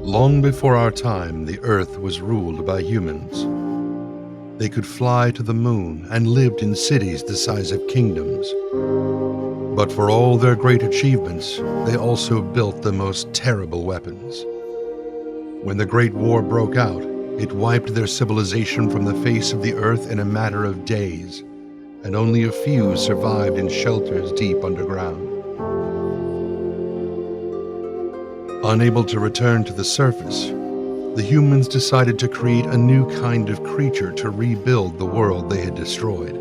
Long before our time, the Earth was ruled by humans. They could fly to the moon and lived in cities the size of kingdoms. But for all their great achievements, they also built the most terrible weapons. When the Great War broke out, it wiped their civilization from the face of the earth in a matter of days, and only a few survived in shelters deep underground. Unable to return to the surface, the humans decided to create a new kind of creature to rebuild the world they had destroyed.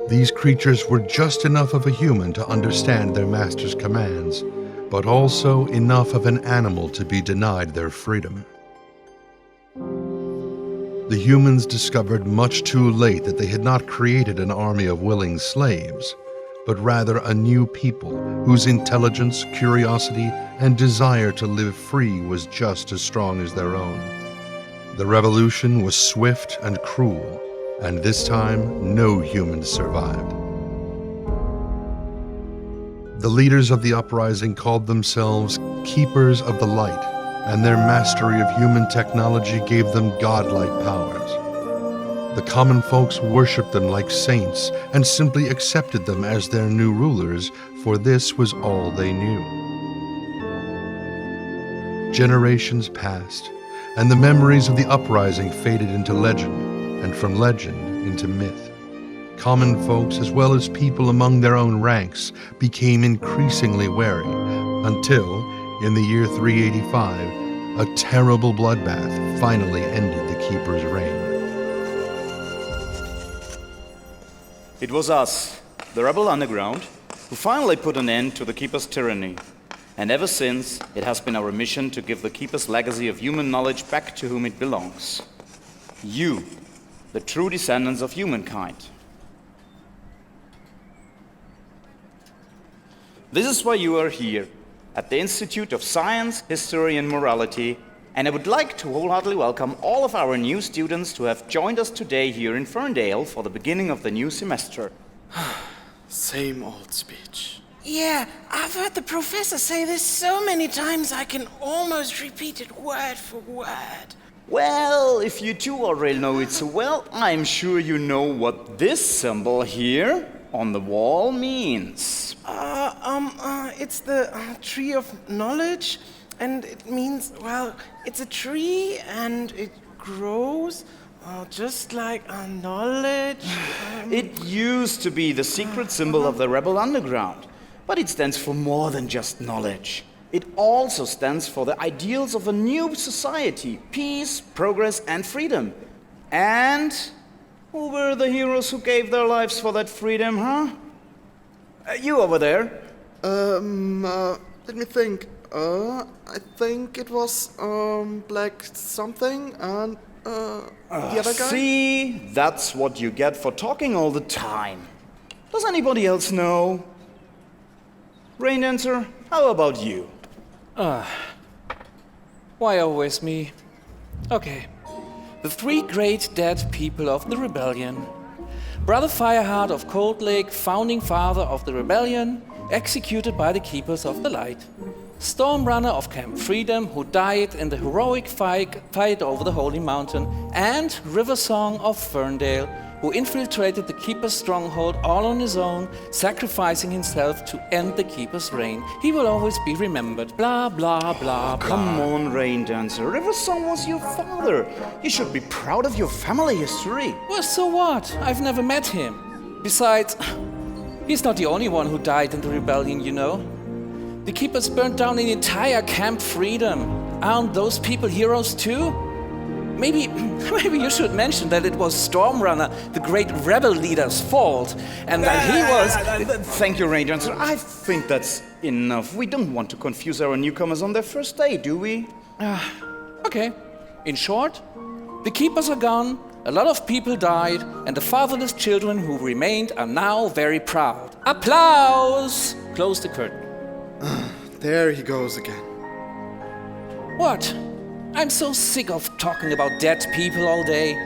These creatures were just enough of a human to understand their master's commands, but also enough of an animal to be denied their freedom. The humans discovered much too late that they had not created an army of willing slaves, but rather a new people whose intelligence, curiosity, and desire to live free was just as strong as their own. The revolution was swift and cruel, and this time no humans survived. The leaders of the uprising called themselves Keepers of the Light, and their mastery of human technology gave them godlike powers. The common folks worshipped them like saints and simply accepted them as their new rulers, for this was all they knew. Generations passed, and the memories of the uprising faded into legend, and from legend into myth. Common folks, as well as people among their own ranks, became increasingly wary, until, in the year 385, a terrible bloodbath finally ended the Keeper's reign. It was us, the Rebel Underground, who finally put an end to the Keeper's tyranny. And ever since, it has been our mission to give the Keeper's legacy of human knowledge back to whom it belongs. You, the true descendants of humankind. This is why you are here, at the Institute of Science, History and Morality, and I would like to wholeheartedly welcome all of our new students who have joined us today here in Ferndale for the beginning of the new semester. Same old speech. Yeah, I've heard the professor say this so many times I can almost repeat it word for word. Well, if you two already know it so well, I'm sure you know what this symbol here on the wall means. It's the tree of knowledge, and it means, well, it's a tree and it grows just like knowledge. It used to be the secret symbol of the Rebel Underground, but it stands for more than just knowledge. It also stands for the ideals of a new society, peace, progress, and freedom. And who were the heroes who gave their lives for that freedom, huh? You over there. Let me think. I think it was, Black something and, the other guy? See, that's what you get for talking all the time. Does anybody else know? Rain Dancer, how about you? Why always me? Okay. The three great dead people of the rebellion. Brother Fireheart of Cold Lake, founding father of the rebellion, executed by the Keepers of the Light. Stormrunner of Camp Freedom, who died in the heroic fight over the Holy Mountain. And River Song of Ferndale, who infiltrated the Keeper's stronghold all on his own, sacrificing himself to end the Keeper's reign. He will always be remembered. Blah, blah, blah, blah. Come on, Rain Dancer. River Song was your father. You should be proud of your family history. Well, so what? I've never met him. Besides, he's not the only one who died in the rebellion, you know. The Keepers burned down an entire Camp Freedom. Aren't those people heroes too? Maybe you should mention that it was Stormrunner, the great rebel leader's fault, and that he was... Thank you, Rain Dancer. I think that's enough. We don't want to confuse our newcomers on their first day, do we? Okay. In short, the Keepers are gone, a lot of people died, and the fatherless children who remained are now very proud. Applause! Close the curtain. There he goes again. What? I'm so sick of talking about dead people all day.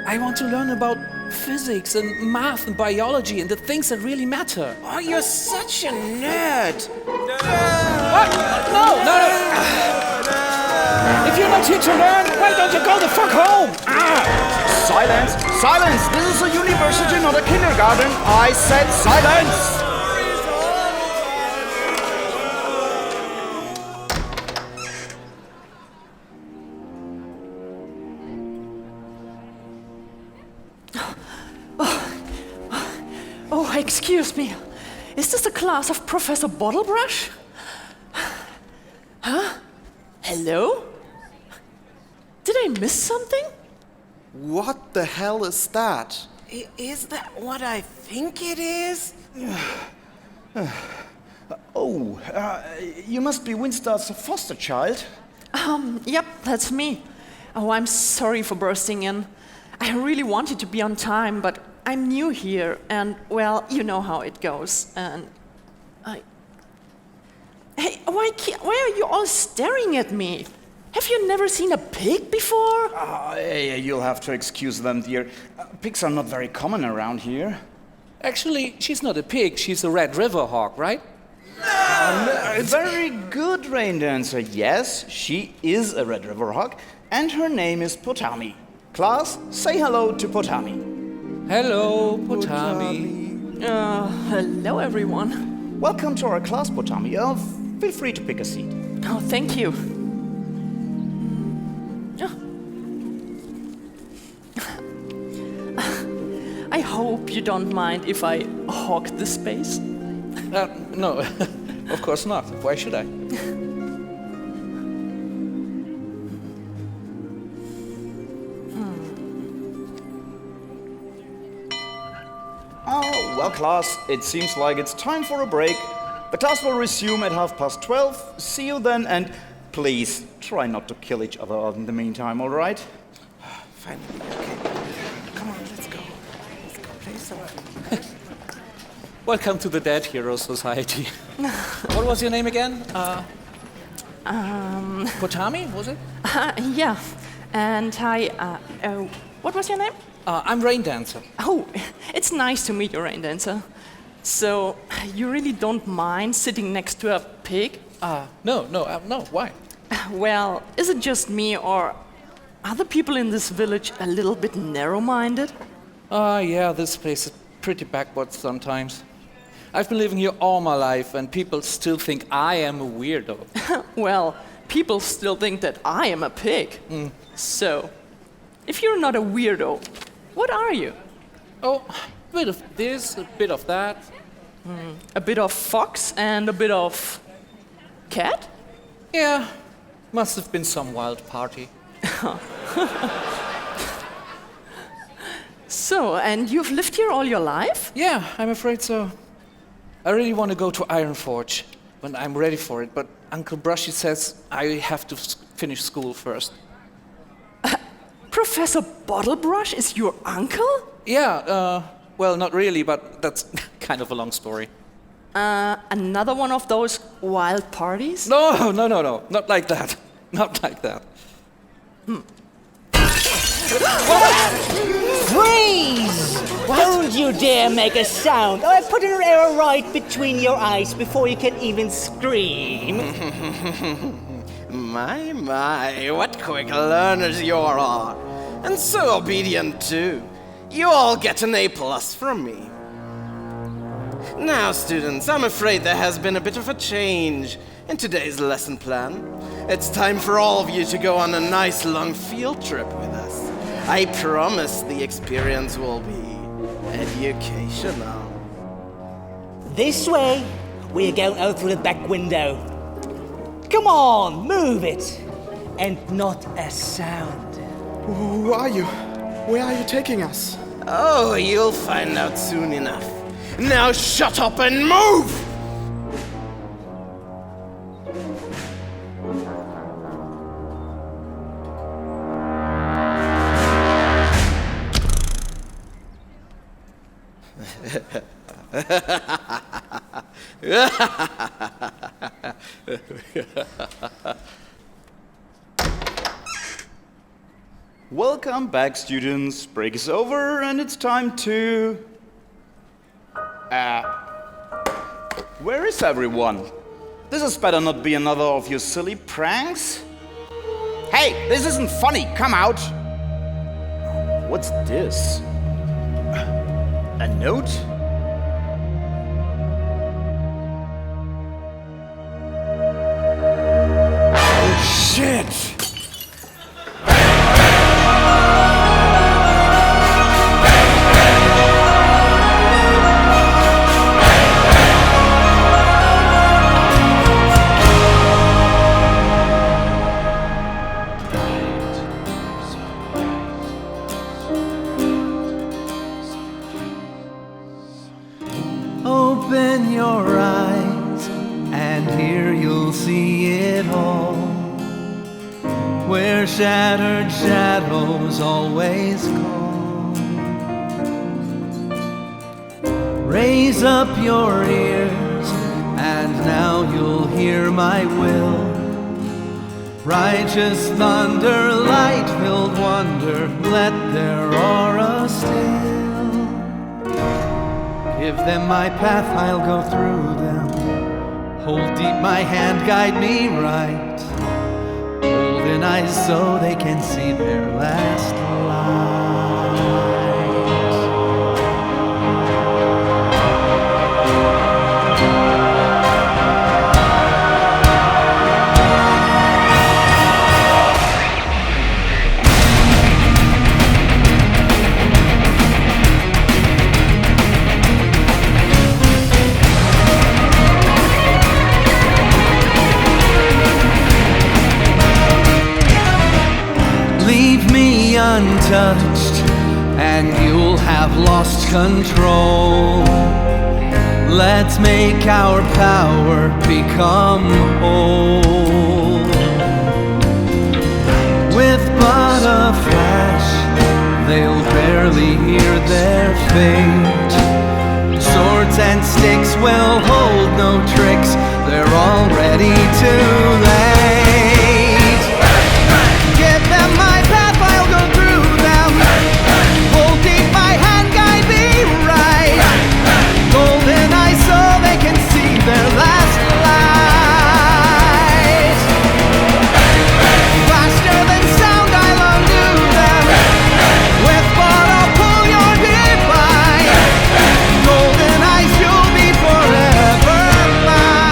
I want to learn about physics and math and biology and the things that really matter. Oh, you're such a nerd. What? No. If you're not here to learn, why don't you go the fuck home? Silence! Silence! This is a university, not a kindergarten. I said silence! Oh, excuse me. Is this a class of Professor Bottlebrush? Huh? Hello? Did I miss something? What the hell is that? Is that what I think it is? Oh, you must be Winstar's foster child. Yep, that's me. Oh, I'm sorry for bursting in. I really wanted to be on time, but I'm new here, and, well, you know how it goes, and Hey, why are you all staring at me? Have you never seen a pig before? You'll have to excuse them, dear. Pigs are not very common around here. Actually, she's not a pig, she's a Red River hawk, right? Very good, Rain Dancer. Yes, she is a Red River hawk, and her name is Potami. Class, say hello to Potami. Hello, Potami. Hello, everyone. Welcome to our class, Potami. Feel free to pick a seat. Oh, thank you. I hope you don't mind if I hog the space. No, of course not. Why should I? Oh, well, class, it seems like it's time for a break. The class will resume at 12:30. See you then, and please try not to kill each other in the meantime, all right? Finally, okay. Come on, let's go. Let's go play something. Welcome to the Dead Hero Society. What was your name again? Potami, was it? Yeah, and what was your name? I'm Rain Dancer. Oh, it's nice to meet you, Rain Dancer. So, you really don't mind sitting next to a pig? No, why? Well, is it just me, or are the people in this village a little bit narrow-minded? Yeah, this place is pretty backwards sometimes. I've been living here all my life, and people still think I am a weirdo. Well, people still think that I am a pig. So, if you're not a weirdo, what are you? Oh, a bit of this, a bit of that. A bit of fox and a bit of cat? Yeah, must have been some wild party. So, and you've lived here all your life? Yeah, I'm afraid so. I really want to go to Ironforge when I'm ready for it, but Uncle Brushy says I have to finish school first. Professor Bottlebrush is your uncle? Yeah, well, not really, but that's kind of a long story. Another one of those wild parties? No, not like that. Not like that. Freeze! Don't you dare make a sound, or I put an arrow right between your eyes before you can even scream. My, what quick learners you are. And so obedient, too. You all get an A+ from me. Now, students, I'm afraid there has been a bit of a change in today's lesson plan. It's time for all of you to go on a nice long field trip with us. I promise the experience will be educational. This way, we're going out through the back window. Come on, move it. And not a sound. Who are you? Where are you taking us? Oh, you'll find out soon enough. Now shut up and move! Welcome back, students. Break is over, and it's time to... where is everyone? This has better not be another of your silly pranks. Hey, this isn't funny. Come out. What's this? A note? Oh, shit! Open your eyes, and here you'll see it all. Where shattered shadows always call. Raise up your ears, and now you'll hear my will. Righteous thunder, light-filled wonder, let their aura still. Give them my path, I'll go through them. Hold deep my hand, guide me right. Golden eyes so they can see their last light. Leave me untouched, and you'll have lost control. Let's make our power become whole. With but a flash, they'll barely hear their fate. Swords and sticks will hold no tricks, they're already too late. Give them my path, I'll go through them. Hold deep my hand, guide me right. Golden eyes so they can see their last light. Faster than sound, I'll undo them. With but I'll pull your divine. Golden eyes, you'll be forever mine.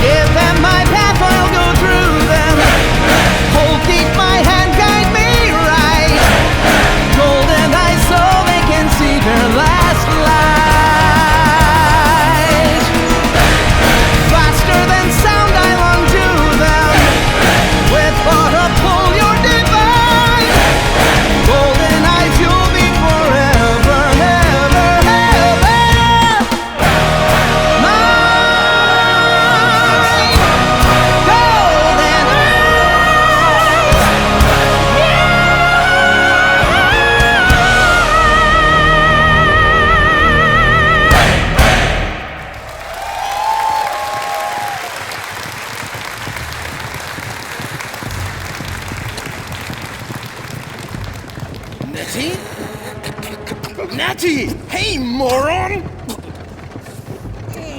Give them my path, I'll go through them. Hold deep my hand, guide me right. Golden eyes so they can see their last light. Faster than sound, I'll undo them. With but a pull, you're divine. Golden eyes, you'll be forever, ever, ever mine. Golden Nettie? Nettie! Hey, moron!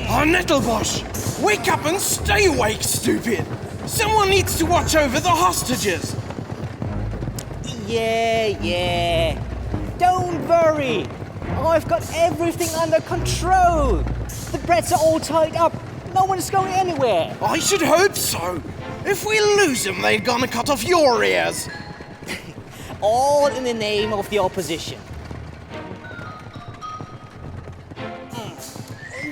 Oh, Nettlebosch! Wake up and stay awake, stupid! Someone needs to watch over the hostages! Yeah. Don't worry. I've got everything under control. The brats are all tied up. No one's going anywhere. I should hope so. If we lose them, they're gonna cut off your ears. All in the name of the opposition.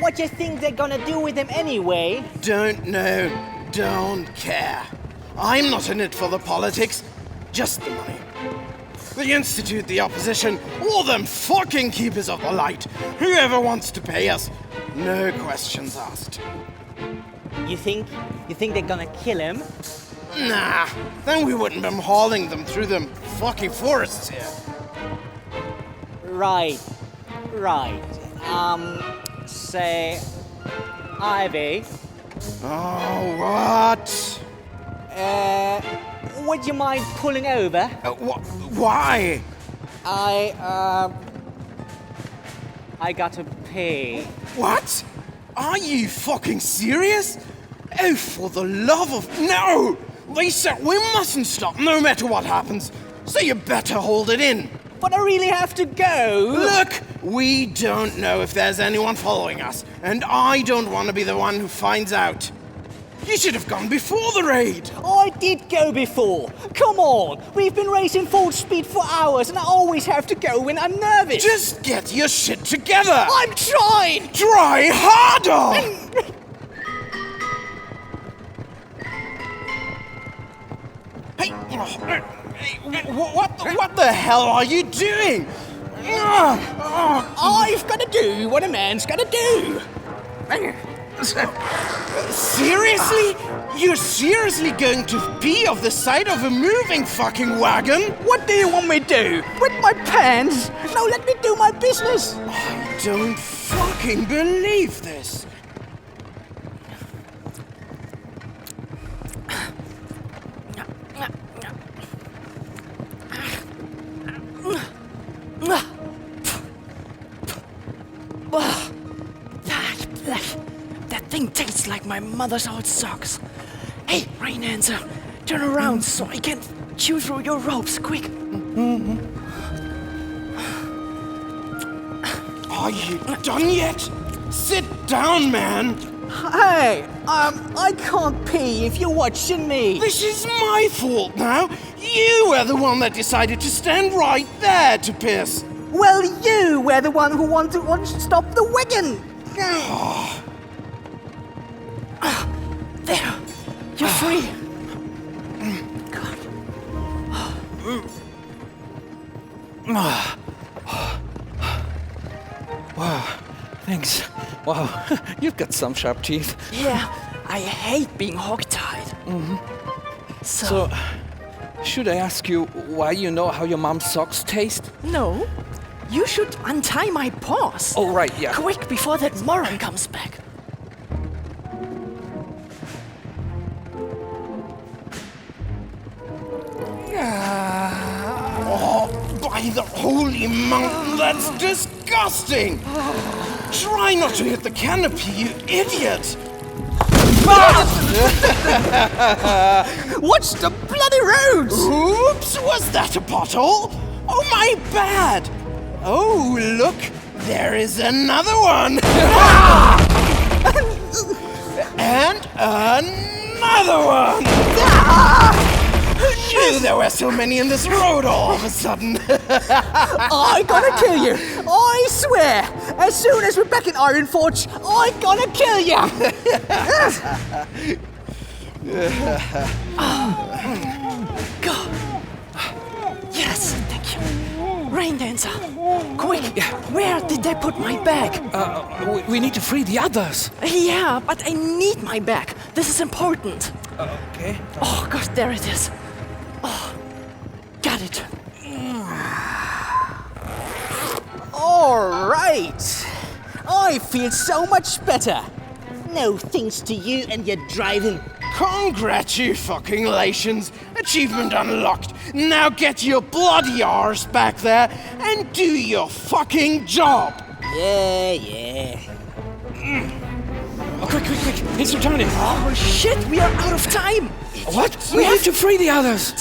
what do you think they're gonna do with him anyway? Don't know. Don't care. I'm not in it for the politics, just the money. The Institute, the opposition, all them fucking keepers of the light. Whoever wants to pay us, no questions asked. You think they're gonna kill him? Nah, then we wouldn't be hauling them through them fucking forests here. Right. Say, Ivy, Oh, what? would you mind pulling over? Why? I gotta pee. What? Are you fucking serious? Oh, for the love of... No! They said we mustn't stop no matter what happens, so you better hold it in. But I really have to go. Look, we don't know if there's anyone following us, and I don't want to be the one who finds out. You should have gone before the raid. I did go before. Come on, we've been racing full speed for hours, and I always have to go when I'm nervous. Just get your shit together. I'm trying. Try harder. Hey, what the hell are you doing? I've got to do what a man's got to do. Seriously? You're seriously going to pee off the side of a moving fucking wagon? What do you want me to do? With my pants? Now let me do my business. I don't fucking believe this. That thing tastes like my mother's old socks. Hey, Rain Dancer, turn around so I can chew through your ropes, quick. Are you done yet? Sit down, man. Hey, I can't pee if you're watching me. This is my fault now. You were the one that decided to stand right there to piss. Well, you were the one who wanted to stop the wagon. There, you're free. God. Wow, thanks. Wow, you've got some sharp teeth. Yeah, I hate being hogtied. So, should I ask you why you know how your mom's socks taste? No, you should untie my paws. Oh, right, yeah. Quick, before that moron comes back. Oh, by the holy mountain, that's disgusting! Try not to hit the canopy, you idiot! Watch the bloody roads! Oops, was that a pothole? Oh, my bad! Oh, look, there is another one! And another one! Knew there were so many in this road all of a sudden. I'm gonna kill you! I swear! As soon as we're back in Iron Forge, I'm gonna kill you! Go. Yes, thank you. Rain Dancer, quick, where did they put my bag? We need to free the others. Yeah, but I need my bag. This is important. Okay. Oh, gosh, there it is. Oh, got it. All right. I feel so much better. No thanks to you and your driving. Congratulations! Achievement unlocked. Now get your bloody arse back there and do your fucking job. Yeah. Oh, quick. He's returning. Oh, shit, we are out of time. What? We have to free the others.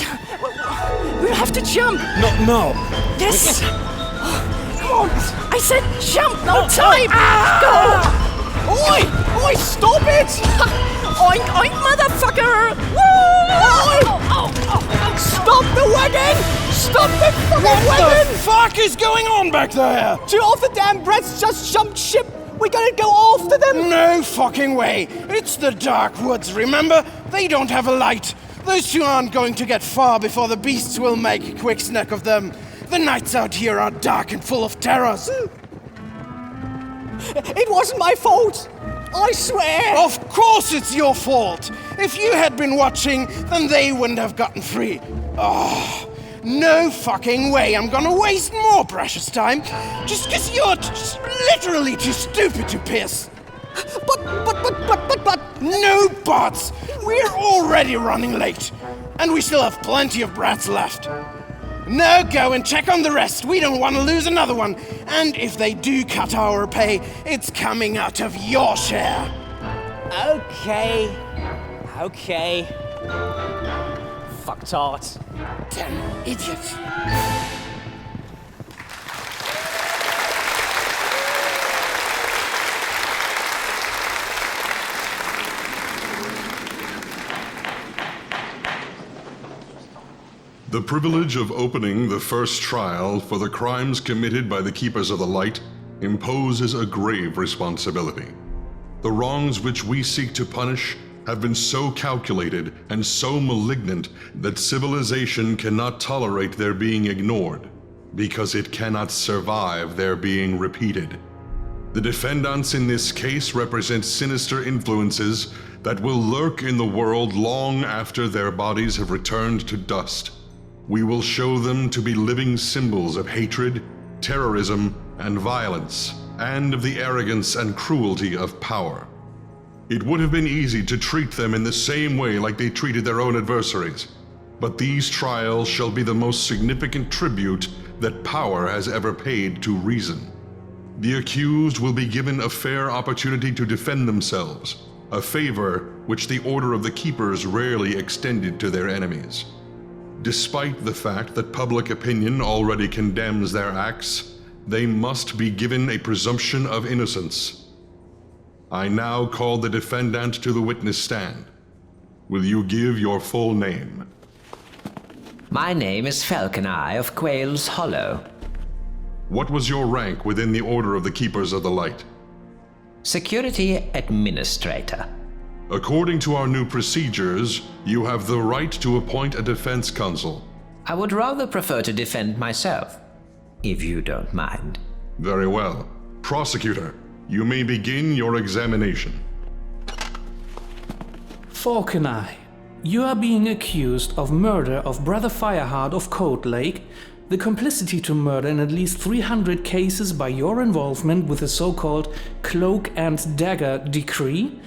We'll have to jump. No. Yes. Come on. I said jump, no time. Go. Oi, stop it! Oink, oink, motherfucker. Stop the wagon! Stop the fucking What wagon! the fuck is going on back there? Two of the damn brats just jumped ship We gotta go after them! No fucking way! It's the Dark Woods, remember? They don't have a light. Those two aren't going to get far before the beasts will make a quick snack of them. The nights out here are dark and full of terrors. It wasn't my fault! I swear! Of course it's your fault! If you had been watching, then they wouldn't have gotten free. Oh, no fucking way I'm gonna waste more precious time just because you're literally too stupid to piss. But... No buts! We're already running late, and we still have plenty of brats left. Now go and check on the rest. We don't want to lose another one. And if they do cut our pay, it's coming out of your share. Okay. Fucktard. Damn idiot. The privilege of opening the first trial for the crimes committed by the Keepers of the Light imposes a grave responsibility. The wrongs which we seek to punish have been so calculated and so malignant that civilization cannot tolerate their being ignored, because it cannot survive their being repeated. The defendants in this case represent sinister influences that will lurk in the world long after their bodies have returned to dust. We will show them to be living symbols of hatred, terrorism, and violence, and of the arrogance and cruelty of power. It would have been easy to treat them in the same way like they treated their own adversaries, but these trials shall be the most significant tribute that power has ever paid to reason. The accused will be given a fair opportunity to defend themselves, a favor which the Order of the Keepers rarely extended to their enemies. Despite the fact that public opinion already condemns their acts, they must be given a presumption of innocence. I now call the defendant to the witness stand. Will you give your full name? My name is Falcon Eye of Quail's Hollow. What was your rank within the Order of the Keepers of the Light? Security Administrator. According to our new procedures, you have the right to appoint a defense counsel. I would rather prefer to defend myself, if you don't mind. Very well. Prosecutor, you may begin your examination. Falcon Eye, you are being accused of murder of Brother Fireheart of Cold Lake, the complicity to murder in at least 300 cases by your involvement with the so-called Cloak and Dagger Decree,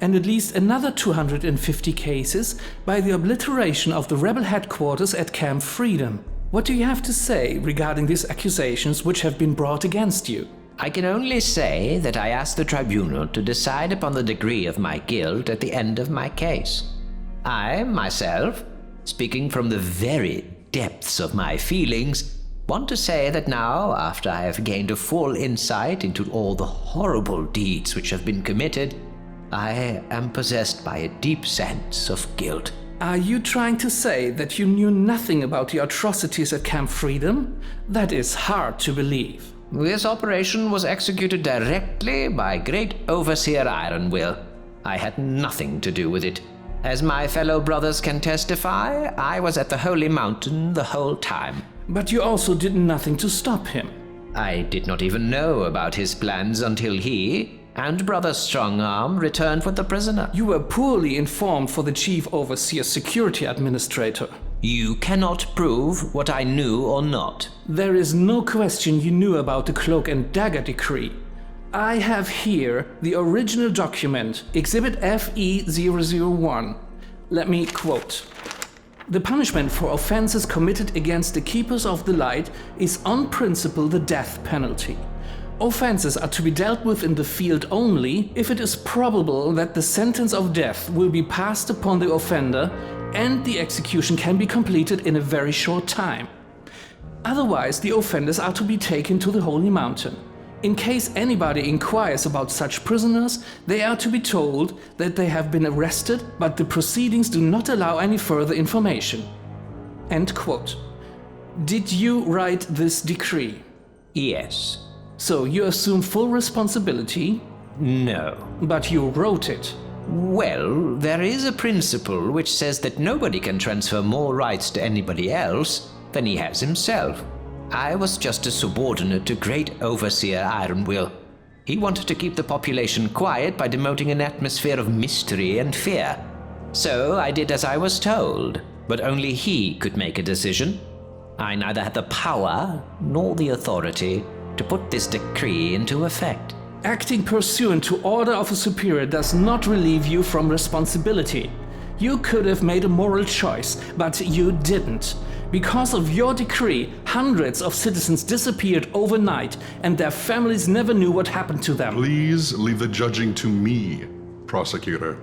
and at least another 250 cases by the obliteration of the rebel headquarters at Camp Freedom. What do you have to say regarding these accusations which have been brought against you? I can only say that I ask the tribunal to decide upon the degree of my guilt at the end of my case. I, myself, speaking from the very depths of my feelings, want to say that now, after I have gained a full insight into all the horrible deeds which have been committed, I am possessed by a deep sense of guilt. Are you trying to say that you knew nothing about the atrocities at Camp Freedom? That is hard to believe. This operation was executed directly by Great Overseer Ironwill. I had nothing to do with it. As my fellow brothers can testify, I was at the Holy Mountain the whole time. But you also did nothing to stop him. I did not even know about his plans until he and Brother Strongarm returned with the prisoner. You were poorly informed for the Chief Overseer's Security Administrator. You cannot prove what I knew or not. There is no question you knew about the Cloak and Dagger Decree. I have here the original document, Exhibit FE001. Let me quote. The punishment for offenses committed against the Keepers of the Light is on principle the death penalty. Offenses are to be dealt with in the field only if it is probable that the sentence of death will be passed upon the offender and the execution can be completed in a very short time. Otherwise, the offenders are to be taken to the Holy Mountain. In case anybody inquires about such prisoners, they are to be told that they have been arrested, but the proceedings do not allow any further information. End quote. Did you write this decree? Yes. So you assume full responsibility, No. but you wrote it. Well, there is a principle which says that nobody can transfer more rights to anybody else than he has himself. I was just a subordinate to Great Overseer Ironwill. He wanted to keep the population quiet by demoting an atmosphere of mystery and fear. So I did as I was told, but only he could make a decision. I neither had the power nor the authority to put this decree into effect. Acting pursuant to order of a superior does not relieve you from responsibility. You could have made a moral choice, but you didn't. Because of your decree, hundreds of citizens disappeared overnight, and their families never knew what happened to them. Please leave the judging to me, prosecutor.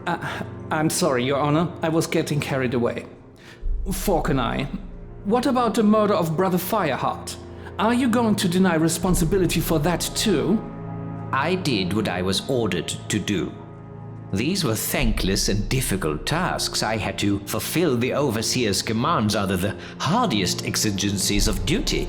I'm sorry, Your Honor, I was getting carried away. Fork and I, what about the murder of Brother Fireheart? Are you going to deny responsibility for that too? I did what I was ordered to do. These were thankless and difficult tasks. I had to fulfill the Overseer's commands under the hardiest exigencies of duty,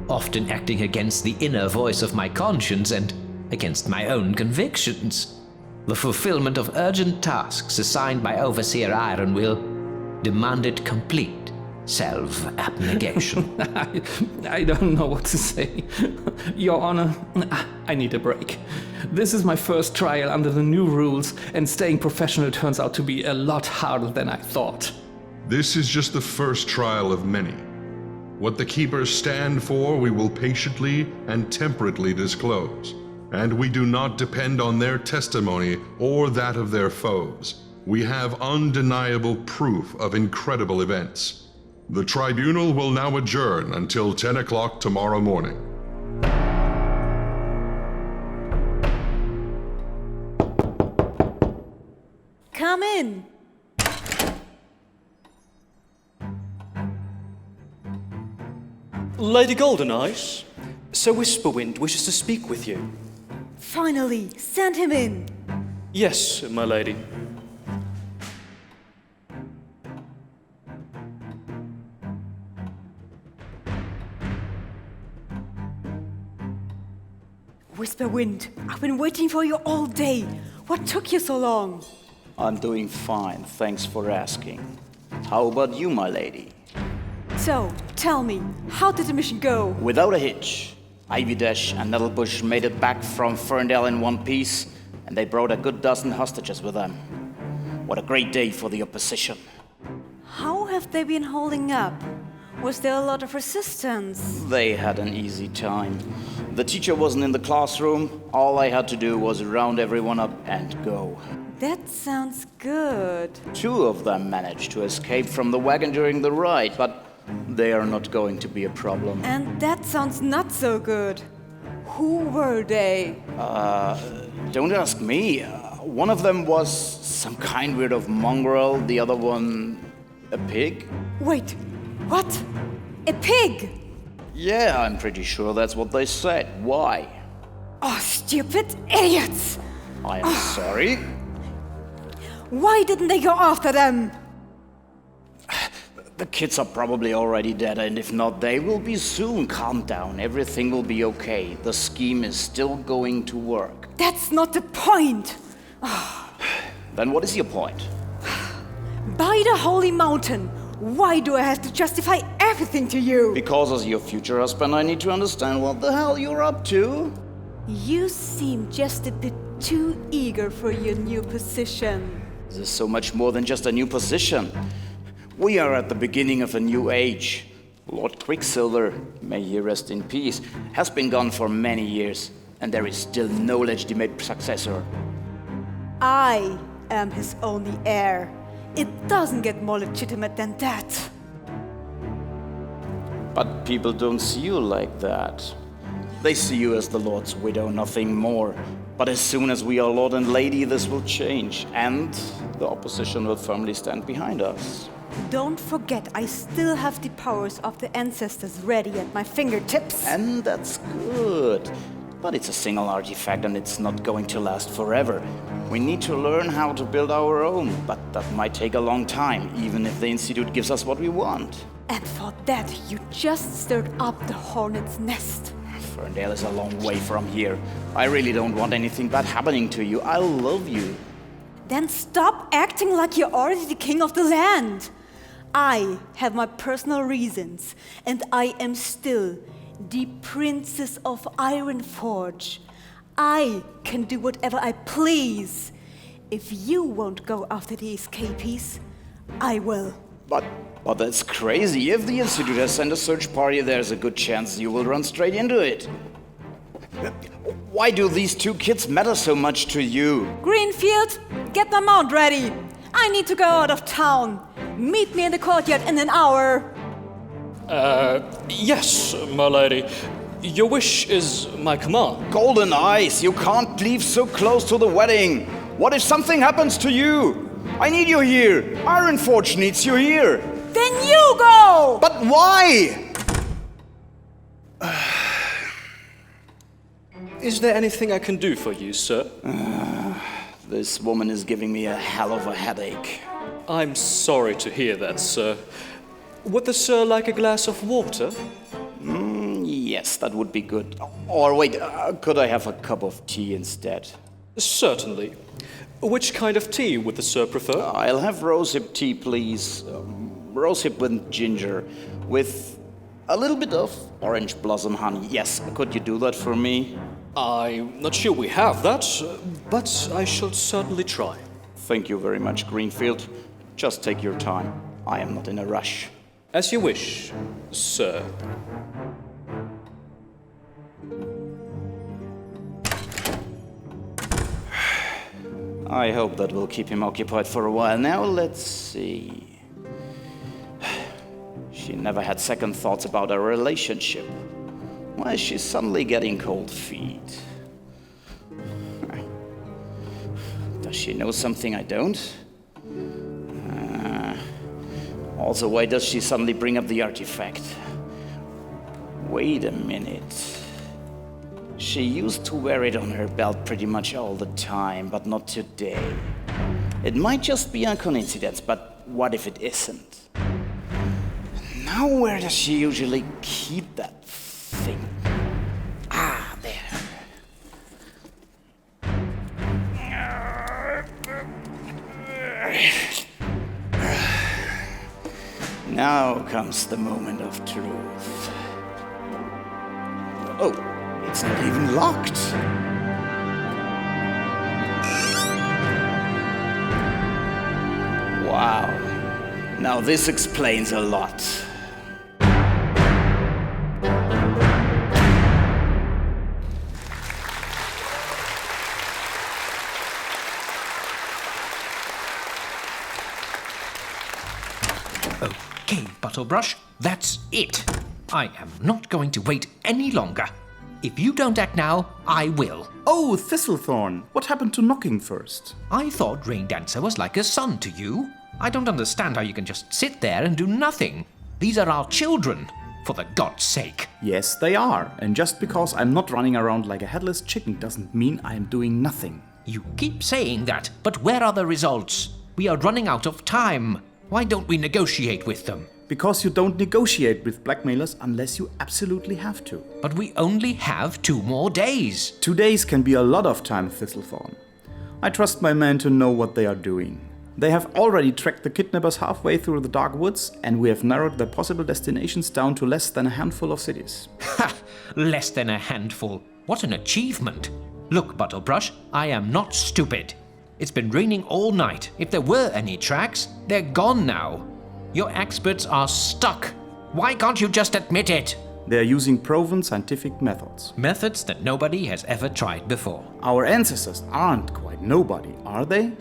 often acting against the inner voice of my conscience and against my own convictions. The fulfillment of urgent tasks assigned by Overseer Ironwill demanded complete self-abnegation. I don't know what to say. Your Honor, I need a break. This is my first trial under the new rules, and staying professional turns out to be a lot harder than I thought. This is just the first trial of many. What the Keepers stand for, we will patiently and temperately disclose, and we do not depend on their testimony or that of their foes. We have undeniable proof of incredible events. The tribunal will now adjourn until 10 o'clock tomorrow morning. Come in. Lady Goldeneyes, Sir Whisperwind wishes to speak with you. Finally, send him in. Yes, my lady. Whisperwind, I've been waiting for you all day. What took you so long? I'm doing fine, thanks for asking. How about you, my lady? So, tell me, how did the mission go? Without a hitch, Ivy Dash and Nettlebush made it back from Ferndale in one piece, and they brought a good dozen hostages with them. What a great day for the opposition. How have they been holding up? Was there a lot of resistance? They had an easy time. The teacher wasn't in the classroom. All I had to do was round everyone up and go. That sounds good. 2 of them managed to escape from the wagon during the ride, but they are not going to be a problem. And that sounds not so good. Who were they? Don't ask me. One of them was some kind weird of mongrel, the other one a pig. Wait, what? A pig? Yeah, I'm pretty sure that's what they said. Why? Oh, stupid idiots! I am sorry. Why didn't they go after them? The kids are probably already dead, and if not, they will be soon. Calm down, everything will be okay. The scheme is still going to work. That's not the point! Then what is your point? By the Holy Mountain, why do I have to justify everything to you? Because as your future husband, I need to understand what the hell you're up to. You seem just a bit too eager for your new position. This is so much more than just a new position. We are at the beginning of a new age. Lord Quicksilver, may he rest in peace, has been gone for many years, and there is still no legitimate successor. I am his only heir. It doesn't get more legitimate than that. But people don't see you like that. They see you as the Lord's widow, nothing more. But as soon as we are Lord and Lady, this will change, and the opposition will firmly stand behind us. Don't forget, I still have the powers of the ancestors ready at my fingertips. And that's good. But it's a single artifact and it's not going to last forever. We need to learn how to build our own, but that might take a long time, even if the Institute gives us what we want. And for that, you just stirred up the hornet's nest. Ferndale is a long way from here. I really don't want anything bad happening to you. I love you. Then stop acting like you're already the king of the land. I have my personal reasons, and I am still the Princess of Ironforge. I can do whatever I please. If you won't go after the escapees, I will. But that's crazy. If the Institute has sent a search party, there's a good chance you will run straight into it. Why do these two kids matter so much to you? Greenfield, get my mount ready. I need to go out of town. Meet me in the courtyard in an hour. Yes, my lady. Your wish is my command. Golden Eyes, you can't leave so close to the wedding. What if something happens to you? I need you here. Ironforge needs you here. Then you go! But why? Is there anything I can do for you, sir? This woman is giving me a hell of a headache. I'm sorry to hear that, sir. Would the sir like a glass of water? Yes, that would be good. Or wait, could I have a cup of tea instead? Certainly. Which kind of tea would the sir prefer? I'll have rosehip tea, please. Rosehip with ginger, with a little bit of orange blossom honey. Yes, could you do that for me? I'm not sure we have that, but I shall certainly try. Thank you very much, Greenfield. Just take your time. I am not in a rush. As you wish, sir. I hope that will keep him occupied for a while. Now, let's see. She never had second thoughts about our relationship. Why is she suddenly getting cold feet? Does she know something I don't? Also, why does she suddenly bring up the artifact? Wait a minute. She used to wear it on her belt pretty much all the time, but not today. It might just be a coincidence, but what if it isn't? Now where does she usually keep that thing? Ah, there. Now comes the moment of truth. Oh, it's not even locked. Wow. Now this explains a lot. Okay, Buttlebrush, that's it. I am not going to wait any longer. If you don't act now, I will. Oh, Thistlethorn, what happened to knocking first? I thought Rain Dancer was like a son to you. I don't understand how you can just sit there and do nothing. These are our children, for the God's sake. Yes, they are. And just because I'm not running around like a headless chicken doesn't mean I'm doing nothing. You keep saying that, but where are the results? We are running out of time. Why don't we negotiate with them? Because you don't negotiate with blackmailers unless you absolutely have to. But we only have 2 more days. 2 days can be a lot of time, Thistlethorn. I trust my men to know what they are doing. They have already tracked the kidnappers halfway through the dark woods, and we have narrowed their possible destinations down to less than a handful of cities. Ha! Less than a handful. What an achievement. Look, Buttlebrush, I am not stupid. It's been raining all night. If there were any tracks, they're gone now. Your experts are stuck. Why can't you just admit it? They are using proven scientific methods. Methods that nobody has ever tried before. Our ancestors aren't quite nobody, are they?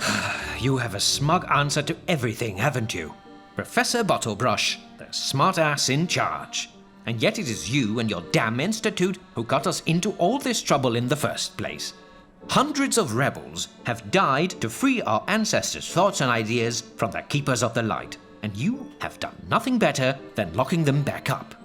You have a smug answer to everything, haven't you? Professor Buttlebrush, the smartass in charge. And yet it is you and your damn institute who got us into all this trouble in the first place. Hundreds of rebels have died to free our ancestors' thoughts and ideas from the Keepers of the Light, and you have done nothing better than locking them back up.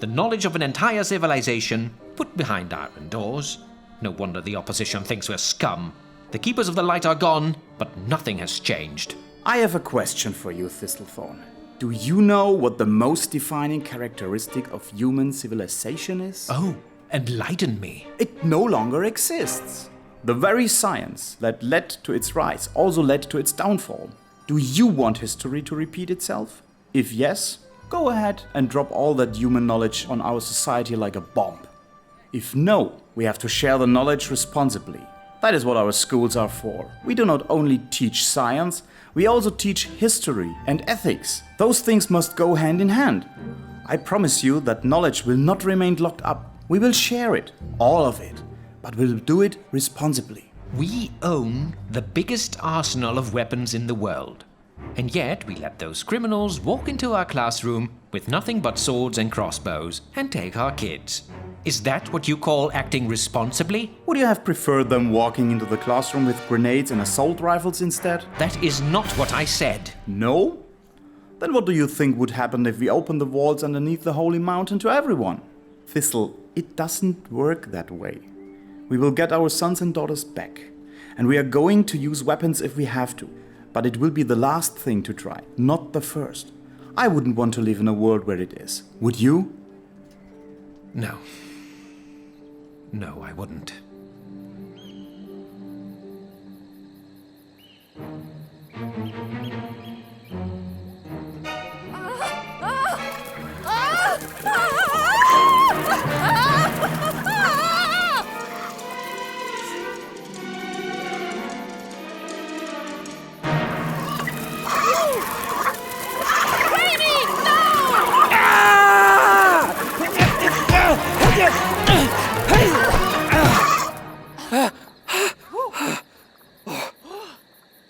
The knowledge of an entire civilization put behind iron doors. No wonder the opposition thinks we're scum. The Keepers of the Light are gone, but nothing has changed. I have a question for you, Thistlethorn. Do you know what the most defining characteristic of human civilization is? Oh, Enlighten me. It no longer exists. The very science that led to its rise also led to its downfall. Do you want history to repeat itself? If yes, go ahead and drop all that human knowledge on our society like a bomb. If no, we have to share the knowledge responsibly. That is what our schools are for. We do not only teach science, we also teach history and ethics. Those things must go hand in hand. I promise you that knowledge will not remain locked up. We will share it, all of it, but we'll do it responsibly. We own the biggest arsenal of weapons in the world. And yet we let those criminals walk into our classroom with nothing but swords and crossbows and take our kids. Is that what you call acting responsibly? Would you have preferred them walking into the classroom with grenades and assault rifles instead? That is not what I said. No? Then what do you think would happen if we open the walls underneath the Holy Mountain to everyone? Thistle, it doesn't work that way. We will get our sons and daughters back. And we are going to use weapons if we have to. But it will be the last thing to try, not the first. I wouldn't want to live in a world where it is. Would you? No. No, I wouldn't.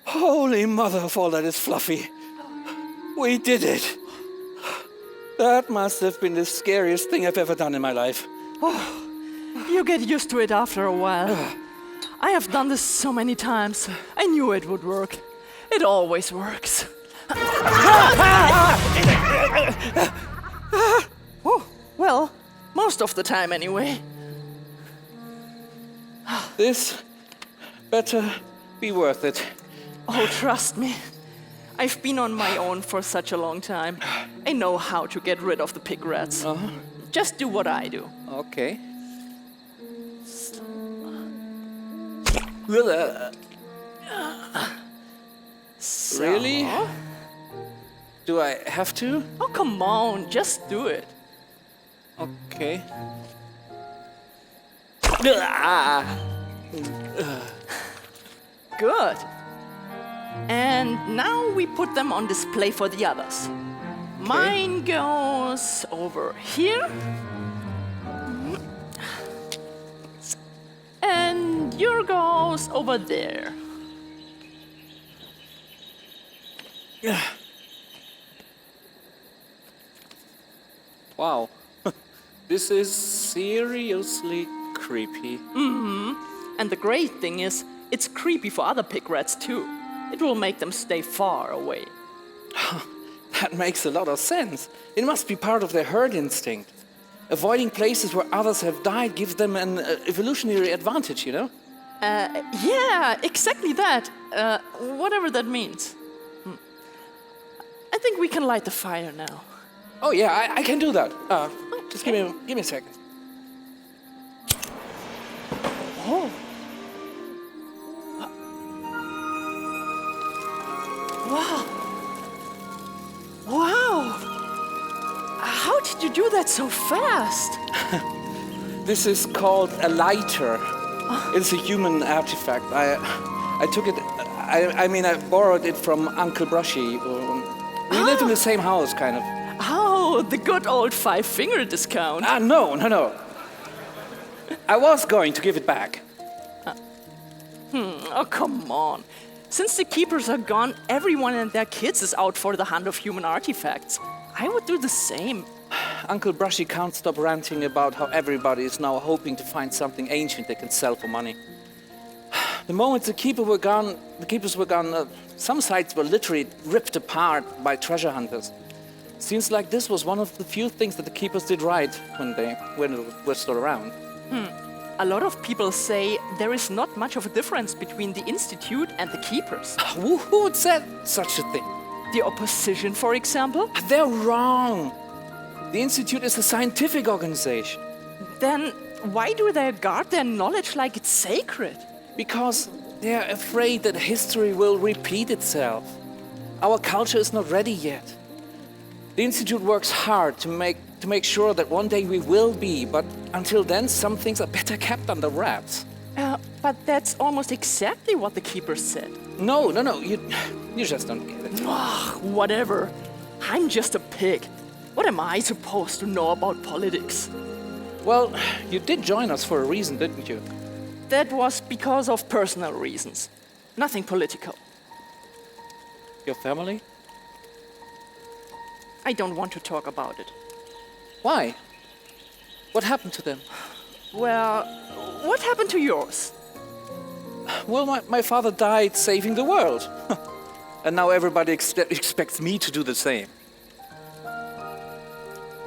Holy mother of all that is fluffy. We did it. That must have been the scariest thing I've ever done in my life. You get used to it after a while. I have done this so many times. I knew it would work. It always works. Oh, well, most of the time anyway. This better be worth it. Oh, trust me. I've been on my own for such a long time. I know how to get rid of the pig rats. Just do what I do. Okay. So? Really? Do I have to? Oh, come on, just do it. Okay. Good. And now we put them on display for the others. Mine goes over here. And your goes over there. Wow. This is seriously creepy. And the great thing is, it's creepy for other pig rats too. It will make them stay far away. That makes a lot of sense. It must be part of their herd instinct. Avoiding places where others have died gives them an evolutionary advantage, you know? Yeah, exactly that. Whatever that means. I think we can light the fire now. Oh yeah, I can do that. Just give me a second. Oh. Wow. Wow. How did you do that so fast? This is called a lighter. It's a human artifact. I took it. I borrowed it from Uncle Brushy. We live in the same house, kind of. Oh, the good old 5-finger discount. No. I was going to give it back. Oh, come on. Since the keepers are gone, everyone and their kids is out for the hunt of human artifacts. I would do the same. Uncle Brushy can't stop ranting about how everybody is now hoping to find something ancient they can sell for money. The moment the keepers were gone, some sites were literally ripped apart by treasure hunters. Seems like this was one of the few things that the keepers did right when they were still around. A lot of people say there is not much of a difference between the Institute and the keepers. Who would say such a thing? The opposition, for example? They're wrong. The Institute is a scientific organization. Then why do they guard their knowledge like it's sacred? Because they're afraid that history will repeat itself. Our culture is not ready yet. The Institute works hard to make sure that one day we will be, but until then, some things are better kept under wraps. But that's almost exactly what the Keepers said. No, you just don't get it. Whatever. I'm just a pig. What am I supposed to know about politics? Well, you did join us for a reason, didn't you? That was because of personal reasons. Nothing political. Your family? I don't want to talk about it. Why? What happened to them? Well, what happened to yours? Well, my father died saving the world. And now everybody expects me to do the same.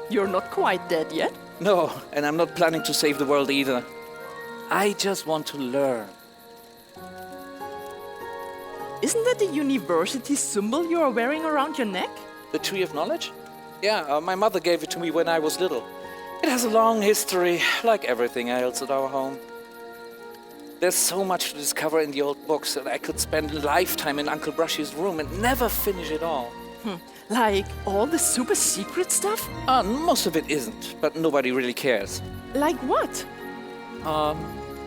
You're not quite dead yet? No, and I'm not planning to save the world either. I just want to learn. Isn't that the university symbol you are wearing around your neck? The Tree of Knowledge? Yeah, my mother gave it to me when I was little. It has a long history, like everything else at our home. There's so much to discover in the old books that I could spend a lifetime in Uncle Brushy's room and never finish it all. Like all the super secret stuff? Most of it isn't, but nobody really cares. Like what?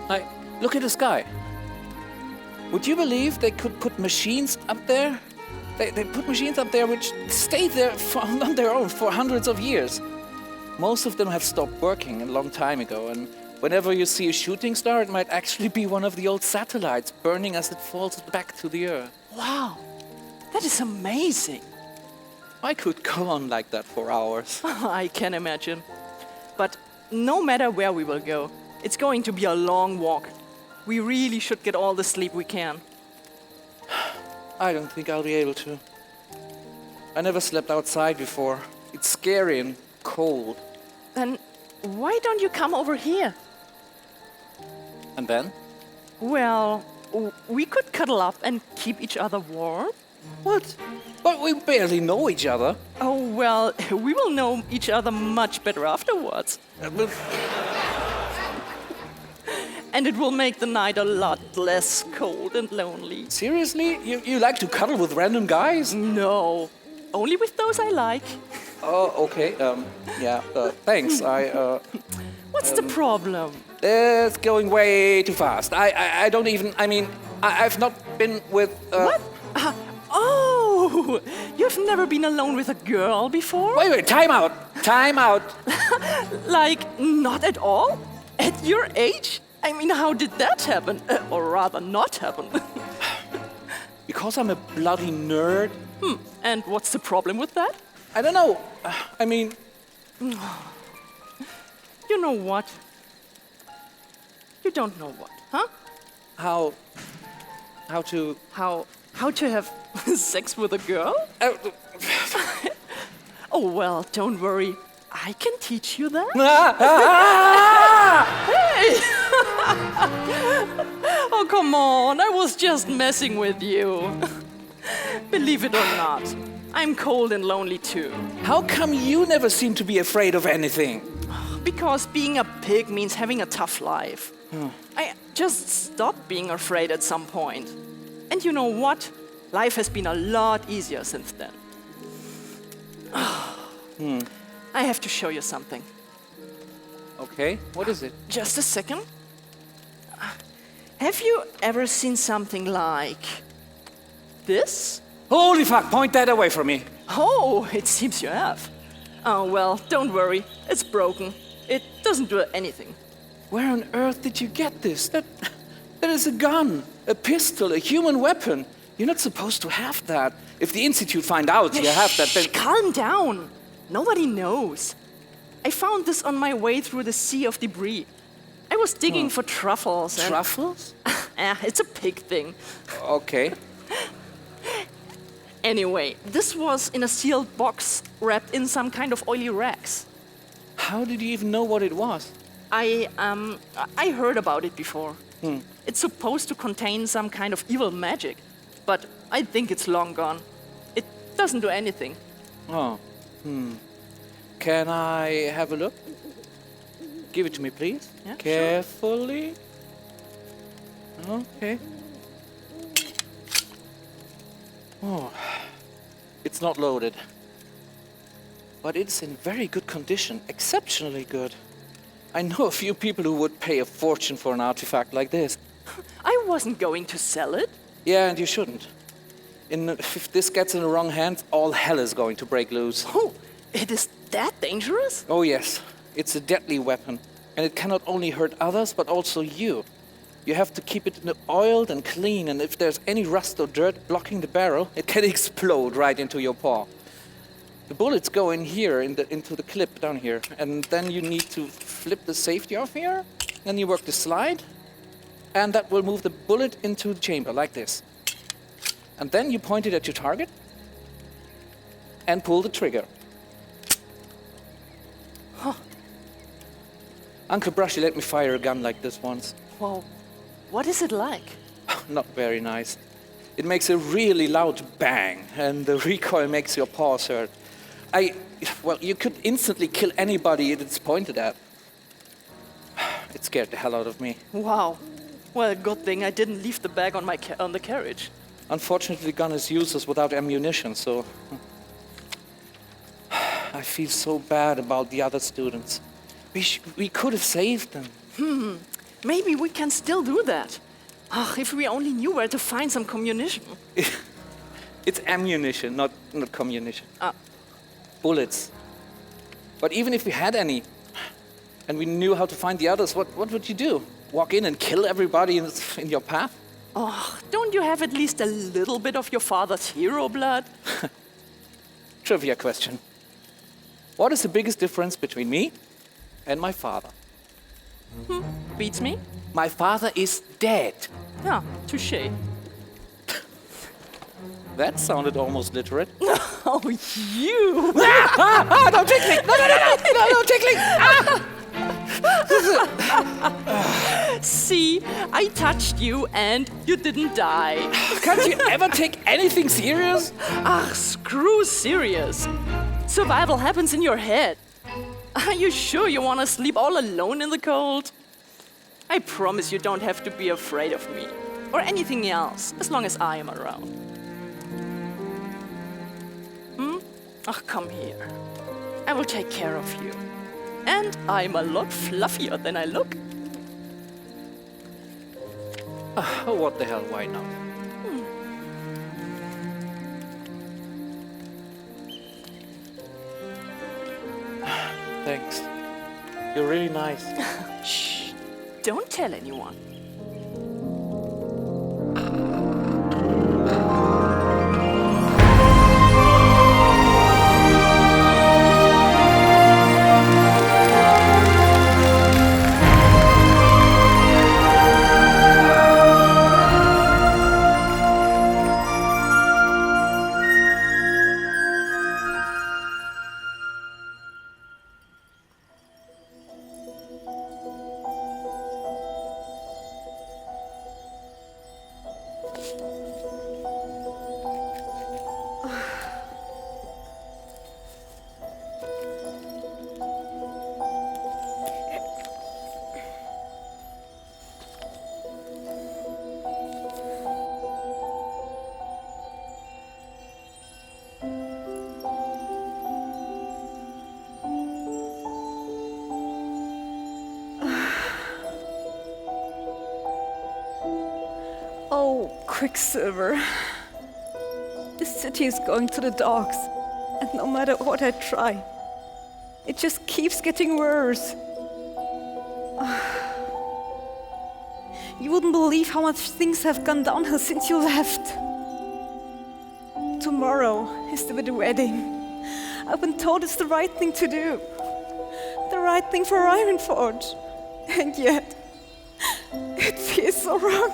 Like, look at the sky. Would you believe they could put machines up there? They put machines up there which stayed there on their own for hundreds of years. Most of them have stopped working a long time ago, and whenever you see a shooting star, it might actually be one of the old satellites burning as it falls back to the Earth. Wow, that is amazing. I could go on like that for hours. I can imagine. But no matter where we will go, it's going to be a long walk. We really should get all the sleep we can. I don't think I'll be able to. I never slept outside before. It's scary and cold. Then why don't you come over here? And then? Well, we could cuddle up and keep each other warm. What? But we barely know each other. Oh, well, we will know each other much better afterwards. And it will make the night a lot less cold and lonely. Seriously? You like to cuddle with random guys? No, only with those I like. Oh, okay. Yeah, thanks. What's the problem? It's going way too fast. I don't even, I've not been with... What? Oh, you've never been alone with a girl before? Wait, time out. Like, not at all? At your age? I mean, how did that happen? Or rather, not happen. Because I'm a bloody nerd? And what's the problem with that? I don't know. You know what? You don't know what, huh? How to have sex with a girl? Oh, well, don't worry. I can teach you that. Hey! Oh, come on. I was just messing with you. Believe it or not, I'm cold and lonely too. How come you never seem to be afraid of anything? Because being a pig means having a tough life. I just stopped being afraid at some point. And you know what? Life has been a lot easier since then. I have to show you something. Okay, what is it? Just a second. Have you ever seen something like this? Holy fuck, point that away from me. Oh, it seems you have. Oh, well, don't worry. It's broken. It doesn't do anything. Where on earth did you get this? That is a gun, a pistol, a human weapon. You're not supposed to have that. If the Institute find out you have that, then... Calm down. Nobody knows. I found this on my way through the sea of debris. I was digging for truffles and... Truffles? It's a pig thing. Okay. Anyway, this was in a sealed box wrapped in some kind of oily rags. How did you even know what it was? I heard about it before. It's supposed to contain some kind of evil magic, but I think it's long gone. It doesn't do anything. Oh. Can I have a look? Give it to me, please. Yeah, Carefully. Okay. Oh, it's not loaded. But it's in very good condition, exceptionally good. I know a few people who would pay a fortune for an artifact like this. I wasn't going to sell it. Yeah, and you shouldn't. If this gets in the wrong hands, all hell is going to break loose. Oh, it is that dangerous? Oh yes, it's a deadly weapon. And it cannot only hurt others, but also you. You have to keep it oiled and clean, and if there's any rust or dirt blocking the barrel, it can explode right into your paw. The bullets go in here, into the clip down here, and then you need to flip the safety off here, then you work the slide, and that will move the bullet into the chamber, like this. And then you point it at your target, and pull the trigger. Huh. Uncle Brushy let me fire a gun like this once. Wow. What is it like? Not very nice. It makes a really loud bang, and the recoil makes your paws hurt. Well, you could instantly kill anybody it's pointed at. It scared the hell out of me. Wow. Well, good thing I didn't leave the bag on on the carriage. Unfortunately, the gun is useless without ammunition, so... I feel so bad about the other students. We could have saved them. Maybe we can still do that. If we only knew where to find some communition. It's ammunition, not communition. Bullets. But even if we had any, and we knew how to find the others, what would you do? Walk in and kill everybody in your path? Oh, don't you have at least a little bit of your father's hero blood? Trivia question. What is the biggest difference between me and my father? Beats me? My father is dead. Yeah, touché. That sounded almost literate. Oh, you! No tickling! No tickling! See, I touched you and you didn't die. Can't you ever take anything serious? Screw serious. Survival happens in your head. Are you sure you want to sleep all alone in the cold? I promise you don't have to be afraid of me. Or anything else, as long as I am around. Come here. I will take care of you. And I'm a lot fluffier than I look. Oh, what the hell, why not? Thanks. You're really nice. Shh. Don't tell anyone. Oh, Quicksilver. The city is going to the dogs, and no matter what I try, it just keeps getting worse. You wouldn't believe how much things have gone downhill since you left. Tomorrow is the wedding. I've been told it's the right thing to do. The right thing for Ironforge. And yet, it feels so wrong.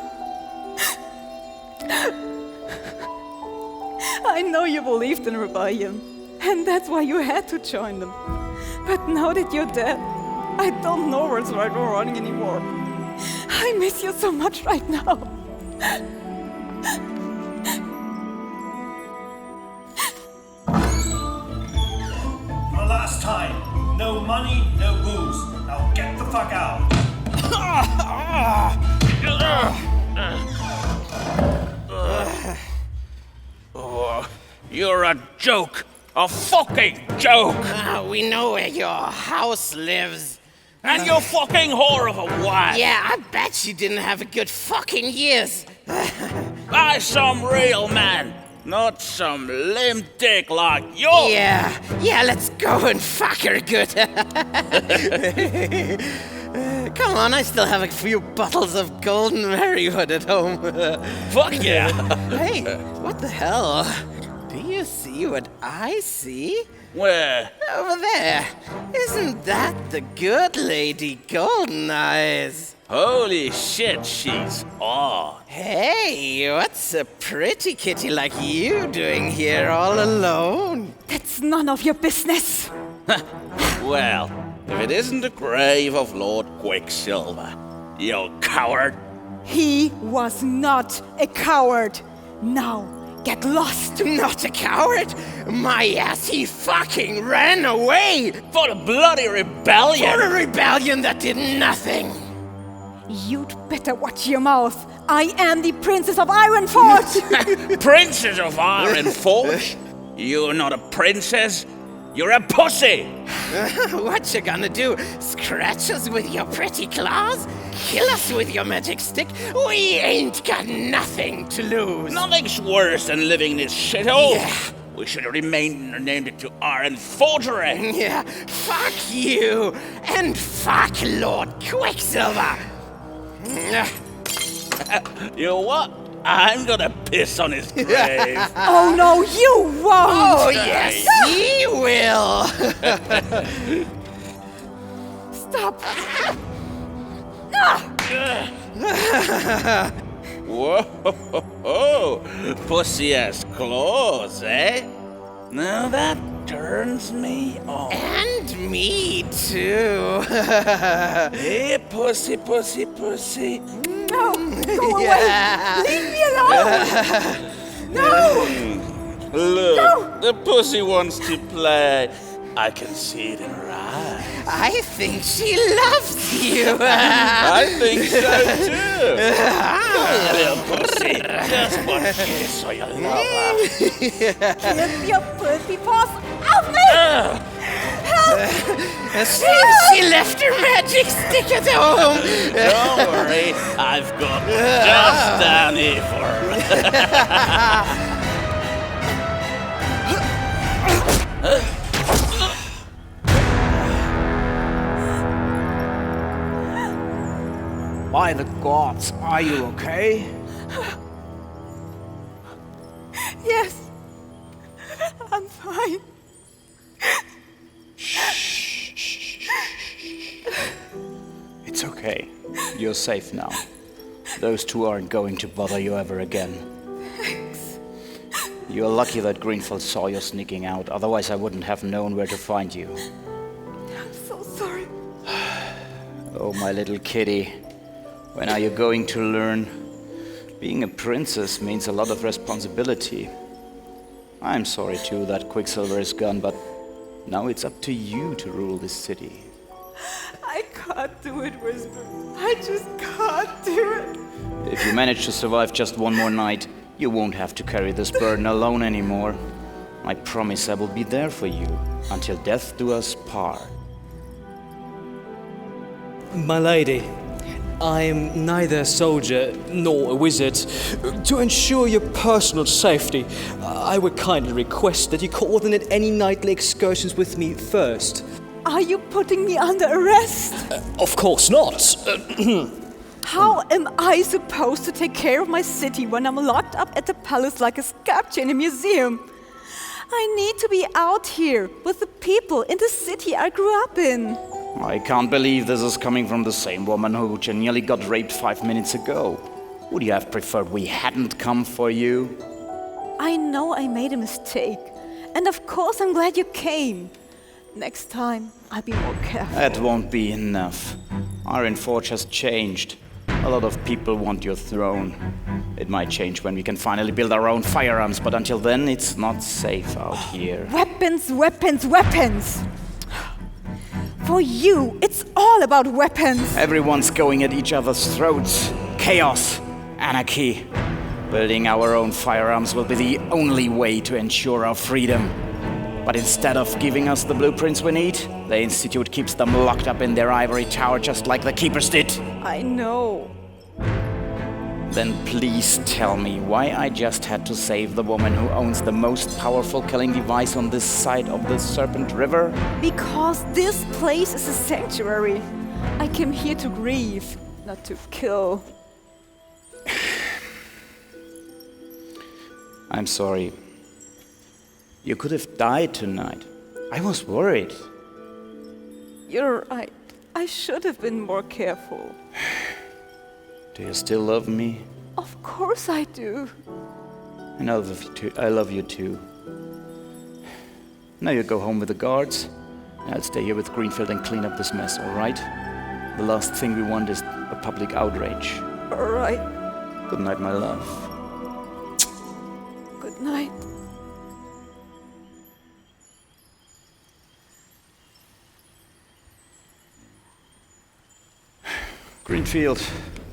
I know you believed in Rebellion, and that's why you had to join them. But now that you're dead, I don't know what's right or wrong anymore. I miss you so much right now. For the last time, no money, no booze. Now get the fuck out! Oh, you're a joke! A fucking joke! We know where your house lives. And you fucking whore of a wife! Yeah, I bet she didn't have a good fucking years. I some real man, not some limp dick like you! Yeah, let's go and fuck her good. Come on, I still have a few bottles of Golden Marywood at home. Fuck yeah! Hey, what the hell? Do you see what I see? Where? Over there. Isn't that the good lady Golden Eyes? Holy shit, she's aw. Hey, what's a pretty kitty like you doing here all alone? That's none of your business. Well, if it isn't the grave of Lord Quicksilver, you coward. He was not a coward. Now, get lost. Not a coward? My ass, he fucking ran away! For the bloody rebellion! For a rebellion that did nothing! You'd better watch your mouth. I am the Princess of Ironforge! Princess of Ironforge? You're not a princess, you're a pussy! What you gonna do? Scratch us with your pretty claws? Kill us with your magic stick? We ain't got nothing to lose. Nothing's worse than living in this shithole. Yeah. We should have remained and named it to Ironforgery. Yeah, fuck you. And fuck Lord Quicksilver. You know what? I'm gonna piss on his grave. Oh no, you won't! Oh yes, he will! Stop! Whoa! Pussy has claws, eh? Now that turns me on. And me too. Hey, pussy, pussy, pussy. No! Go away! Leave me alone! No! Look, No! the pussy wants to play. I can see it in her eyes. I think she loves you. I think so too. Little pussy, just one kiss so you love her. Get your filthy paws off me! Help! She left her magic stick at home. Don't worry, I've got one just down here for her. By the gods, are you okay? Yes, I'm fine. It's okay. You're safe now. Those two aren't going to bother you ever again. Thanks. You're lucky that Greenfell saw you sneaking out, otherwise I wouldn't have known where to find you. I'm so sorry. Oh, my little kitty. When are you going to learn? Being a princess means a lot of responsibility. I'm sorry too that Quicksilver is gone, but now it's up to you to rule this city. I can't do it, Whisper. I just can't do it. If you manage to survive just one more night, you won't have to carry this burden alone anymore. I promise I will be there for you until death do us part. My lady, I am neither a soldier nor a wizard. To ensure your personal safety, I would kindly request that you coordinate any nightly excursions with me first. Are you putting me under arrest? Of course not. How am I supposed to take care of my city when I'm locked up at the palace like a sculpture in a museum? I need to be out here with the people in the city I grew up in. I can't believe this is coming from the same woman who nearly got raped 5 minutes ago. Would you have preferred we hadn't come for you? I know I made a mistake. And of course I'm glad you came. Next time, I'll be more careful. That won't be enough. Ironforge has changed. A lot of people want your throne. It might change when we can finally build our own firearms, but until then, it's not safe out here. Weapons, weapons, weapons! For you, it's all about weapons. Everyone's going at each other's throats. Chaos, anarchy. Building our own firearms will be the only way to ensure our freedom. But instead of giving us the blueprints we need, the Institute keeps them locked up in their ivory tower just like the Keepers did. I know. Then please tell me why I just had to save the woman who owns the most powerful killing device on this side of the Serpent River? Because this place is a sanctuary. I came here to grieve, not to kill. I'm sorry. You could have died tonight. I was worried. You're right. I should have been more careful. Do you still love me? Of course I do. And I love you too. I love you too. Now you go home with the guards. And I'll stay here with Greenfield and clean up this mess, all right? The last thing we want is a public outrage. All right. Good night, my love. Good night. Greenfield,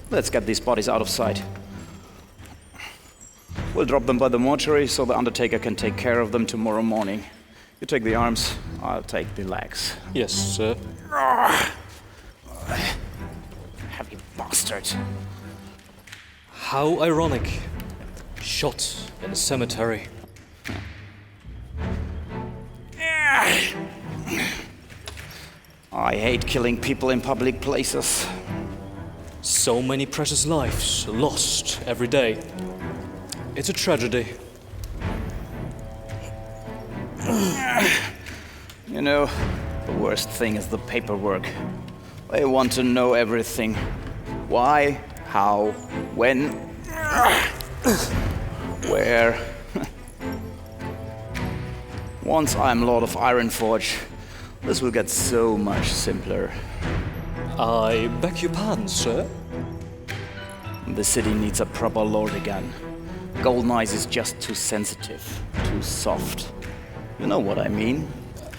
let's get these bodies out of sight. We'll drop them by the mortuary so the undertaker can take care of them tomorrow morning. You take the arms, I'll take the legs. Yes, sir. Heavy bastard. How ironic. Shot in a cemetery. I hate killing people in public places. So many precious lives lost every day. It's a tragedy. You know, the worst thing is the paperwork. They want to know everything. Why, how, when, where. Once I'm Lord of Ironforge, this will get so much simpler. I beg your pardon, sir? The city needs a proper lord again. Golden Eyes is just too sensitive, too soft. You know what I mean?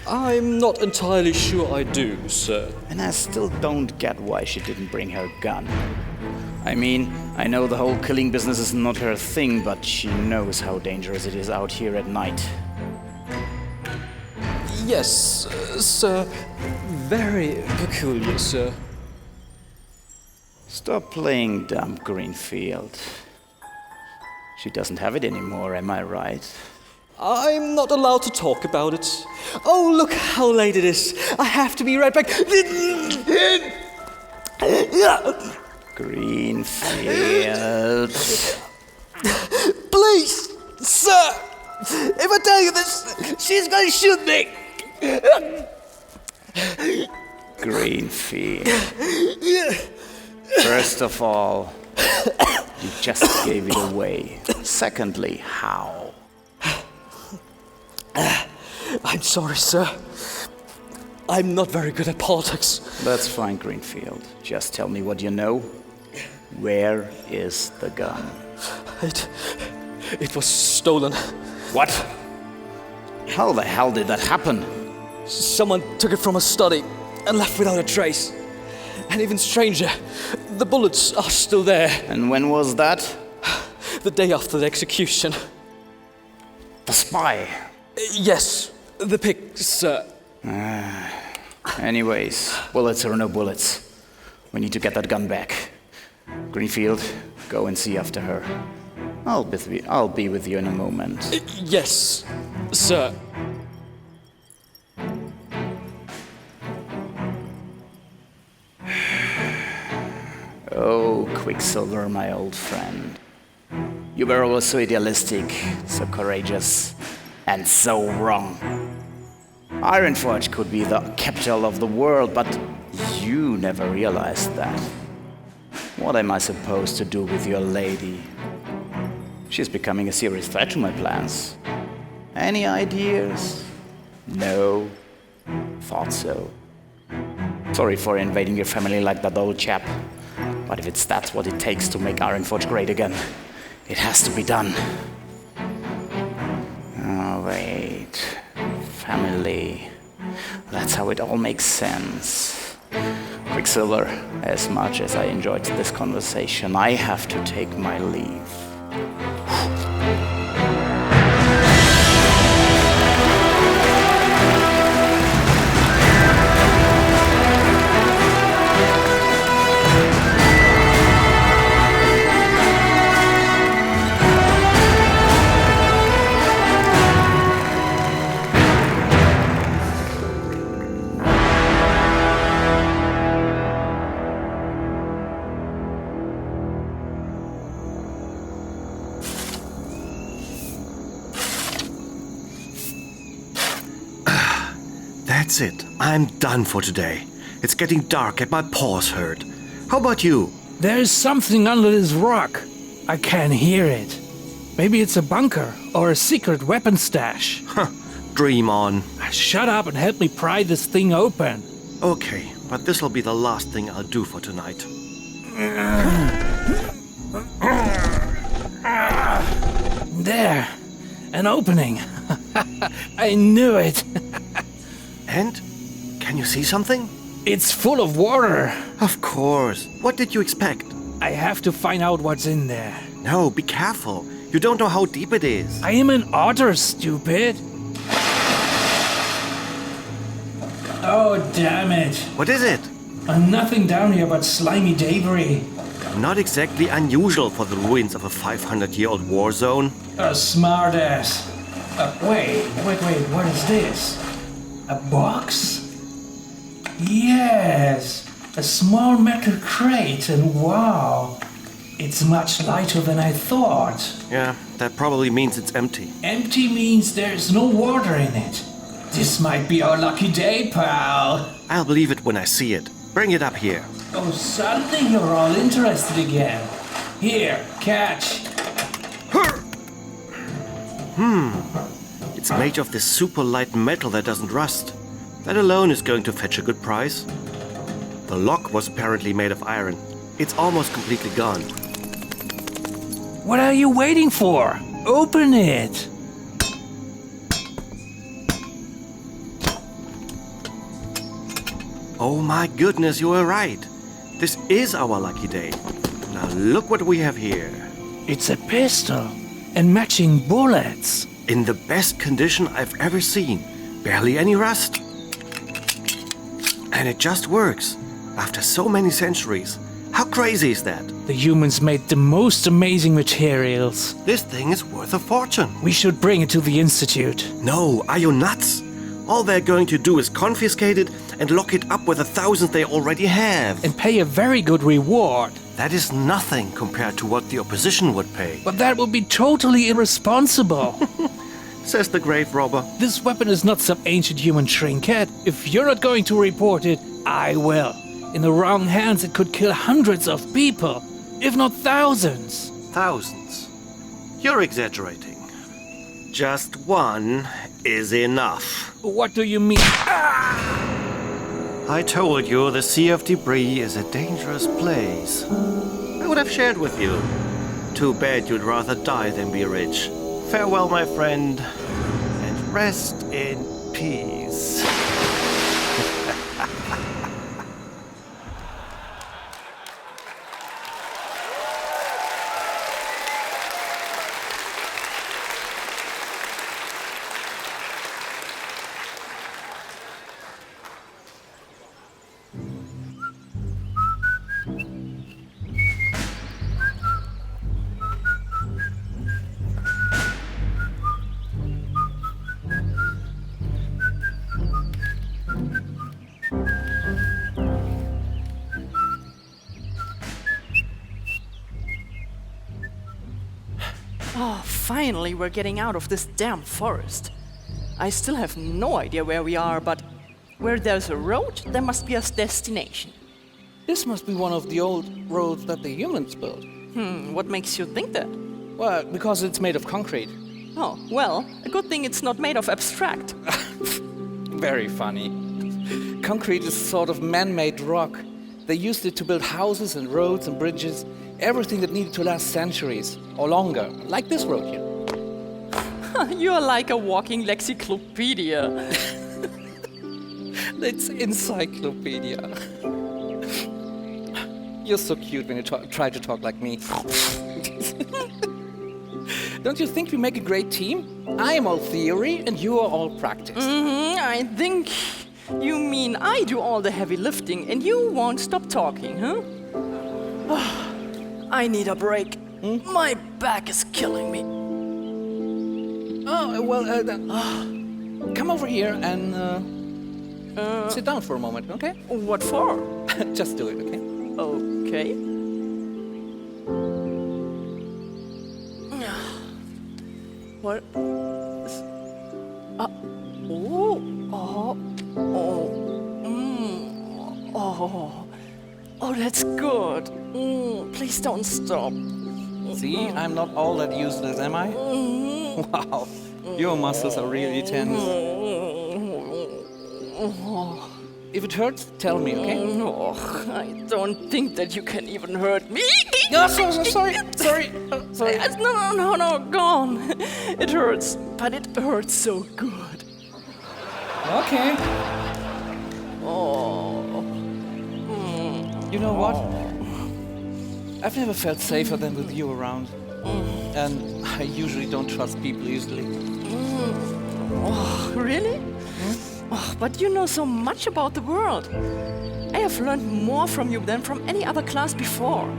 I'm not entirely sure I do, sir. And I still don't get why she didn't bring her gun. I mean, I know the whole killing business is not her thing, but she knows how dangerous it is out here at night. Yes, sir. Very peculiar, sir. Stop playing dumb, Greenfield. She doesn't have it anymore, am I right? I'm not allowed to talk about it. Oh, look how late it is. I have to be right back. Greenfield. Please, sir. If I tell you this, she's going to shoot me. Greenfield. First of all, you just gave it away. Secondly, how? I'm sorry, sir. I'm not very good at politics. That's fine, Greenfield. Just tell me what you know. Where is the gun? It was stolen. What? How the hell did that happen? Someone took it from a study and left without a trace. And even stranger, the bullets are still there. And when was that? The day after the execution. The spy? Yes, the pig, sir. Anyways, bullets or no bullets, we need to get that gun back. Greenfield, go and see after her. I'll be with you in a moment. Yes, sir. Oh, Quicksilver, my old friend. You were always so idealistic, so courageous, and so wrong. Ironforge could be the capital of the world, but you never realized that. What am I supposed to do with your lady? She's becoming a serious threat to my plans. Any ideas? No. Thought so. Sorry for invading your family like that old chap. But if that's what it takes to make Ironforge great again, it has to be done. Oh, wait. Family. That's how it all makes sense. Quicksilver, as much as I enjoyed this conversation, I have to take my leave. That's it. I'm done for today. It's getting dark and my paws hurt. How about you? There's something under this rock. I can hear it. Maybe it's a bunker or a secret weapon stash. Dream on. Shut up and help me pry this thing open. Okay, but this'll be the last thing I'll do for tonight. There, an opening. I knew it. And? Can you see something? It's full of water. Of course. What did you expect? I have to find out what's in there. No, be careful. You don't know how deep it is. I am an otter, stupid. Oh, damn it. What is it? Nothing down here but slimy debris. Not exactly unusual for the ruins of a 500-year-old war zone. A smartass. Wait, what is this? A box? Yes, a small metal crate, and wow, it's much lighter than I thought. Yeah, that probably means it's empty. Empty means there's no water in it. This might be our lucky day, pal. I'll believe it when I see it. Bring it up here. Oh, suddenly you're all interested again. Here, catch. It's made of this super light metal that doesn't rust. That alone is going to fetch a good price. The lock was apparently made of iron. It's almost completely gone. What are you waiting for? Open it. Oh my goodness, you were right. This is our lucky day. Now look what we have here. It's a pistol and matching bullets. In the best condition I've ever seen. Barely any rust. And it just works. After so many centuries. How crazy is that? The humans made the most amazing materials. This thing is worth a fortune. We should bring it to the Institute. No, are you nuts? All they're going to do is confiscate it and lock it up with the thousands they already have. And pay a very good reward. That is nothing compared to what the opposition would pay. But that would be totally irresponsible. Says the grave robber. This weapon is not some ancient human trinket. If you're not going to report it, I will. In the wrong hands, it could kill hundreds of people, if not thousands. Thousands? You're exaggerating. Just one is enough. What do you mean? I told you the Sea of Debris is a dangerous place. I would have shared with you. Too bad you'd rather die than be rich. Farewell, my friend, and rest in peace. Oh, finally we're getting out of this damn forest. I still have no idea where we are, but where there's a road, there must be a destination. This must be one of the old roads that the humans built. What makes you think that? Well, because it's made of concrete. Oh, well, a good thing it's not made of abstract. Very funny. Concrete is sort of man-made rock. They used it to build houses and roads and bridges, everything that needed to last centuries or longer, like this road here. You're like a walking lexiclopedia. It's encyclopedia. You're so cute when you try to talk like me. Don't you think we make a great team? I am all theory and you are all practice. I think you mean I do all the heavy lifting and you won't stop talking, huh? I need a break. My back is killing me. Oh, well, come over here and sit down for a moment, okay? What for? Just do it, okay? Okay. What? Oh, that's good. Please don't stop. See, I'm not all that useless, am I? Wow, your muscles are really tense. If it hurts, tell me, okay? Oh, I don't think that you can even hurt me. No, sorry. No, go on. It hurts, but it hurts so good. Okay. Oh. You know what? I've never felt safer than with you around. And I usually don't trust people easily. Oh, really? Oh, but you know so much about the world. I have learned more from you than from any other class before.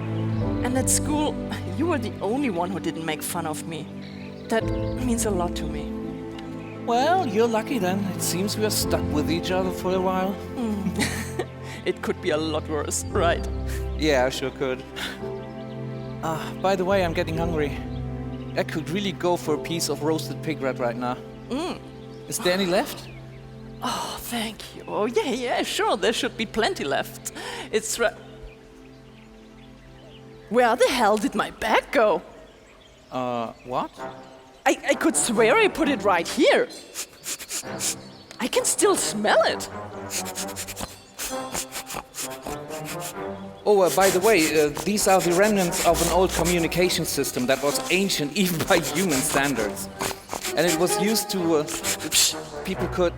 And at school, you were the only one who didn't make fun of me. That means a lot to me. Well, you're lucky then. It seems we are stuck with each other for a while. It could be a lot worse, right? Yeah, I sure could. By the way, I'm getting hungry. I could really go for a piece of roasted pig rat right now. Is there any left? Oh, thank you. Oh, yeah, sure. There should be plenty left. It's Where the hell did my bag go? What? I could swear I put it right here. I can still smell it. Oh, by the way, these are the remnants of an old communication system that was ancient even by human standards. And it was used to... people could...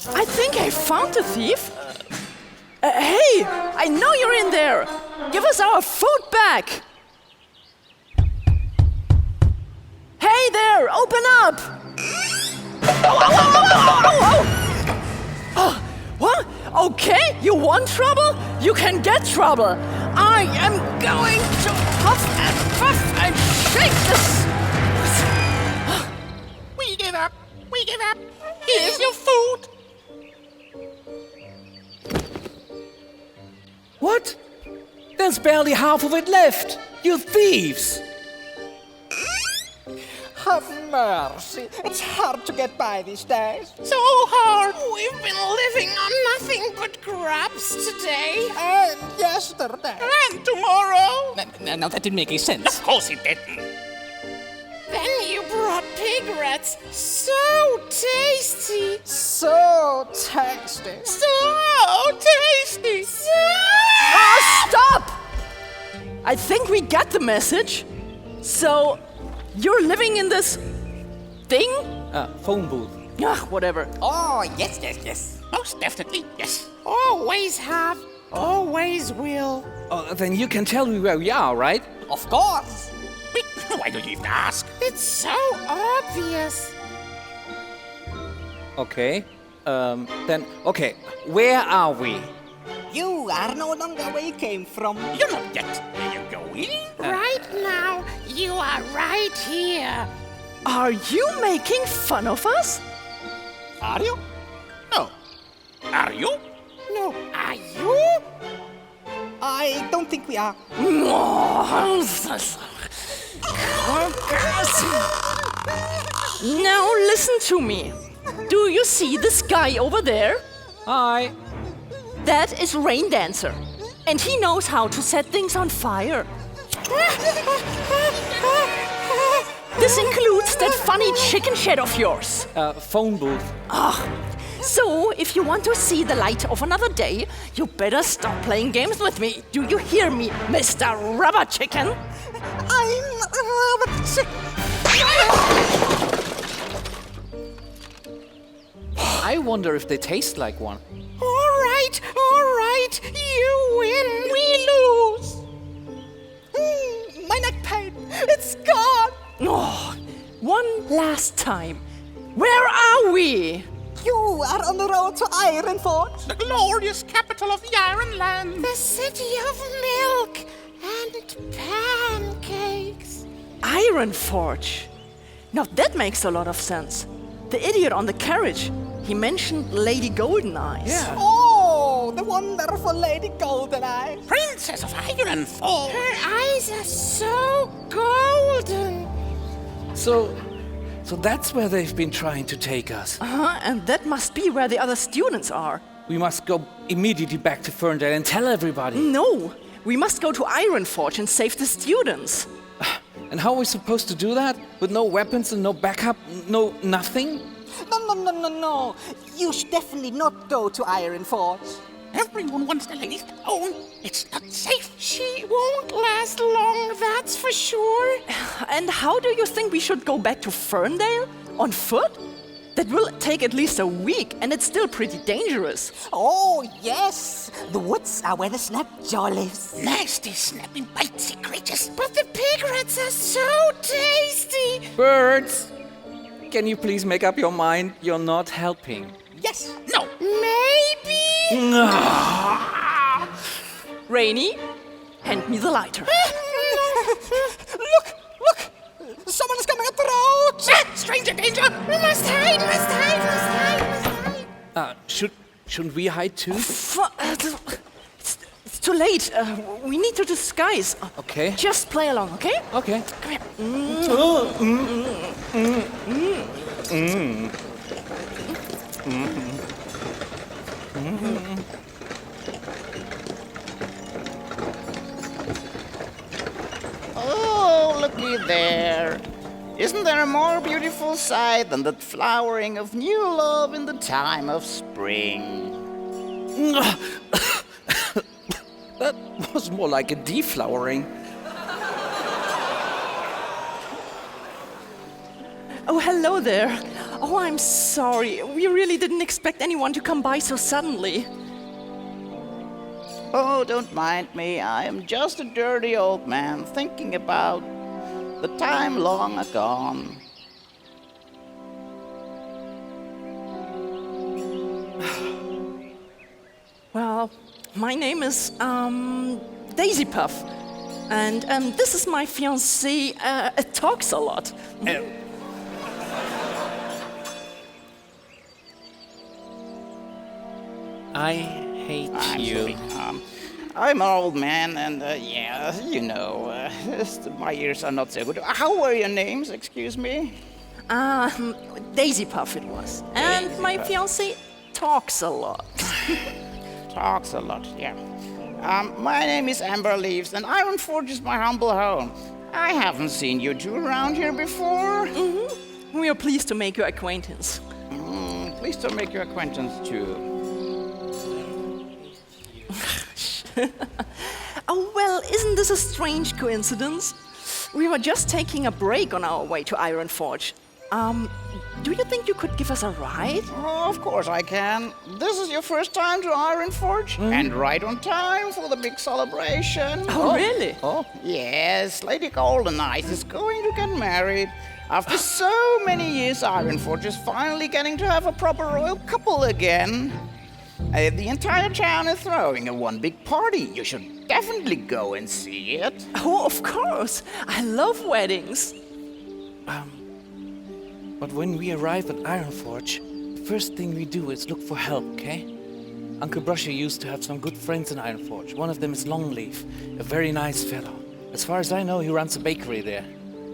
I think I found the thief. Hey, I know you're in there. Give us our food back. Hey there, open up. What? Okay, you want trouble? You can get trouble. I am going to huff and puff and shake this. We give up. Here's your food. What? There's barely half of it left. You thieves! Have mercy. It's hard to get by these days. So hard. We've been living on nothing but grubs today. And yesterday. And tomorrow. No, that didn't make any sense. Of course it didn't. Then you brought pig rats. So tasty. So tasty. So tasty. Stop! I think we got the message. So, you're living in this thing? Phone booth. Whatever. Oh, yes. Most definitely, yes. Always have, always will. Oh, then you can tell me where we are, right? Of course. Why do you even ask? It's so obvious. Okay. Okay. Where are we? You are no longer where you came from. You're not yet where you're going. Right now, you are right here. Are you making fun of us? Are you? No. Are you? No. Are you? I don't think we are. Now listen to me. Do you see this guy over there? Hi. That is Rain Dancer. And he knows how to set things on fire. This includes that funny chicken shed of yours. Phone booth. So, if you want to see the light of another day, you better stop playing games with me. Do you hear me, Mr. Rubber Chicken? I'm a rubber chicken. I wonder if they taste like one. All right, you win. We lose. My neck pain, it's gone. Oh, one last time. Where are we? You are on the road to Ironforge, the glorious capital of the Iron Land. The city of milk and pancakes. Ironforge. Now that makes a lot of sense. The idiot on the carriage, he mentioned Lady Goldeneyes. Yeah. Oh, the wonderful Lady Goldeneye. Princess of Ironforge. Her eyes are so golden. So that's where they've been trying to take us. And that must be where the other students are. We must go immediately back to Ferndale and tell everybody. No, we must go to Ironforge and save the students. And how are we supposed to do that? With no weapons and no backup, no nothing? No. You should definitely not go to Ironforge. Everyone wants the lady's own. It's not safe. She won't last long, that's for sure. And how do you think we should go back to Ferndale? On foot? That will take at least a week, and it's still pretty dangerous. Oh, yes. The woods are where the Snapjaw lives. Nasty, snapping, bitey creatures. But the pig rats are so tasty. Birds! Can you please make up your mind? You're not helping. Yes. No. Maybe. Rainy, hand me the lighter. Look! Someone is coming up the road! Stranger danger! We must hide! Shouldn't we hide too? It's too late. We need to disguise. Okay. Just play along, okay? Okay. Come here. Oh, looky there. Isn't there a more beautiful sight than the flowering of new love in the time of spring? That was more like a deflowering. Oh, hello there. Oh, I'm sorry. We really didn't expect anyone to come by so suddenly. Oh, don't mind me. I am just a dirty old man thinking about the time long agone. Well, my name is, Daisy Puff. And this is my fiancé. It talks a lot. I hate you. Sorry. I'm an old man, and my ears are not so good. How were your names, excuse me? Daisy Puff it was. And my fiancé talks a lot. Talks a lot, yeah. My name is Amber Leaves, and Ironforge is my humble home. I haven't seen you two around here before. Mm-hmm. We are pleased to make your acquaintance. Pleased to make your acquaintance, too. Oh, well, isn't this a strange coincidence? We were just taking a break on our way to Ironforge. Do you think you could give us a ride? Oh, of course I can. This is your first time to Ironforge? And right on time for the big celebration. Oh, really? Oh, yes. Lady Goldeneyes is going to get married. After so many years, Ironforge is finally getting to have a proper royal couple again. The entire town is throwing a one big party. You should definitely go and see it. Oh, of course. I love weddings. But when we arrive at Ironforge, the first thing we do is look for help, okay? Uncle Brushy used to have some good friends in Ironforge. One of them is Longleaf, a very nice fellow. As far as I know, he runs a bakery there.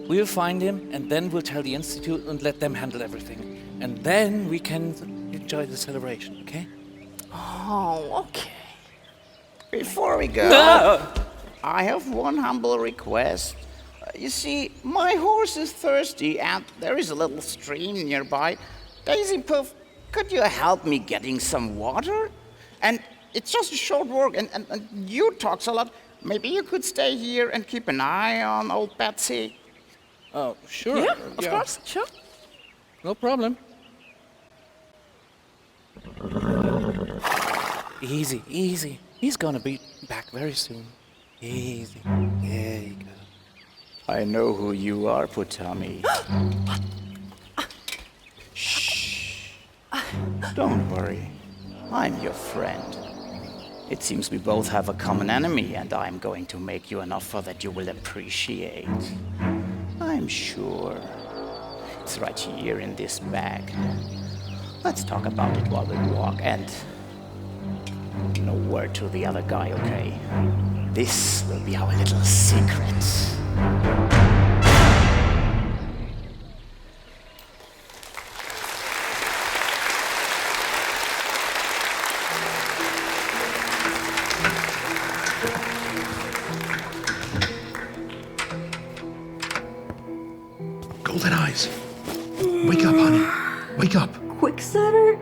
We will find him, and then we'll tell the Institute and let them handle everything. And then we can enjoy the celebration, okay? Oh, okay. Before we go, I have one humble request. You see, my horse is thirsty, and there is a little stream nearby. Daisy Puff, could you help me getting some water? And it's just a short walk, and you talk a lot. Maybe you could stay here and keep an eye on old Betsy. Oh, sure. Yeah, of course, sure. No problem. Easy, easy. He's gonna be back very soon. Easy. There you go. I know who you are, Putami. Shh. Don't worry. I'm your friend. It seems we both have a common enemy, and I'm going to make you an offer that you will appreciate. I'm sure. It's right here in this bag. Let's talk about it while we walk, and no word to the other guy, okay? This will be our little secret. Golden Eyes. Wake up, honey. Wake up. Quicksilver?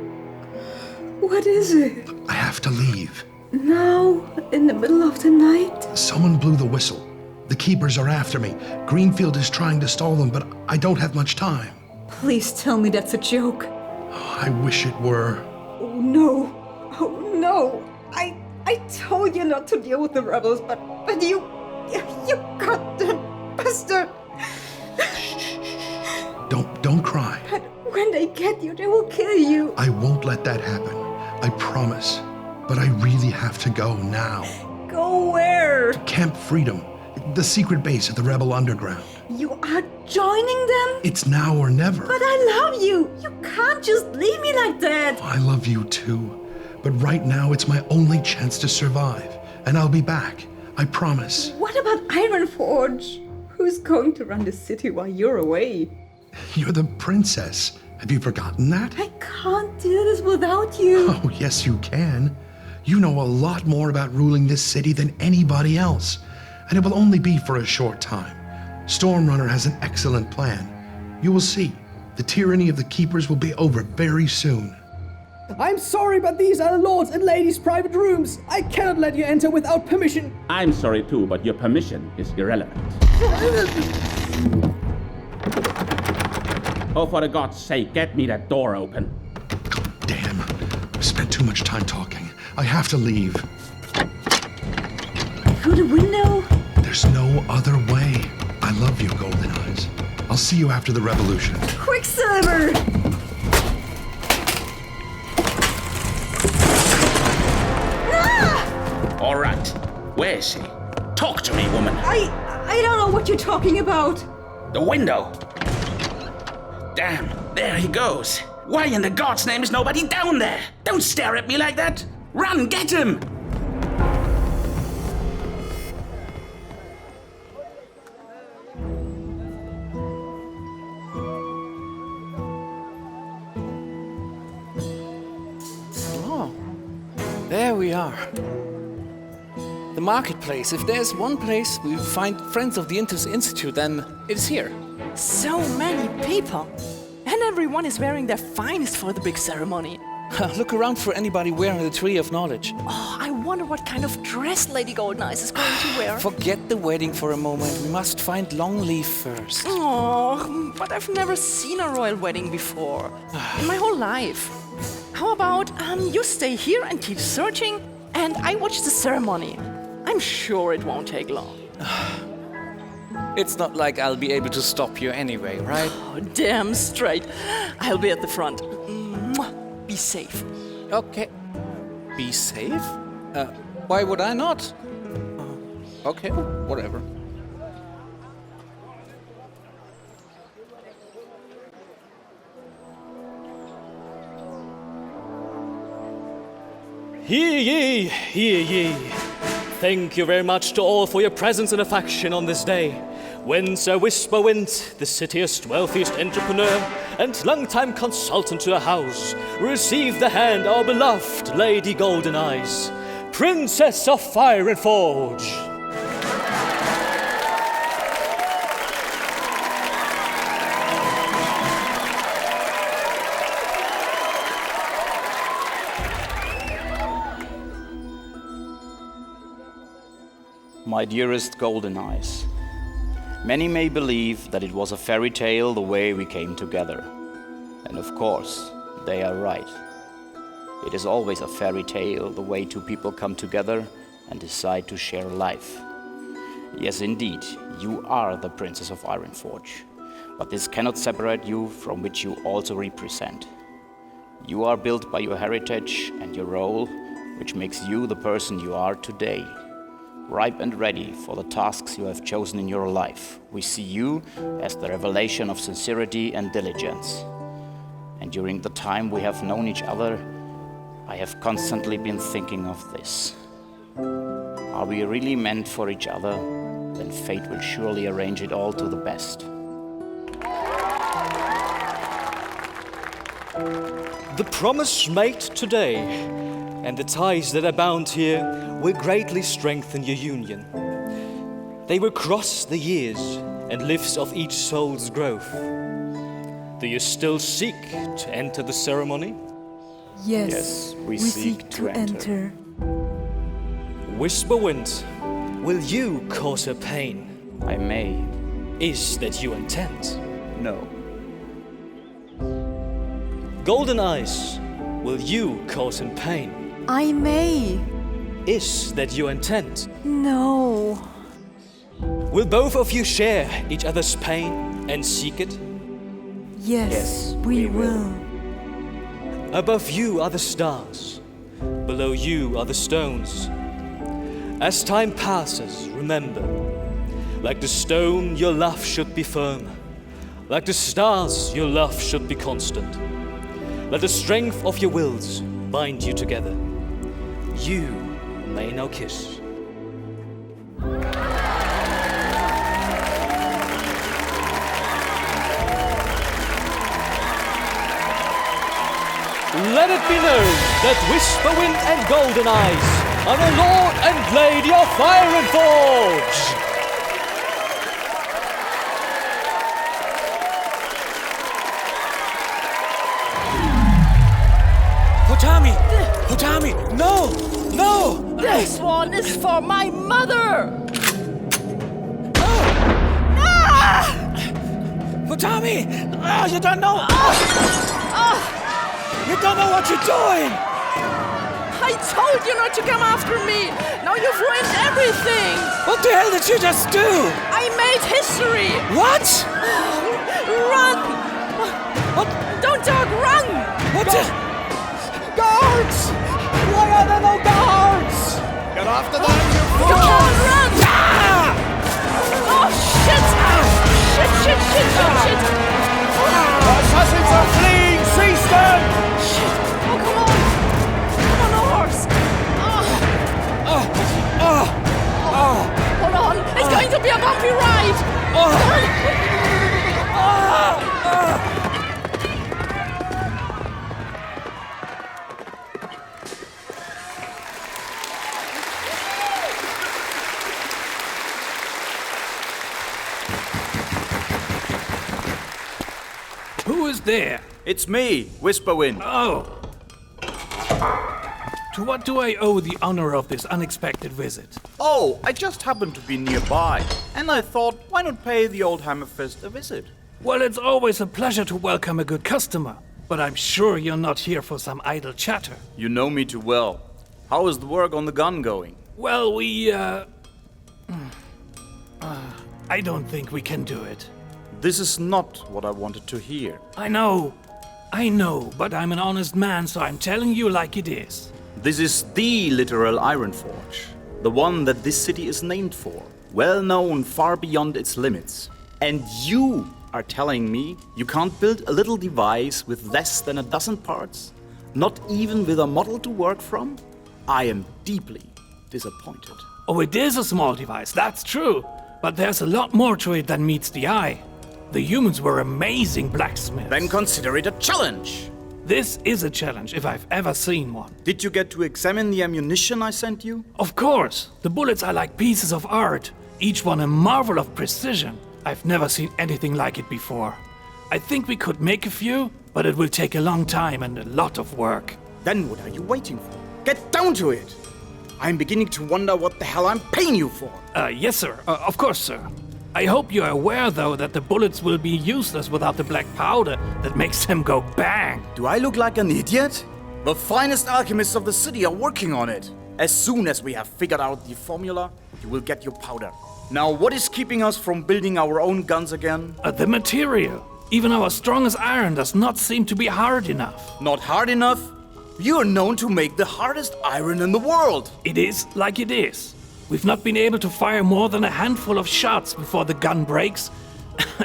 What is it? I have to leave. Now, in the middle of the night? Someone blew the whistle. The keepers are after me. Greenfield is trying to stall them, but I don't have much time. Please tell me that's a joke. I wish it were. Oh no. Oh no. I told you not to deal with the rebels, but you got them, bastard. Don't cry. But when they get you, they will kill you. I won't let that happen. I promise. But I really have to go now. Go where? Camp Freedom, the secret base of the Rebel Underground. You are joining them? It's now or never. But I love you. You can't just leave me like that. I love you too. But right now it's my only chance to survive. And I'll be back. I promise. What about Ironforge? Who's going to run the city while you're away? You're the princess. Have you forgotten that? I can't do this without you. Oh, yes, you can. You know a lot more about ruling this city than anybody else. And it will only be for a short time. Stormrunner has an excellent plan. You will see. The tyranny of the Keepers will be over very soon. I'm sorry, but these are the lords and ladies' private rooms. I cannot let you enter without permission. I'm sorry too, but your permission is irrelevant. Oh, for the God's sake, get me that door open. Damn. I've spent too much time talking. I have to leave. Through the window? There's no other way. I love you, Golden Eyes. I'll see you after the revolution. Quicksilver! All right. Where is she? Talk to me, woman. I don't know what you're talking about. The window. Damn, there he goes. Why in the God's name is nobody down there? Don't stare at me like that. Run, get him! Oh, there we are. The marketplace. If there's one place we find friends of the Institute, then it's here. So many people. And everyone is wearing their finest for the big ceremony. Look around for anybody wearing the Tree of Knowledge. Oh, I wonder what kind of dress Lady Golden Eyes is going to wear. Forget the wedding for a moment. We must find Longleaf first. Oh, but I've never seen a royal wedding before. In my whole life. How about you stay here and keep searching, and I watch the ceremony. I'm sure it won't take long. It's not like I'll be able to stop you anyway, right? Oh, damn straight. I'll be at the front. Mwah. Be safe. Okay. Be safe? Why would I not? Okay, whatever. Hear ye, hear ye. Thank you very much to all for your presence and affection on this day, when Sir Whisper Wint, the city's wealthiest entrepreneur and longtime consultant to the house, received the hand of our beloved Lady Golden Eyes, Princess of Ironforge. My dearest Golden Eyes, Many may believe that it was a fairy tale the way we came together. And of course, they are right. It is always a fairy tale the way two people come together and decide to share life. Yes, indeed, you are the Princess of Ironforge. But this cannot separate you from which you also represent. You are built by your heritage and your role, which makes you the person you are today. Ripe and ready for the tasks you have chosen in your life. We see you as the revelation of sincerity and diligence. And during the time we have known each other, I have constantly been thinking of this. Are we really meant for each other? Then fate will surely arrange it all to the best. The promise made today and the ties that are bound here will greatly strengthen your union. They will cross the years and lives of each soul's growth. Do you still seek to enter the ceremony? Yes, we seek to enter. Whisperwind, will you cause her pain? I may. Is that your intent? No. Golden Eyes, will you cause him pain? I may. Is that your intent? No. Will both of you share each other's pain and seek it? Yes, we will. Above you are the stars, below you are the stones. As time passes, remember, like the stone, your love should be firm. Like the stars, your love should be constant. Let the strength of your wills bind you together. You may now kiss. Let it be known that Whisperwind and Golden Eyes are the Lord and Lady of Ironforge! Hotami! Hotami! No! No! This one is for my mother! Hotami! You don't know! You don't know what you're doing! I told you not to come after me! Now you've ruined everything! What the hell did you just do? I made history! What? Run! What? Don't talk, run! What the? Guards! Why are there no guards? Get after them, you fool! Come on, run! Oh, shit! Shit! The assassins are fleeing! Seize them! Shit! Oh, come on! Come on, a horse! Hold on! It's going to be a bumpy ride! Who is there? It's me, Whisperwind. Oh. To what do I owe the honor of this unexpected visit? Oh, I just happened to be nearby, and I thought, why not pay the old Hammerfist a visit? Well, it's always a pleasure to welcome a good customer, but I'm sure you're not here for some idle chatter. You know me too well. How is the work on the gun going? Well, I don't think we can do it. This is not what I wanted to hear. I know, but I'm an honest man, so I'm telling you like it is. This is the literal Ironforge, the one that this city is named for, well known far beyond its limits. And you are telling me you can't build a little device with less than a dozen parts? Not even with a model to work from? I am deeply disappointed. Oh, it is a small device, that's true. But there's a lot more to it than meets the eye. The humans were amazing blacksmiths. Then consider it a challenge. This is a challenge, if I've ever seen one. Did you get to examine the ammunition I sent you? Of course. The bullets are like pieces of art, each one a marvel of precision. I've never seen anything like it before. I think we could make a few, but it will take a long time and a lot of work. Then what are you waiting for? Get down to it! I'm beginning to wonder what the hell I'm paying you for. Yes, sir. Of course, sir. I hope you're aware, though, that the bullets will be useless without the black powder that makes them go bang. Do I look like an idiot? The finest alchemists of the city are working on it. As soon as we have figured out the formula, you will get your powder. Now, what is keeping us from building our own guns again? The material. Even our strongest iron does not seem to be hard enough. Not hard enough? You are known to make the hardest iron in the world. It is like it is. We've not been able to fire more than a handful of shots before the gun breaks,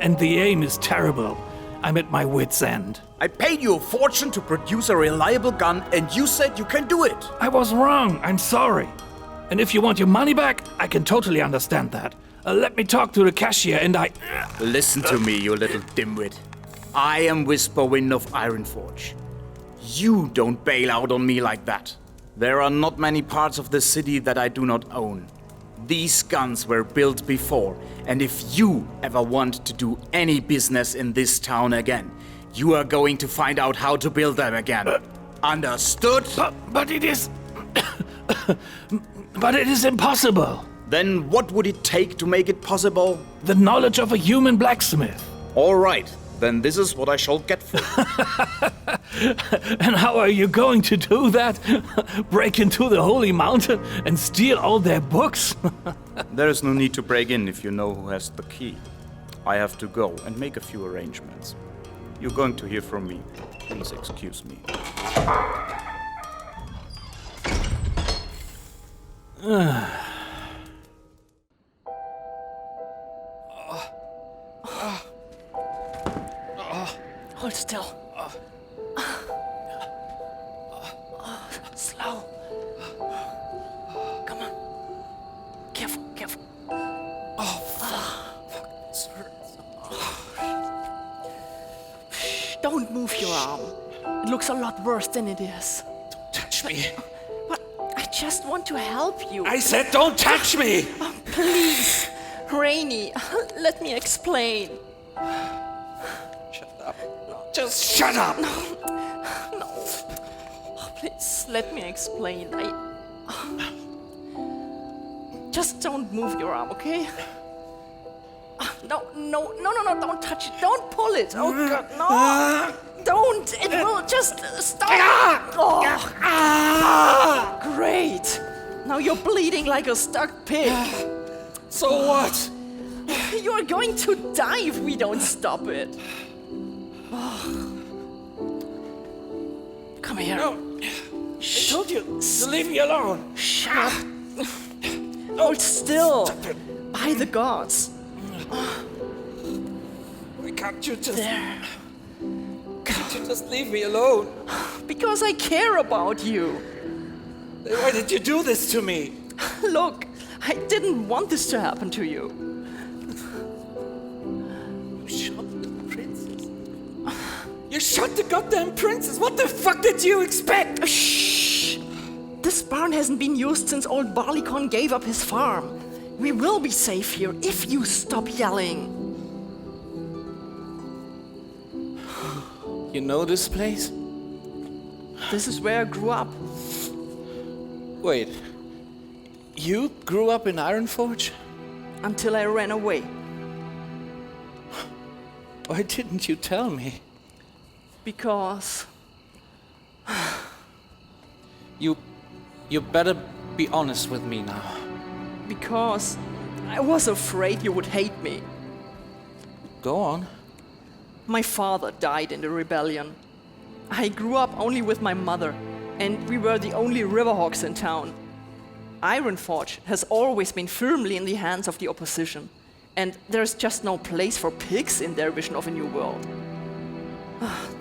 and the aim is terrible. I'm at my wit's end. I paid you a fortune to produce a reliable gun, and you said you can do it. I was wrong. I'm sorry. And if you want your money back, I can totally understand that. Let me talk to the cashier and I... Listen to me, you little dimwit. I am Whisperwind of Ironforge. You don't bail out on me like that. There are not many parts of the city that I do not own. These guns were built before, and if you ever want to do any business in this town again, you are going to find out how to build them again. Understood? But it is... But it is impossible. Then what would it take to make it possible? The knowledge of a human blacksmith. All right, then this is what I shall get for you. And how are you going to do that? Break into the Holy Mountain and steal all their books? There is no need to break in if you know who has the key. I have to go and make a few arrangements. You're going to hear from me. Please excuse me. Hold still. Slow. Come on. Careful, careful. Oh, fuck. This hurts. Don't move your arm. It looks a lot worse than it is. Don't touch me. But I just want to help you. I said don't touch me! Oh, please, Rainy, let me explain. Shut up. No, just shut up! No. Oh, please, let me explain. Just don't move your arm, okay? No, don't touch it. Don't pull it. Oh, God, no. Don't. It will just stop. Oh. Great. Now you're bleeding like a stuck pig. So what? You're going to die if we don't stop it. Oh. Come here. No. I told you to leave me alone. Shut up. Hold still. By the gods. Why can't you just... There. Can't you just leave me alone? Because I care about you. Why did you do this to me? Look, I didn't want this to happen to you. You shot the princess. You shot the goddamn princess. What the fuck did you expect? Shh! This barn hasn't been used since old Barleycorn gave up his farm. We will be safe here if you stop yelling. You know this place? This is where I grew up. Wait. You grew up in Ironforge? Until I ran away. Why didn't you tell me? Because... You better be honest with me now. Because I was afraid you would hate me. Go on. My father died in the rebellion. I grew up only with my mother, and we were the only Riverhawks in town. Ironforge has always been firmly in the hands of the opposition, and there's just no place for pigs in their vision of a new world.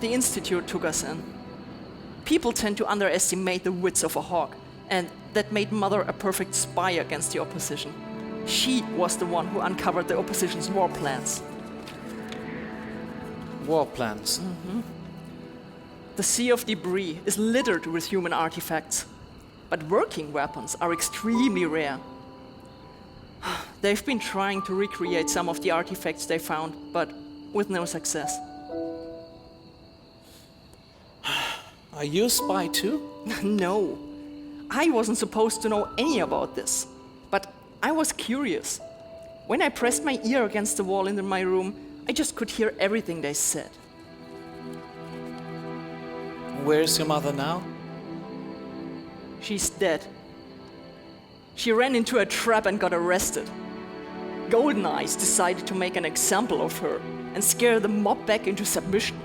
The Institute took us in. People tend to underestimate the wits of a hawk, and that made Mother a perfect spy against the opposition. She was the one who uncovered the opposition's war plans. War plans? Mm-hmm. The Sea of Debris is littered with human artifacts, but working weapons are extremely rare. They've been trying to recreate some of the artifacts they found, but with no success. Are you a spy too? No. I wasn't supposed to know any about this, but I was curious. When I pressed my ear against the wall in my room, I just could hear everything they said. Where's your mother now? She's dead. She ran into a trap and got arrested. Golden Eyes decided to make an example of her and scare the mob back into submission.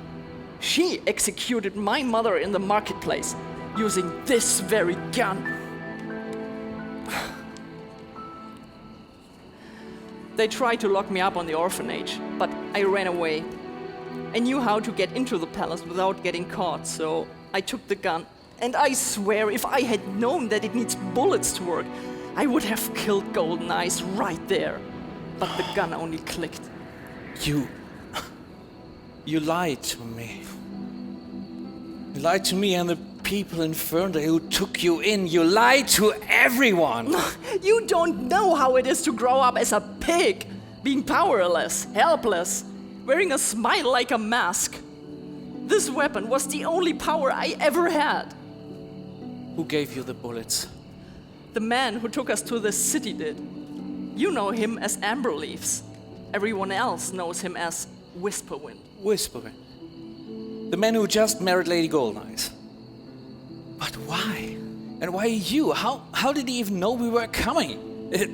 She executed my mother in the marketplace using this very gun. They tried to lock me up on the orphanage, but I ran away. I knew how to get into the palace without getting caught, so I took the gun. And I swear, if I had known that it needs bullets to work, I would have killed Golden Eyes right there. But the gun only clicked. You lied to me. You lied to me and the people in Ferndale who took you in. You lied to everyone. You don't know how it is to grow up as a pig, being powerless, helpless, wearing a smile like a mask. This weapon was the only power I ever had. Who gave you the bullets? The man who took us to the city did. You know him as Amberleaves. Everyone else knows him as Whisperwind. Whisperwind? The man who just married Lady Goldeneyes. But why? And why you? How did he even know we were coming? It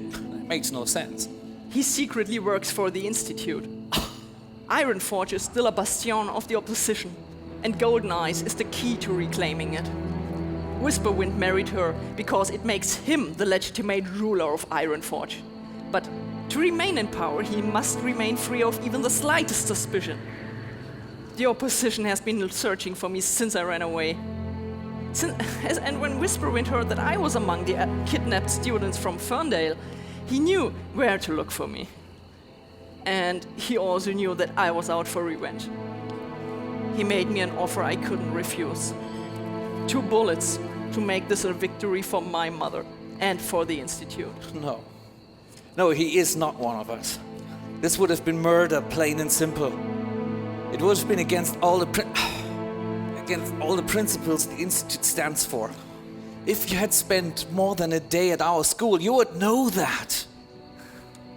makes no sense. He secretly works for the Institute. Ironforge is still a bastion of the opposition, and Golden Eyes is the key to reclaiming it. Whisperwind married her because it makes him the legitimate ruler of Ironforge. But to remain in power, he must remain free of even the slightest suspicion. The opposition has been searching for me since I ran away. And when Whisperwind heard that I was among the kidnapped students from Ferndale, he knew where to look for me. And he also knew that I was out for revenge. He made me an offer I couldn't refuse. 2 bullets to make this a victory for my mother and for the Institute. No, he is not one of us. This would have been murder, plain and simple. It would have been against all the principles the Institute stands for. If you had spent more than a day at our school, you would know that.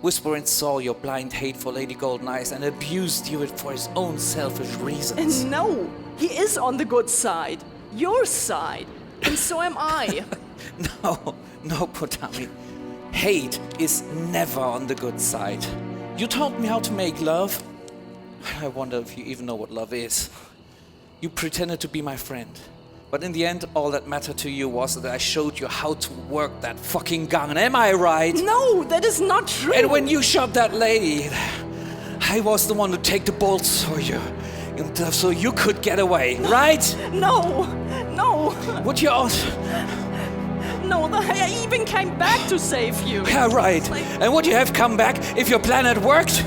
Whisperwind saw your blind hate for Lady Goldeneyes and abused you for his own selfish reasons. And no, he is on the good side. Your side. And so am I. No, Potami. Hate is never on the good side. You taught me how to make love. I wonder if you even know what love is. You pretended to be my friend. But in the end, all that mattered to you was that I showed you how to work that fucking gun. Am I right? No, that is not true. And when you shot that lady, I was the one to take the bolts for you. So you could get away, right? No. Would you also... No, I even came back to save you. Yeah, right. And would you have come back if your plan had worked?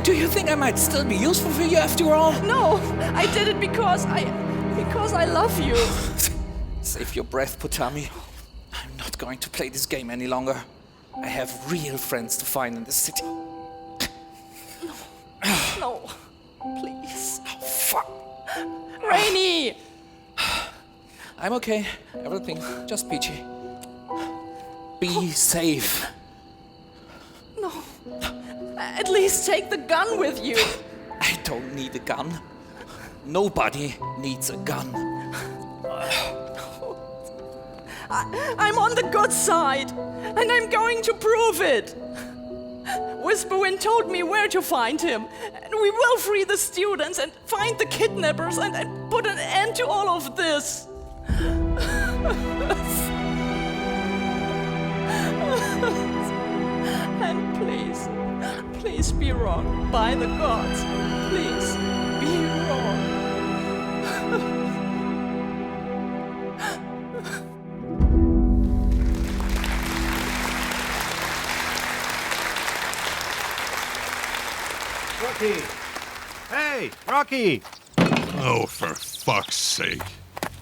Do you think I might still be useful for you after all? No, I did it because I love you. Save your breath, Potami. I'm not going to play this game any longer. I have real friends to find in this city. No, please. Oh, fuck. Rainy! I'm okay. Everything just peachy. Be safe. No. At least take the gun with you. I don't need a gun. Nobody needs a gun. I'm on the good side, and I'm going to prove it. Whisperwind told me where to find him, and we will free the students and find the kidnappers and put an end to all of this. And please be wrong. By the gods, please be wrong. Rocky! Hey, Rocky! Oh, for fuck's sake.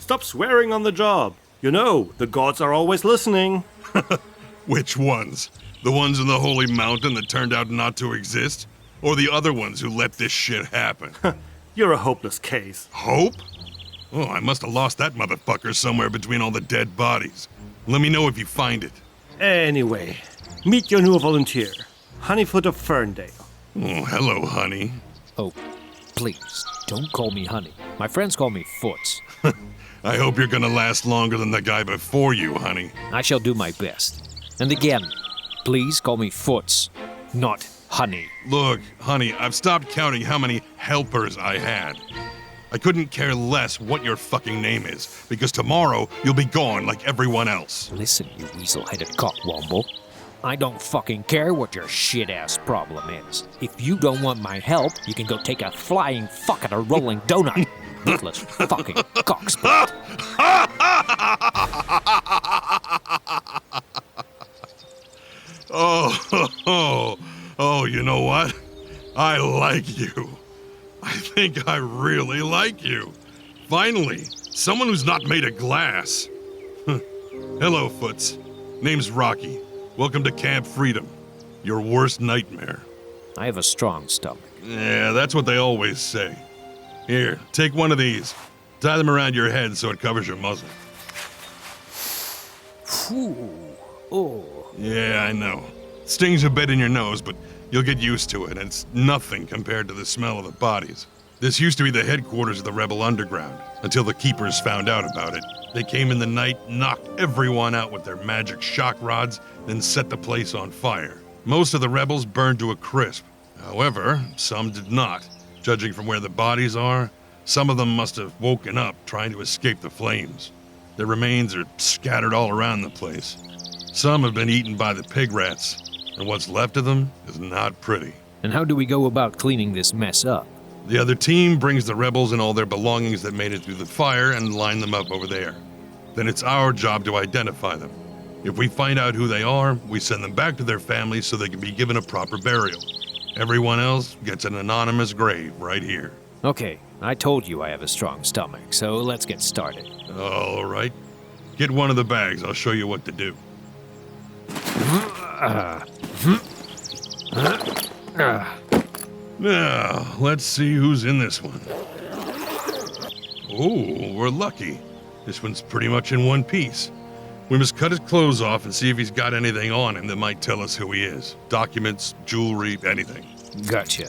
Stop swearing on the job. You know, the gods are always listening. Which ones? The ones in the holy mountain that turned out not to exist? Or the other ones who let this shit happen? You're a hopeless case. Hope? Oh, I must have lost that motherfucker somewhere between all the dead bodies. Let me know if you find it. Anyway, meet your new volunteer. Honeyfoot of Ferndale. Oh, hello, honey. Oh, please, don't call me Honey. My friends call me Foots. I hope you're gonna last longer than the guy before you, honey. I shall do my best. And again, please call me Foots, not Honey. Look, honey, I've stopped counting how many helpers I had. I couldn't care less what your fucking name is, because tomorrow you'll be gone like everyone else. Listen, you weasel-headed cockwomble. I don't fucking care what your shit-ass problem is. If you don't want my help, you can go take a flying fuck at a rolling donut. Nicholas fucking cockspot. Oh, you know what? I like you. I think I really like you. Finally, someone who's not made of glass. Hello, Foots. Name's Rocky. Welcome to Camp Freedom. Your worst nightmare. I have a strong stomach. Yeah, that's what they always say. Here, take one of these. Tie them around your head so it covers your muzzle. Ooh. Oh. Yeah, I know. Stings a bit in your nose, but you'll get used to it, and it's nothing compared to the smell of the bodies. This used to be the headquarters of the Rebel Underground, until the Keepers found out about it. They came in the night, knocked everyone out with their magic shock rods, then set the place on fire. Most of the rebels burned to a crisp. However, some did not. Judging from where the bodies are, some of them must have woken up trying to escape the flames. Their remains are scattered all around the place. Some have been eaten by the pig rats, and what's left of them is not pretty. And how do we go about cleaning this mess up? The other team brings the rebels and all their belongings that made it through the fire and line them up over there. Then it's our job to identify them. If we find out who they are, we send them back to their families so they can be given a proper burial. Everyone else gets an anonymous grave right here. Okay, I told you I have a strong stomach, so let's get started. All right. Get one of the bags. I'll show you what to do. Now, let's see who's in this one. Oh, we're lucky. This one's pretty much in one piece. We must cut his clothes off and see if he's got anything on him that might tell us who he is. Documents, jewelry, anything. Gotcha.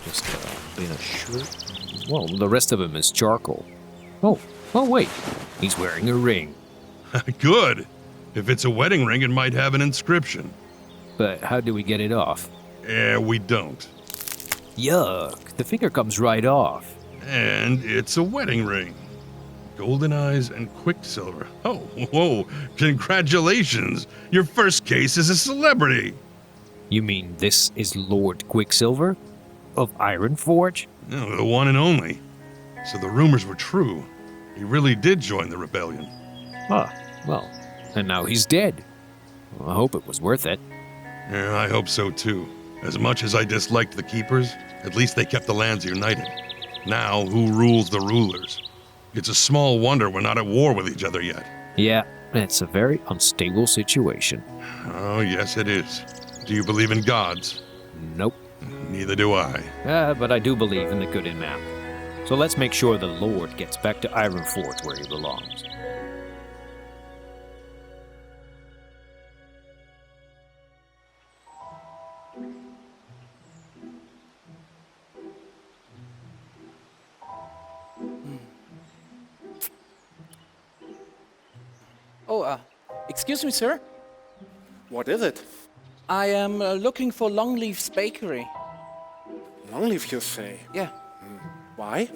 Just in a shirt. Well, the rest of him is charcoal. Oh wait. He's wearing a ring. Good. If it's a wedding ring, it might have an inscription. But how do we get it off? We don't. Yuck. The finger comes right off. And it's a wedding ring. Golden eyes and Quicksilver. Oh, whoa. Congratulations. Your first case is a celebrity. You mean this is Lord Quicksilver? Of Ironforge? No, the one and only. So the rumors were true. He really did join the rebellion. Ah, well, and now he's dead. Well, I hope it was worth it. Yeah, I hope so too. As much as I disliked the Keepers, at least they kept the lands united. Now, who rules the rulers? It's a small wonder we're not at war with each other yet. Yeah, it's a very unstable situation. Oh, yes it is. Do you believe in gods? Nope. Neither do I. But I do believe in the good in man. So let's make sure the Lord gets back to Ironforge where he belongs. Oh, excuse me, sir. What is it? I am looking for Longleaf's bakery. Longleaf, you say? Yeah. Why?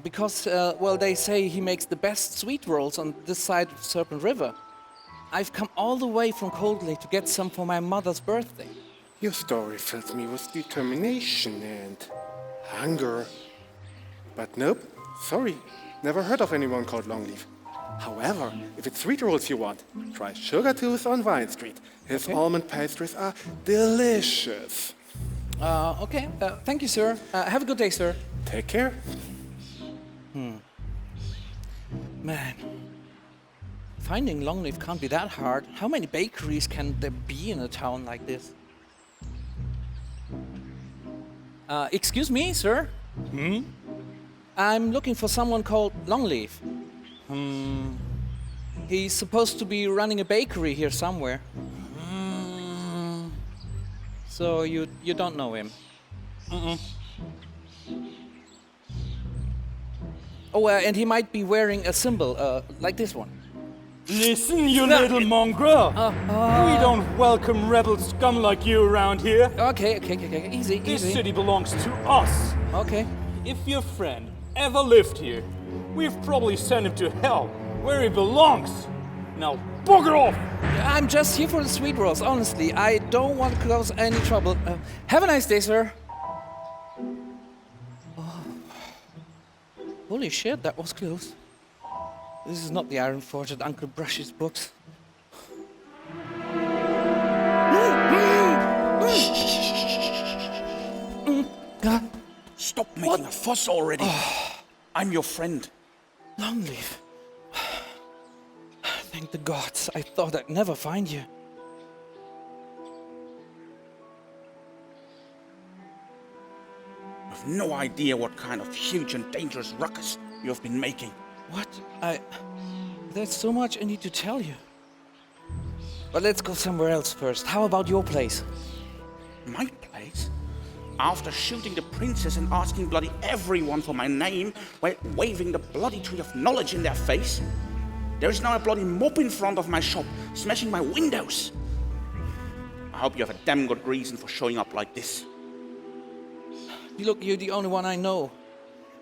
Because, well, they say he makes the best sweet rolls on this side of Serpent River. I've come all the way from Cold Lake to get some for my mother's birthday. Your story fills me with determination and hunger. But nope, sorry, never heard of anyone called Longleaf. However, if it's sweet rolls you want, try Sugar Tooth on Vine Street. His almond pastries are delicious. Okay, thank you, sir. Have a good day, sir. Take care. Man, finding Longleaf can't be that hard. How many bakeries can there be in a town like this? Excuse me, sir? I'm looking for someone called Longleaf. He's supposed to be running a bakery here somewhere. So you don't know him? Oh, and he might be wearing a symbol, like this one. Listen, you little mongrel. We don't welcome rebel scum like you around here. Okay, easy. This city belongs to us. Okay. If your friend ever lived here, we've probably sent him to hell, where he belongs. Now, bugger off! I'm just here for the sweet rolls, honestly. I don't want to cause any trouble. Have a nice day, sir. Oh. Holy shit, that was close. This is not the Iron Forge at Uncle Brush's books. Stop making a fuss already. I'm your friend. Longleaf. Thank the gods. I thought I'd never find you. I've no idea what kind of huge and dangerous ruckus you have been making. What? There's so much I need to tell you. But let's go somewhere else first. How about your place? My place? After shooting the princess and asking bloody everyone for my name while waving the bloody tree of knowledge in their face? There is now a bloody mob in front of my shop, smashing my windows. I hope you have a damn good reason for showing up like this. Look, you're the only one I know.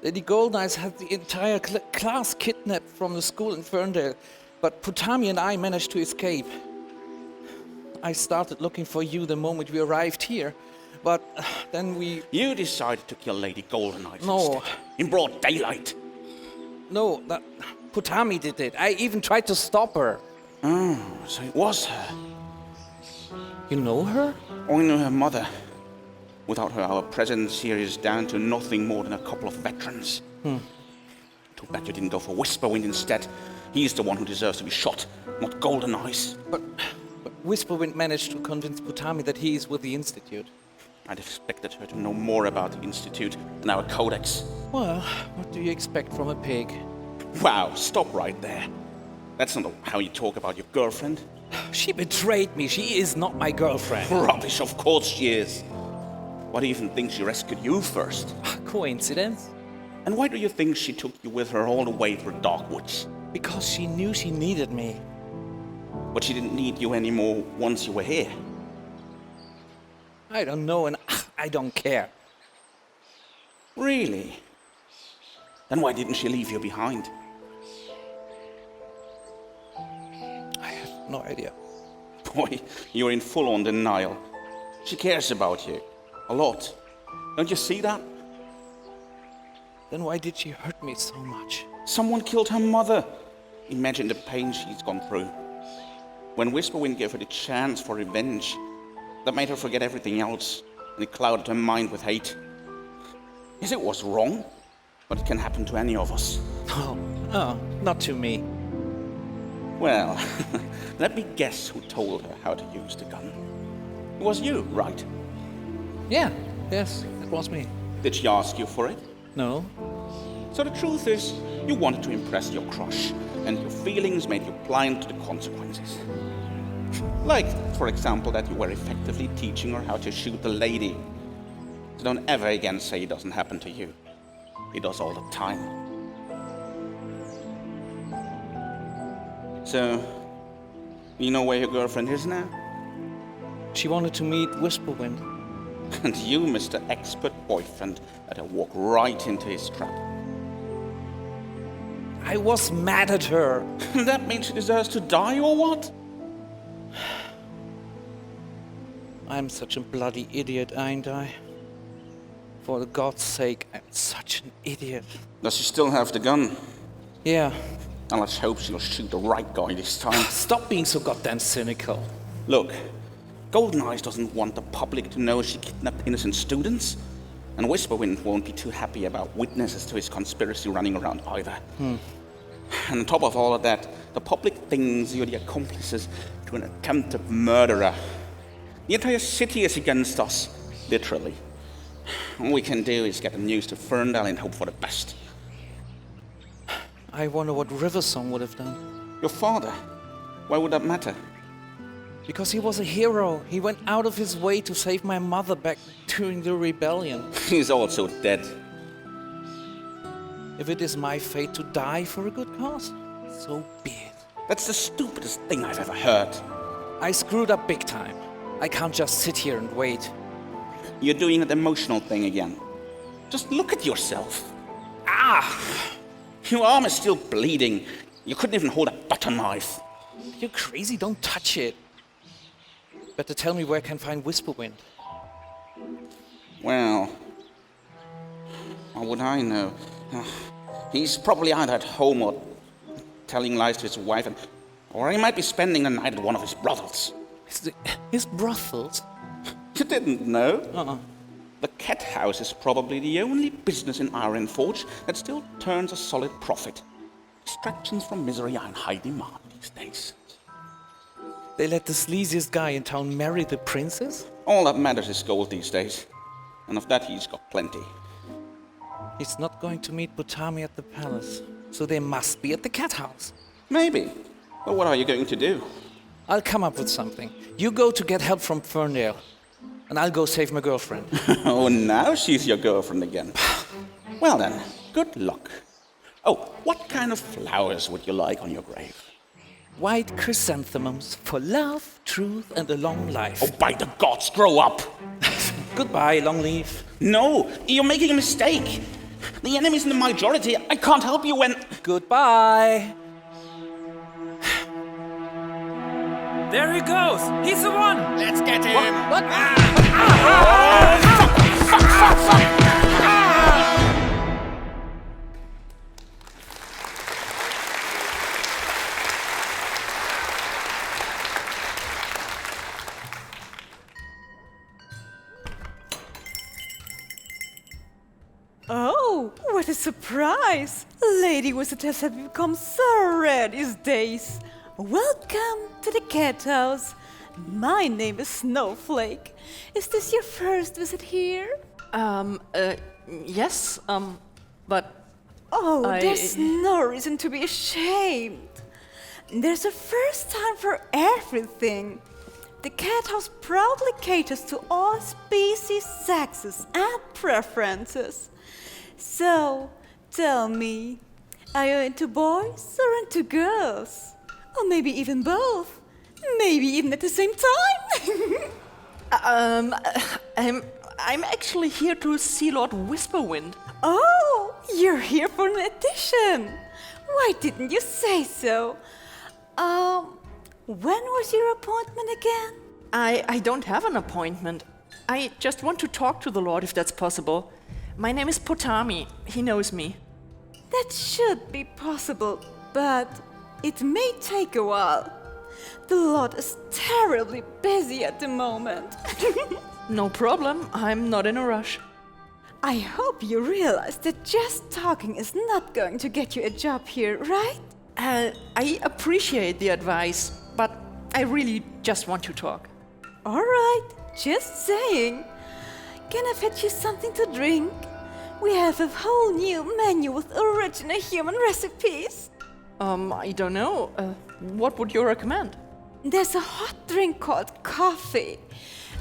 Lady Golden Eyes had the entire class kidnapped from the school in Ferndale, but Putami and I managed to escape. I started looking for you the moment we arrived here, but then we... You decided to kill Lady Golden Eyes No. instead, in broad daylight. No, that Putami did it. I even tried to stop her. Oh, so it was her. You know her? I knew her mother. Without her, our presence here is down to nothing more than a couple of veterans. Too bad you didn't go for Whisperwind instead. He's the one who deserves to be shot, not Golden Eyes. But Whisperwind managed to convince Putami that he is with the Institute. I'd expected her to know more about the Institute than our codex. Well, what do you expect from a pig? Wow, stop right there. That's not how you talk about your girlfriend. She betrayed me. She is not my girlfriend. Rubbish, of course she is. Why do you even think she rescued you first? Coincidence? And why do you think she took you with her all the way through Darkwoods? Because she knew she needed me. But she didn't need you anymore once you were here. I don't know, and I don't care. Really? Then why didn't she leave you behind? I have no idea. Boy, you're in full-on denial. She cares about you. A lot. Don't you see that? Then why did she hurt me so much? Someone killed her mother. Imagine the pain she's gone through. When Whisperwind gave her the chance for revenge, that made her forget everything else, and it clouded her mind with hate. Yes, it was wrong, but it can happen to any of us. Oh, not to me. Well, let me guess who told her how to use the gun. It was you, right? Yes, it was me. Did she ask you for it? No. So the truth is, you wanted to impress your crush, and your feelings made you blind to the consequences. Like, for example, that you were effectively teaching her how to shoot the lady. So don't ever again say it doesn't happen to you. It does all the time. So, you know where your girlfriend is now? She wanted to meet Whisperwind. And you, Mr. Expert Boyfriend, let her walk right into his trap. I was mad at her. That means she deserves to die, or what? I'm such a bloody idiot, ain't I? For God's sake, I'm such an idiot. Does she still have the gun? Yeah. And let's hope she'll shoot the right guy this time. Stop being so goddamn cynical. Look, Golden Eyes doesn't want the public to know she kidnapped innocent students. And Whisperwind won't be too happy about witnesses to his conspiracy running around either. And on top of all of that, the public thinks you're the accomplices to an attempted murderer. The entire city is against us, literally. All we can do is get the news to Ferndale and hope for the best. I wonder what Riversong would have done. Your father? Why would that matter? Because he was a hero. He went out of his way to save my mother back during the rebellion. He's also dead. If it is my fate to die for a good cause, so be it. That's the stupidest thing I've ever heard. I screwed up big time. I can't just sit here and wait. You're doing that emotional thing again. Just look at yourself. Your arm is still bleeding. You couldn't even hold a butter knife. You're crazy, don't touch it. Better tell me where I can find Whisperwind. Well, how would I know? He's probably either at home or telling lies to his wife, or he might be spending the night at one of his brothels. His brothels? You didn't know? The cat house is probably the only business in Ironforge that still turns a solid profit. Distractions from misery are in high demand these days. They let the sleaziest guy in town marry the princess? All that matters is gold these days, and of that he's got plenty. He's not going to meet Potami at the palace, so they must be at the cat house. Maybe. But what are you going to do? I'll come up with something. You go to get help from Ferndale, and I'll go save my girlfriend. Oh, now she's your girlfriend again. Well then, good luck. Oh, what kind of flowers would you like on your grave? White chrysanthemums for love, truth, and a long life. Oh, by the gods, grow up! Goodbye, Longleaf. No, you're making a mistake. The enemy's in the majority. I can't help you when... Goodbye. There he goes! He's the one! Let's get him! What? Fuck! Oh, what a surprise! Lady Wizardess have become so rare these days. Welcome to the cat house. My name is Snowflake. Is this your first visit here? Yes, but... Oh, there's no reason to be ashamed. There's a first time for everything. The cat house proudly caters to all species, sexes, and preferences. So, tell me, are you into boys or into girls? Or maybe even both? Maybe even at the same time? I'm actually here to see Lord Whisperwind. Oh, you're here for an audition. Why didn't you say so? When was your appointment again? I don't have an appointment. I just want to talk to the Lord if that's possible. My name is Potami. He knows me. That should be possible, but it may take a while. The Lord is terribly busy at the moment. No problem. I'm not in a rush. I hope you realize that just talking is not going to get you a job here, right? I appreciate the advice, but I really just want to talk. All right, just saying. Can I fetch you something to drink? We have a whole new menu with original human recipes. I don't know. What would you recommend? There's a hot drink called coffee.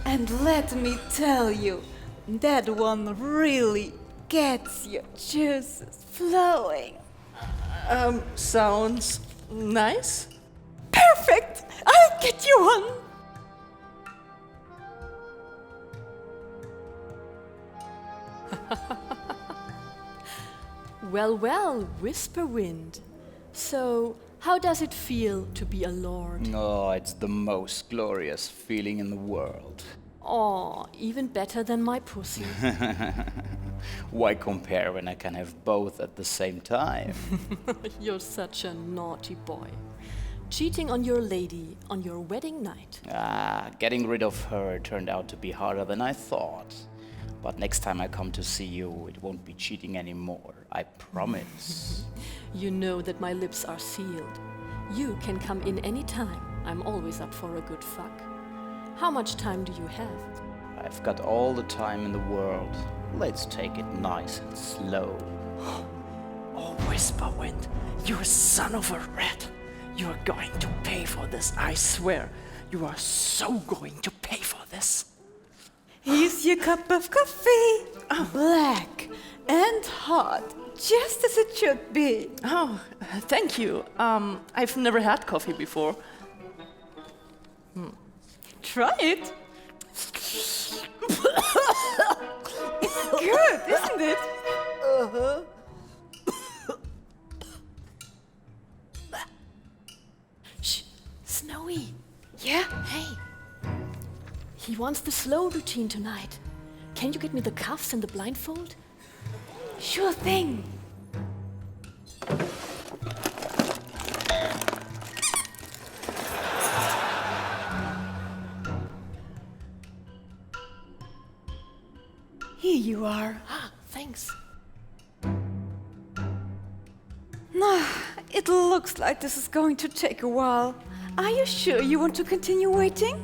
And let me tell you, that one really gets your juices flowing. Sounds nice. Perfect! I'll get you one. Well, well, Whisperwind. So, how does it feel to be a lord? Oh, it's the most glorious feeling in the world. Aw, even better than my pussy. Why compare when I can have both at the same time? You're such a naughty boy. Cheating on your lady on your wedding night. Getting rid of her turned out to be harder than I thought. But next time I come to see you, it won't be cheating anymore. I promise. You know that my lips are sealed. You can come in any time. I'm always up for a good fuck. How much time do you have? I've got all the time in the world. Let's take it nice and slow. Always Whisperwind, you son of a rat. You are going to pay for this, I swear. You are so going to pay for this. Here's your cup of coffee. Black and hot, just as it should be. Oh, thank you. I've never had coffee before. Try it. It's good, isn't it? Uh-huh. Shh, Snowy. Yeah? Hey. He wants the slow routine tonight. Can you get me the cuffs and the blindfold? Sure thing. Here you are. Ah, thanks. It looks like this is going to take a while. Are you sure you want to continue waiting?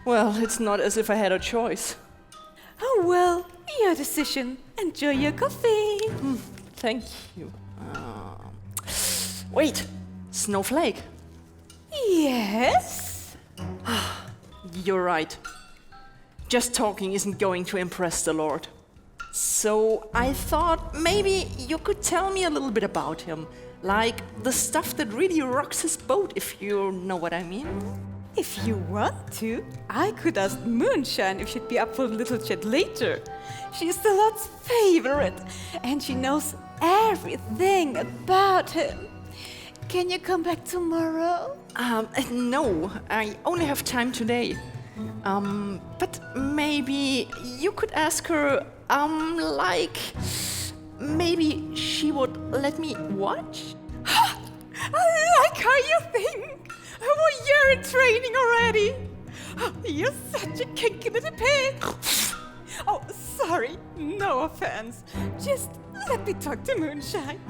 Well, it's not as if I had a choice. Oh well, your decision. Enjoy your coffee. Thank you. Wait, Snowflake. Yes? You're right. Just talking isn't going to impress the Lord. So I thought maybe you could tell me a little bit about him. Like the stuff that really rocks his boat, if you know what I mean. If you want to, I could ask Moonshine if she'd be up for a little chat later. She's the Lord's favorite, and she knows everything about him. Can you come back tomorrow? No, I only have time today. But maybe you could ask her, maybe she would let me watch? I like how you think. Well, you're in training already. You're such a kinky little pig. Oh, sorry. No offense. Just let me talk to Moonshine.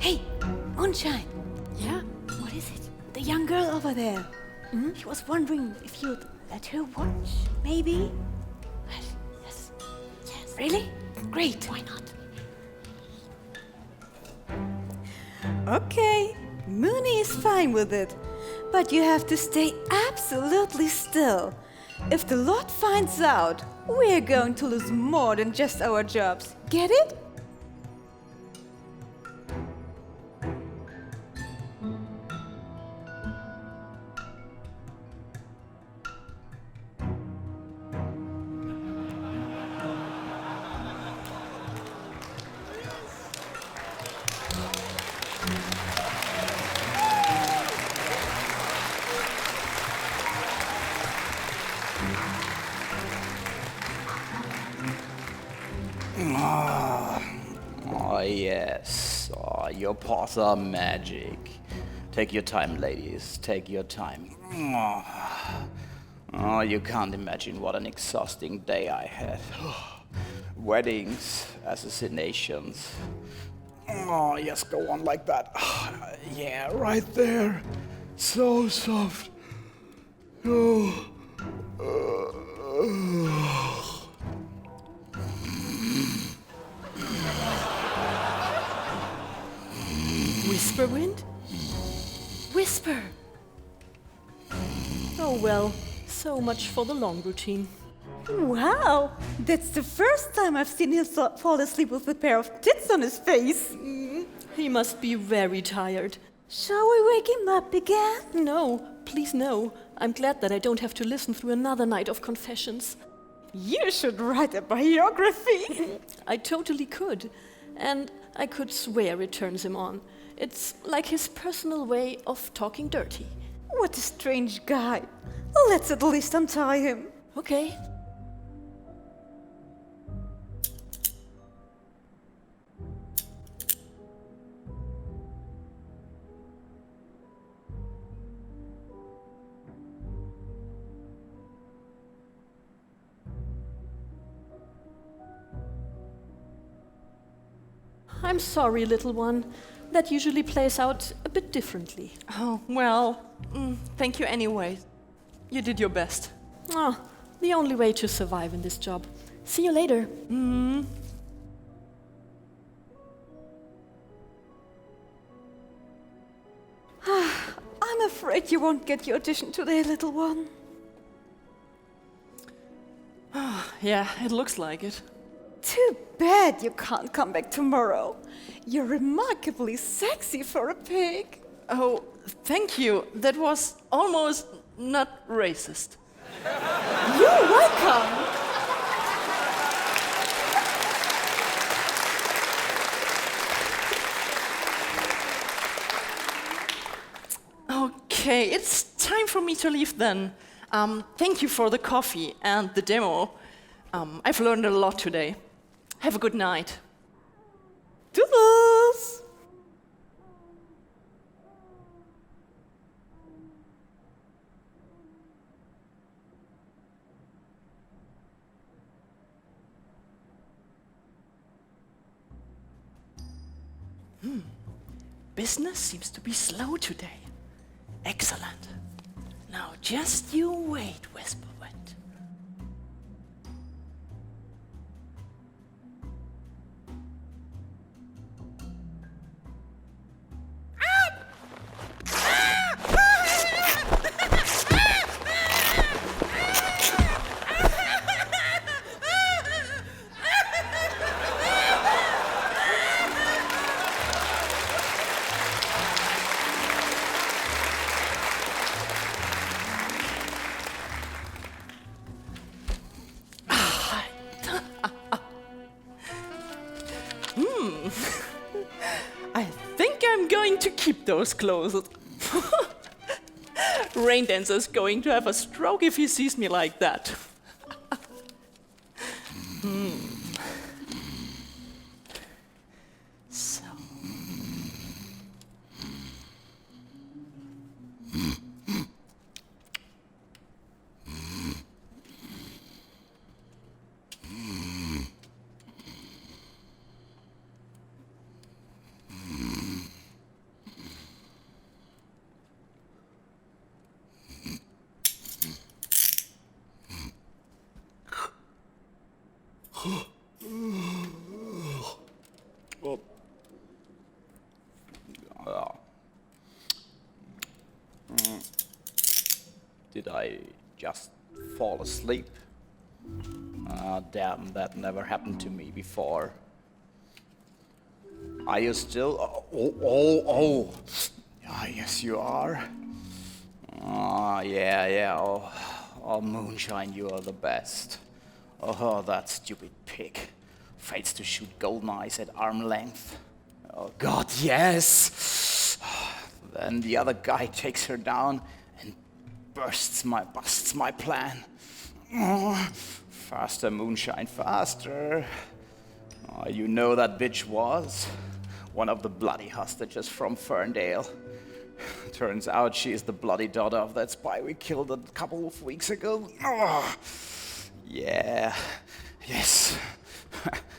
Hey, Moonshine. Yeah? What is it? The young girl over there. She was wondering if you'd let her watch, maybe? Yes. Really? Great. Why not? Okay, Mooney is fine with it. But you have to stay absolutely still. If the Lord finds out, we're going to lose more than just our jobs. Get it? Oh, yes. Oh, your paws are magic. Take your time, ladies. Take your time. Oh, you can't imagine what an exhausting day I had. Weddings, assassinations. Oh, yes, go on like that. Yeah, right there. So soft. Oh. Whisperwind? Whisper! Oh well, so much for the long routine. Wow, that's the first time I've seen him fall asleep with a pair of tits on his face. He must be very tired. Shall we wake him up again? No, please no. I'm glad that I don't have to listen through another night of confessions. You should write a biography. I totally could. And I could swear it turns him on. It's like his personal way of talking dirty. What a strange guy. Let's at least untie him. Okay. I'm sorry, little one. That usually plays out a bit differently. Oh, well, thank you anyway. You did your best. Oh, The only way to survive in this job. See you later. I'm afraid you won't get your audition today, little one. Yeah, it looks like it. Too bad you can't come back tomorrow. You're remarkably sexy for a pig. Oh, thank you. That was almost not racist. You're welcome. Okay, it's time for me to leave then. Thank you for the coffee and the demo. I've learned a lot today. Have a good night. Toodles! Business seems to be slow today. Excellent. Now just you wait, Whisperwind. I think I'm going to keep those clothes. Raindancer's going to have a stroke if he sees me like that. So. Did I just fall asleep? Damn, that never happened to me before. Are you still? Oh. Ah, yes, you are. Yeah. Oh, Moonshine, you are the best. Oh, that stupid pig. Fights to shoot golden eyes at arm length. Oh, God, yes! Then the other guy takes her down and busts my plan. Oh, faster, Moonshine, faster. Oh, you know that bitch was one of the bloody hostages from Ferndale. Turns out she is the bloody daughter of that spy we killed a couple of weeks ago. Oh, yeah, yes.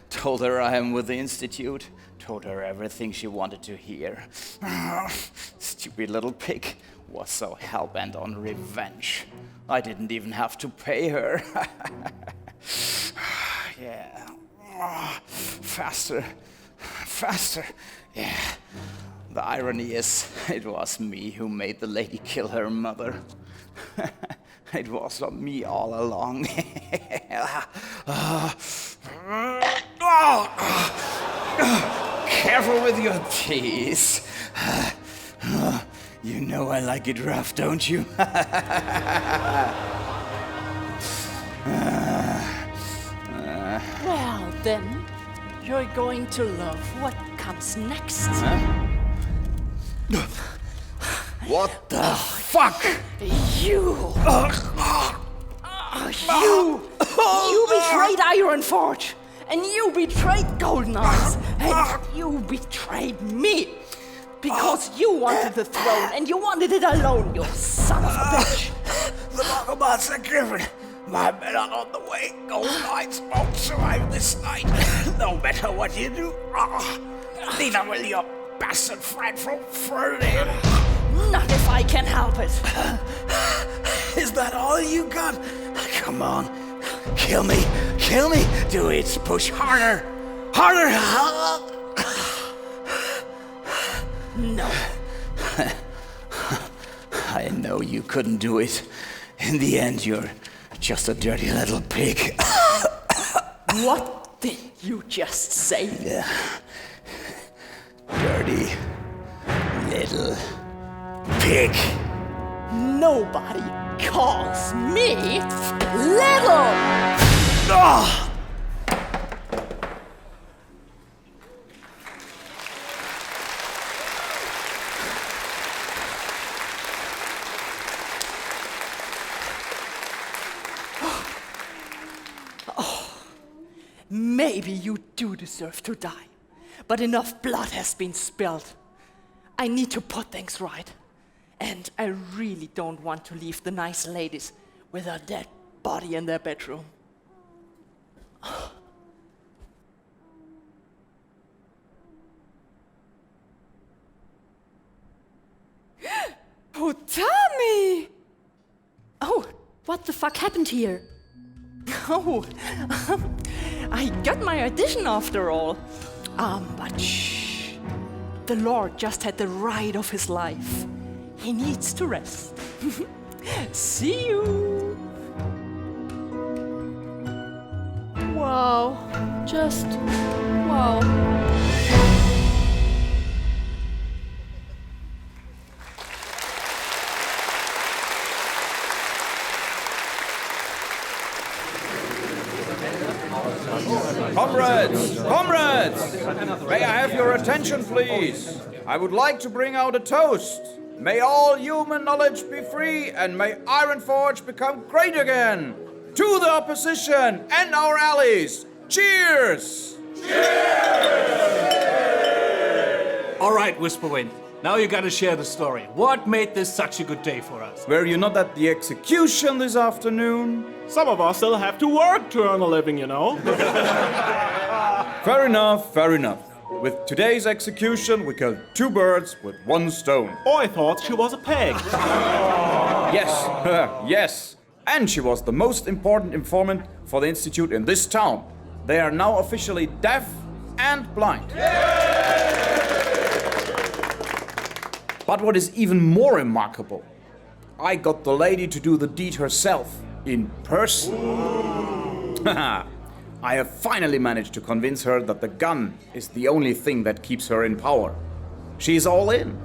Told her I am with the Institute. Told her everything she wanted to hear. Stupid little pig was so hell-bent on revenge. I didn't even have to pay her. Yeah. Faster. Yeah. The irony is, it was me who made the lady kill her mother. It was on me all along. Careful with your teeth. You know I like it rough, don't you? Well, then, you're going to love what comes next. What the fuck? You betrayed Ironforge, and you betrayed Golden Eyes, and you betrayed me. Because you wanted the throne, and you wanted it alone, you son of a bitch. The Longobards are driven. My men are on the way. Golden Eyes won't survive this night. No matter what you do. Neither will your bastard friend from Ferndale. Not if I can help it. Is that all you got? Come on. Kill me. Kill me. Do it. Push harder. Harder. No. I know you couldn't do it. In the end, you're just a dirty little pig. What did you just say? Yeah. Dirty little pig. Nobody calls me little! Ah! Maybe you do deserve to die, but enough blood has been spilled. I need to put things right. And I really don't want to leave the nice ladies with a dead body in their bedroom. Oh, Tommy! Oh, what the fuck happened here? Oh, I got my audition after all. But shh. The Lord just had the ride of his life. He needs to rest. See you. Wow. Just wow. Comrades! Comrades! May I have your attention, please? I would like to bring out a toast. May all human knowledge be free, and may Ironforge become great again. To the opposition and our allies, cheers! All right, Whisperwind. Now you gotta share the story. What made this such a good day for us? Were you not at the execution this afternoon? Some of us still have to work to earn a living, you know. Fair enough, fair enough. With today's execution, we killed 2 birds with 1 stone. Oh, I thought she was a pig. Yes, yes. And she was the most important informant for the Institute in this town. They are now officially deaf and blind. But what is even more remarkable, I got the lady to do the deed herself, in person. I have finally managed to convince her that the gun is the only thing that keeps her in power. She is all in.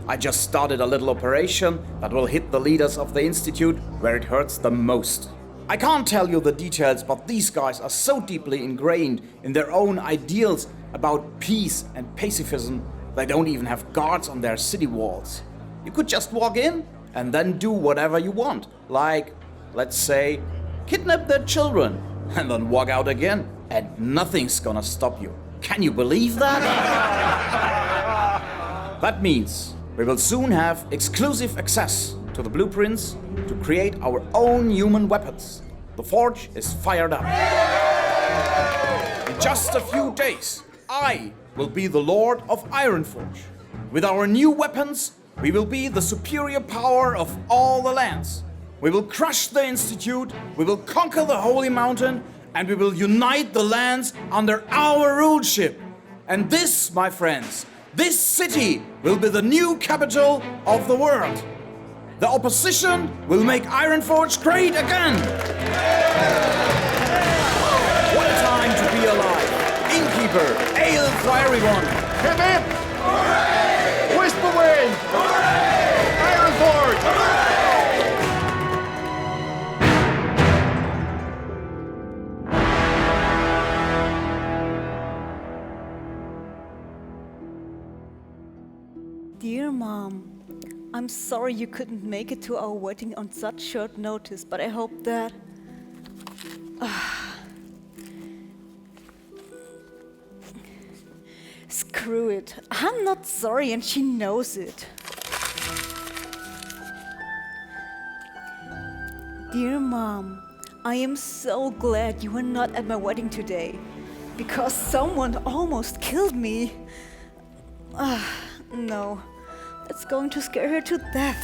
I just started a little operation that will hit the leaders of the Institute where it hurts the most. I can't tell you the details, but these guys are so deeply ingrained in their own ideals about peace and pacifism, they don't even have guards on their city walls. You could just walk in and then do whatever you want. Like, let's say, kidnap their children and then walk out again, and nothing's gonna stop you. Can you believe that? That means we will soon have exclusive access to the blueprints to create our own human weapons. The forge is fired up. In just a few days, I will be the Lord of Ironforge. With our new weapons, we will be the superior power of all the lands. We will crush the Institute, we will conquer the Holy Mountain, and we will unite the lands under our ruleship. And this, my friends, this city will be the new capital of the world. The opposition will make Ironforge great again. What a time to be alive. Innkeeper, ale for everyone. Hip hip! Hooray! Whisperwind! Hooray! Ironforge! Hooray! Dear Mom, I'm sorry you couldn't make it to our wedding on such short notice, but I hope that... Screw it. I'm not sorry and she knows it. Dear Mom, I am so glad you were not at my wedding today, because someone almost killed me. No, that's going to scare her to death.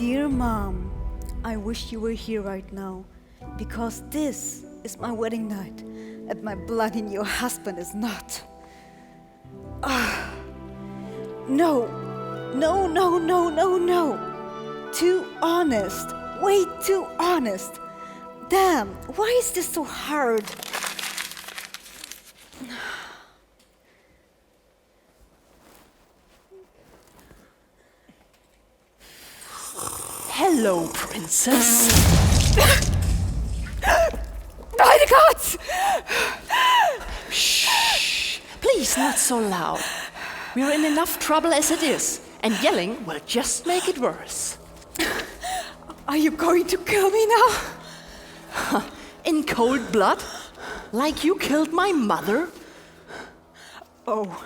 Dear Mom, I wish you were here right now, because this is my wedding night, and my bloody new husband is not. No. Too honest. Way too honest. Damn, why is this so hard? Hello, princess. By the gods! Shh! Please, not so loud. We're in enough trouble as it is, and yelling will just make it worse. Are you going to kill me now? In cold blood? Like you killed my mother? Oh,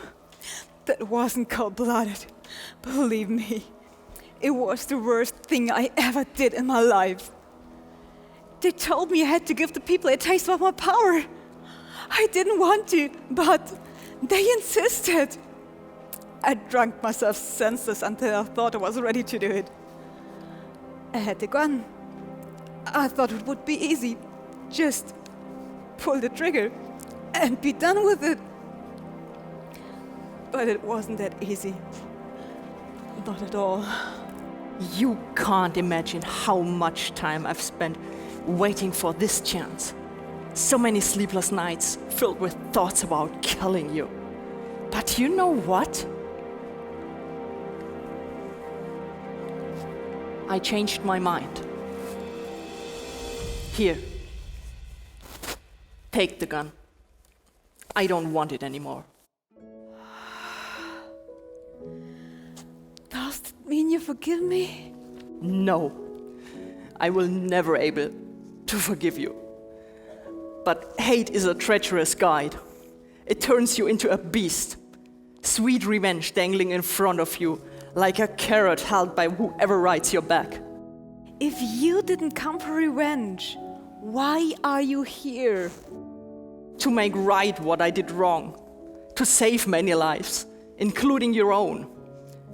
that wasn't cold-blooded. Believe me, it was the worst thing I ever did in my life. They told me I had to give the people a taste of my power. I didn't want to, but they insisted. I drank myself senseless until I thought I was ready to do it. I had the gun. I thought it would be easy. Just pull the trigger and be done with it. But it wasn't that easy. Not at all. You can't imagine how much time I've spent waiting for this chance. So many sleepless nights filled with thoughts about killing you. But you know what? I changed my mind. Here. Take the gun. I don't want it anymore. Does it mean you forgive me? No. I will never able to forgive you. But hate is a treacherous guide. It turns you into a beast. Sweet revenge dangling in front of you, like a carrot held by whoever rides your back. If you didn't come for revenge, why are you here? To make right what I did wrong. To save many lives, including your own.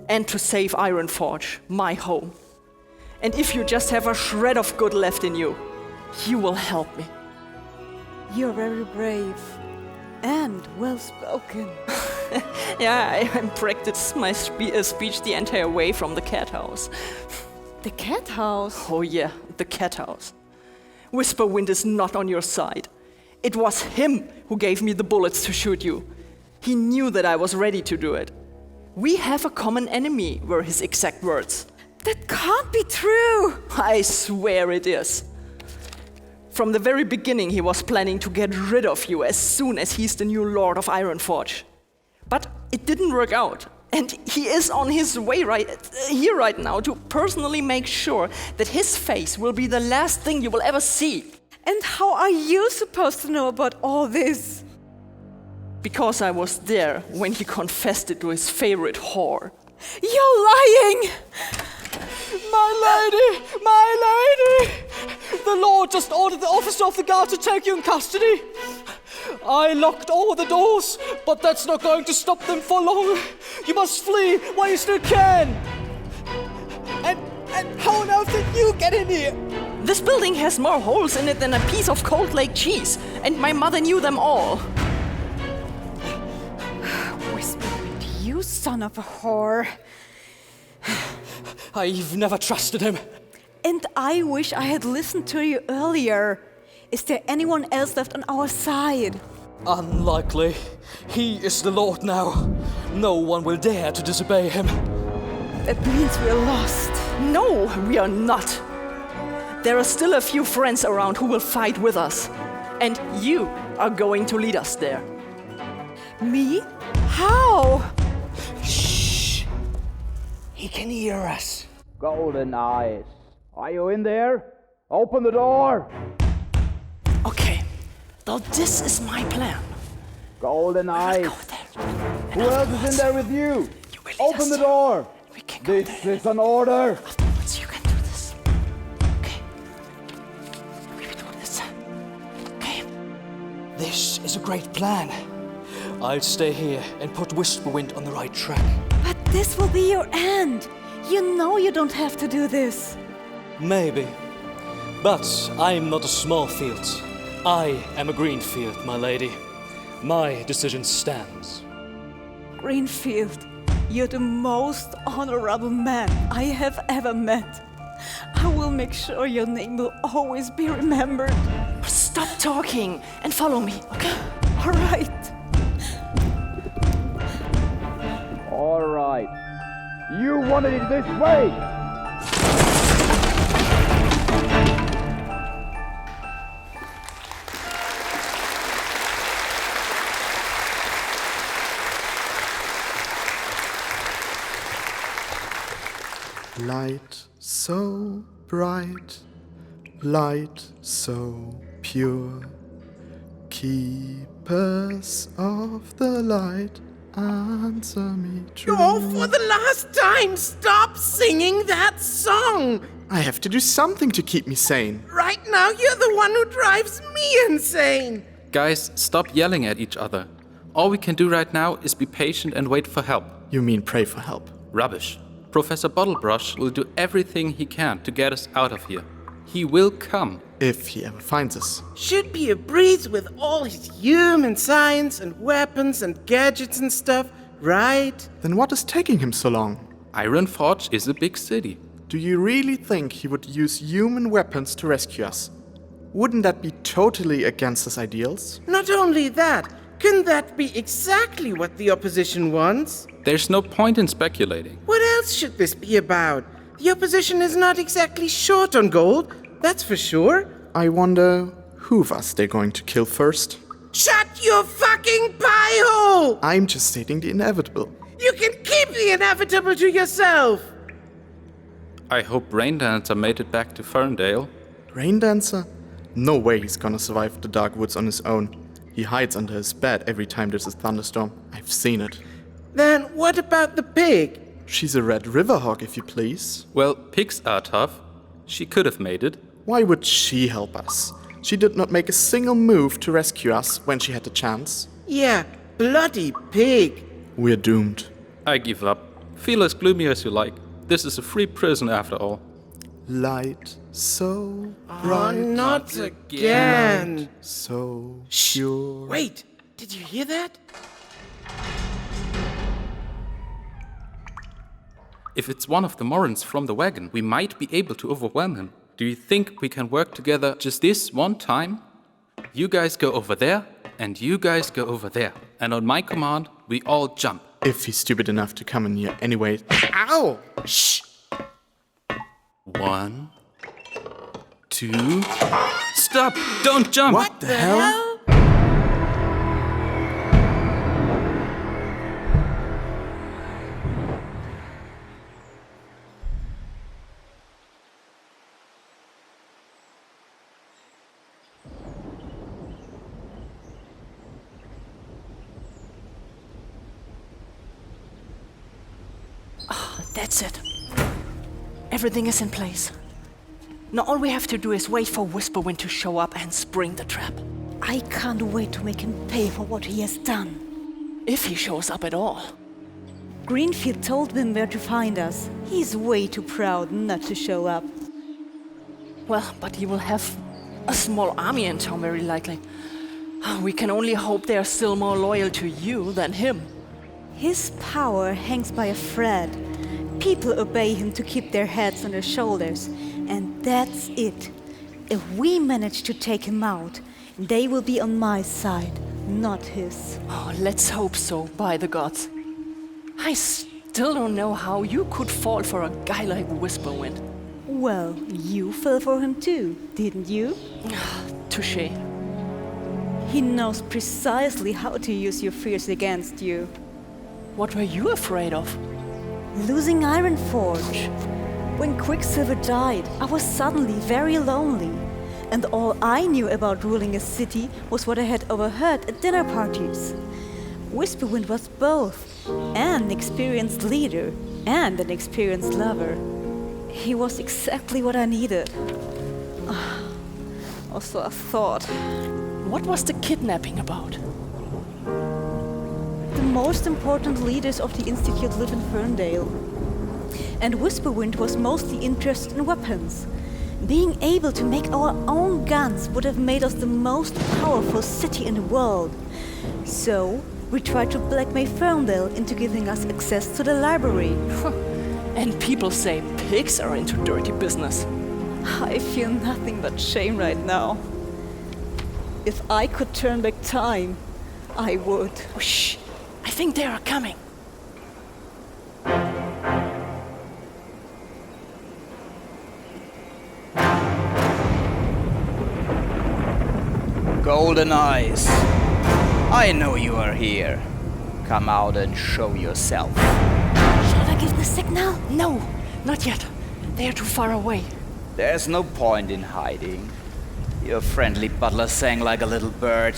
And to save Ironforge, my home. And if you just have a shred of good left in you, you will help me. You're very brave and well-spoken. Yeah, I practiced my speech the entire way from the cat house. The cat house? Oh yeah, the cat house. Whisperwind is not on your side. It was him who gave me the bullets to shoot you. He knew that I was ready to do it. We have a common enemy, were his exact words. That can't be true! I swear it is. From the very beginning, he was planning to get rid of you as soon as he's the new Lord of Ironforge. But it didn't work out. And he is on his way right now to personally make sure that his face will be the last thing you will ever see. And how are you supposed to know about all this? Because I was there when he confessed it to his favorite whore. You're lying! My lady! The Lord just ordered the officer of the guard to take you in custody. I locked all the doors, but that's not going to stop them for long. You must flee while you still can. And how on earth did you get in here? This building has more holes in it than a piece of Cold Lake cheese, and my mother knew them all. Whisperwind, you son of a whore. I've never trusted him. And I wish I had listened to you earlier. Is there anyone else left on our side? Unlikely. He is the Lord now. No one will dare to disobey him. That means we're lost. No, we are not. There are still a few friends around who will fight with us. And you are going to lead us there. Me? How? Shh! He can hear us. Golden Eyes, are you in there? Open the door! Okay, though this is my plan. Golden Eyes, who else is in there with you? Open the door! This is an order! Afterwards, you can do this. Okay. We will do this. Okay. This is a great plan. I'll stay here and put Whisperwind on the right track. But this will be your end. You know you don't have to do this. Maybe. But I am not a small field. I am a green field, my lady. My decision stands. Greenfield, you're the most honorable man I have ever met. I will make sure your name will always be remembered. Stop talking and follow me, okay? All right. All right. You wanted it this way! Light so bright, light so pure, keepers of the light, answer me true. Oh, for the last time, stop singing that song! I have to do something to keep me sane. Right now, you're the one who drives me insane! Guys, stop yelling at each other. All we can do right now is be patient and wait for help. You mean pray for help? Rubbish. Professor Bottlebrush will do everything he can to get us out of here. He will come. If he ever finds us. Should be a breeze with all his human science and weapons and gadgets and stuff, right? Then what is taking him so long? Ironforge is a big city. Do you really think he would use human weapons to rescue us? Wouldn't that be totally against his ideals? Not only that, couldn't that be exactly what the opposition wants? There's no point in speculating. What else should this be about? The opposition is not exactly short on gold, that's for sure. I wonder who of us they're going to kill first. Shut your fucking pie hole! I'm just stating the inevitable. You can keep the inevitable to yourself! I hope Raindancer made it back to Ferndale. Raindancer? No way he's gonna survive the dark woods on his own. He hides under his bed every time there's a thunderstorm. I've seen it. Then what about the pig? She's a Red River hog, if you please. Well, pigs are tough. She could have made it. Why would she help us? She did not make a single move to rescue us when she had the chance. Yeah, bloody pig. We're doomed. I give up. Feel as gloomy as you like. This is a free prison after all. Light so bright. Oh, not again. So Shh. pure. Wait, did you hear that? If it's one of the Morans from the wagon, we might be able to overwhelm him. Do you think we can work together just this one time? You guys go over there, and you guys go over there. And on my command, we all jump. If he's stupid enough to come in here anyway. Ow! Shh! 1, 2... Stop! Don't jump! What the hell? That's it. Everything is in place. Now all we have to do is wait for Whisperwind to show up and spring the trap. I can't wait to make him pay for what he has done. If he shows up at all. Greenfield told him where to find us. He's way too proud not to show up. Well, but he will have a small army in town, very likely. We can only hope they are still more loyal to you than him. His power hangs by a thread. People obey him to keep their heads on their shoulders, and that's it. If we manage to take him out, they will be on my side, not his. Oh, let's hope so, by the gods. I still don't know how you could fall for a guy like Whisperwind. Well, you fell for him too, didn't you? Touché. He knows precisely how to use your fears against you. What were you afraid of? Losing Ironforge. When Quicksilver died, I was suddenly very lonely. And all I knew about ruling a city was what I had overheard at dinner parties. Whisperwind was both an experienced leader and an experienced lover. He was exactly what I needed. Also, I thought... What was the kidnapping about? The most important leaders of the Institute live in Ferndale. and Whisperwind was mostly interested in weapons. Being able to make our own guns would have made us the most powerful city in the world. So, we tried to blackmail Ferndale into giving us access to the library. And people say pigs are into dirty business. I feel nothing but shame right now. If I could turn back time, I would. Oh, shh! I think they are coming. Golden Eyes, I know you are here. Come out and show yourself. Shall I give the signal? No, not yet. They are too far away. There's no point in hiding. Your friendly butler sang like a little bird.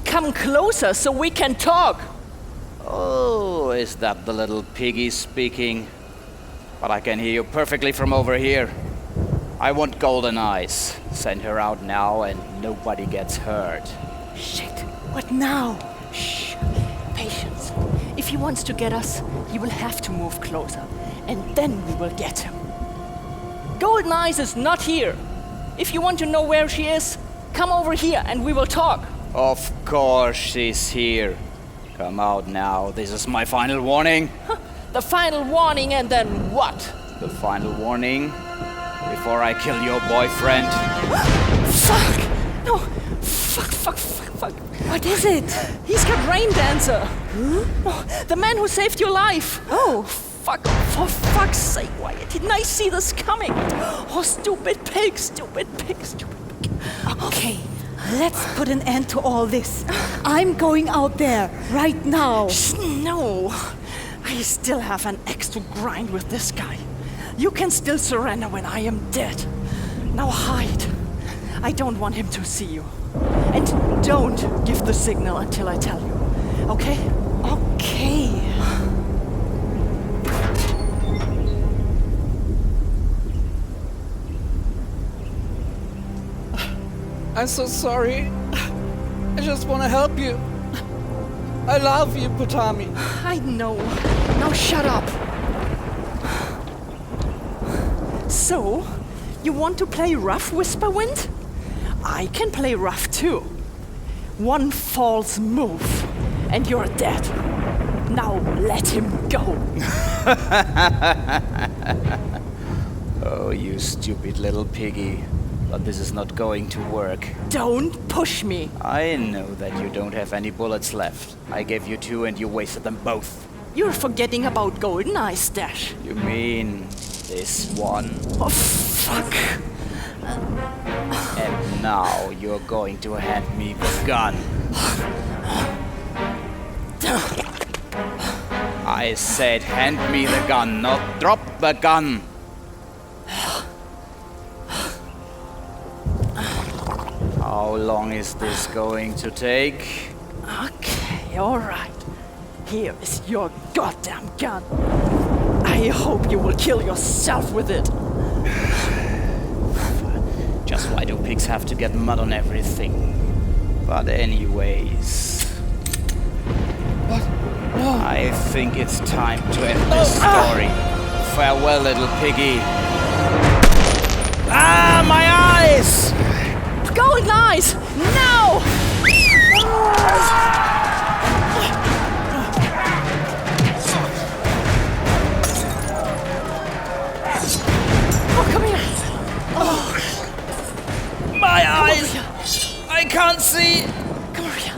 Come closer so we can talk. Oh, is that the little piggy speaking? But I can hear you perfectly from over here. I want Golden Eyes. Send her out now and nobody gets hurt. Shit, what now? Shh, patience. If he wants to get us, he will have to move closer, and then we will get him. Golden Eyes is not here. If you want to know where she is, come over here and we will talk. Of course she's here. Come out now. This is my final warning. The final warning and then what? The final warning? Before I kill your boyfriend. Fuck! No! Fuck. What is it? He's got Rain Dancer. No, the man who saved your life. Oh. Fuck, for fuck's sake, why didn't I see this coming? Oh, stupid pig. Okay, let's put an end to all this. I'm going out there, right now. No, I still have an axe to grind with this guy. You can still surrender when I am dead. Now hide. I don't want him to see you. And don't give the signal until I tell you. Okay? Okay. I'm so sorry. I just want to help you. I love you, Potami. I know. Now shut up. So, you want to play rough, Whisperwind? I can play rough too. One false move, and you're dead. Now let him go. Oh, you stupid little piggy. But this is not going to work. Don't push me. I know that you don't have any bullets left. I gave you 2 and you wasted them both. You're forgetting about Golden Eye Stash. You mean this one? Oh, fuck. And now you're going to hand me the gun. I said hand me the gun, not drop the gun. How long is this going to take? Okay, alright. Here is your goddamn gun. I hope you will kill yourself with it. Just why do pigs have to get mud on everything? But anyways... What? No. I think it's time to end this story. Farewell, little piggy. Ah, my eyes! Golden Eyes! Now! Oh, come here! Oh. My eyes! I can't see! Come over here.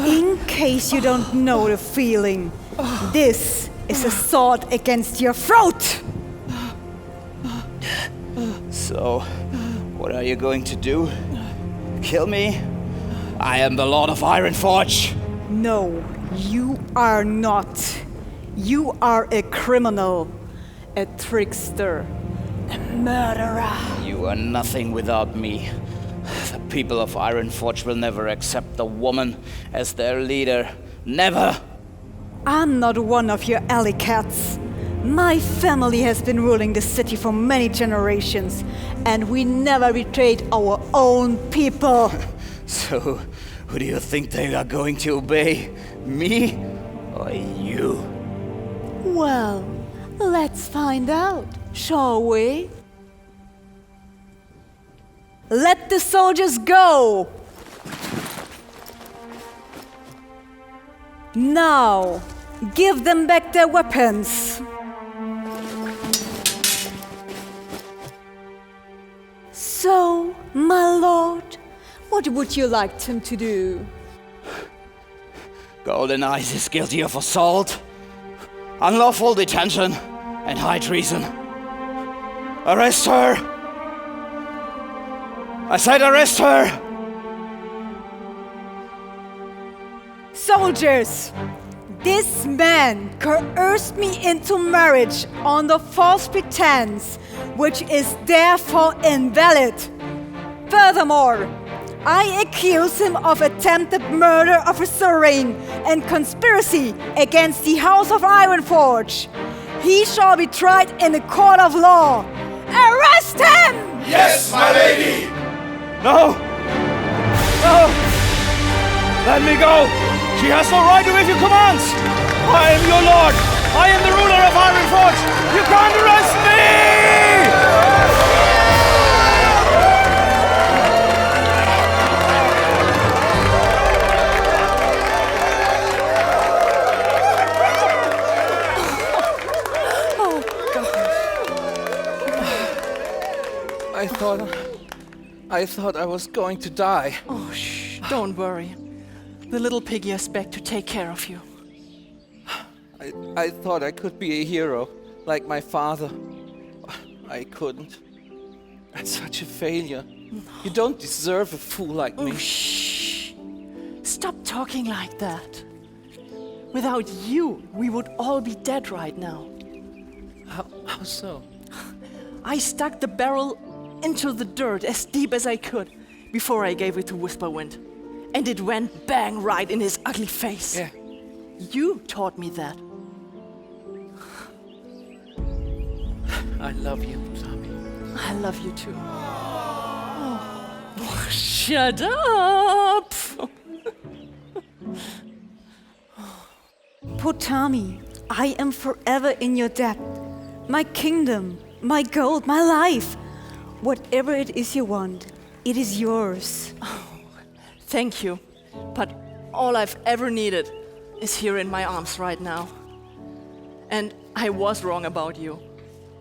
In case you don't know the feeling, this is a sword against your throat! So, what are you going to do? Kill me? I am the Lord of Ironforge! No, you are not. You are a criminal, a trickster, a murderer. You are nothing without me. The people of Ironforge will never accept a woman as their leader. Never! I'm not one of your alley cats. My family has been ruling the city for many generations, and we never betrayed our own people. So, who do you think they are going to obey? Me or you? Well, let's find out, shall we? Let the soldiers go! Now, give them back their weapons. So, my lord, what would you like him to do? Golden Eyes is guilty of assault, unlawful detention, and high treason. Arrest her! I said arrest her! Soldiers, this man coerced me into marriage on the false pretense, which is therefore invalid. Furthermore, I accuse him of attempted murder of a sovereign and conspiracy against the House of Ironforge. He shall be tried in a court of law. Arrest him! Yes, my lady! No! No! Let me go! She has no right to issue commands! I am your lord! I am the ruler of Ironforge! You can't arrest me! I thought I was going to die. Oh, shh, don't worry. The little piggy is back to take care of you. I thought I could be a hero, like my father. I couldn't. I'm such a failure. You don't deserve a fool like me. Oh, shh. Stop talking like that. Without you, we would all be dead right now. How so? I stuck the barrel into the dirt as deep as I could before I gave it to Whisperwind. And it went bang right in his ugly face. Yeah. You taught me that. I love you, Tommy. I love you too. Oh, shut up! Potami, I am forever in your debt. My kingdom, my gold, my life. Whatever it is you want, it is yours. Oh, thank you. But all I've ever needed is here in my arms right now. And I was wrong about you.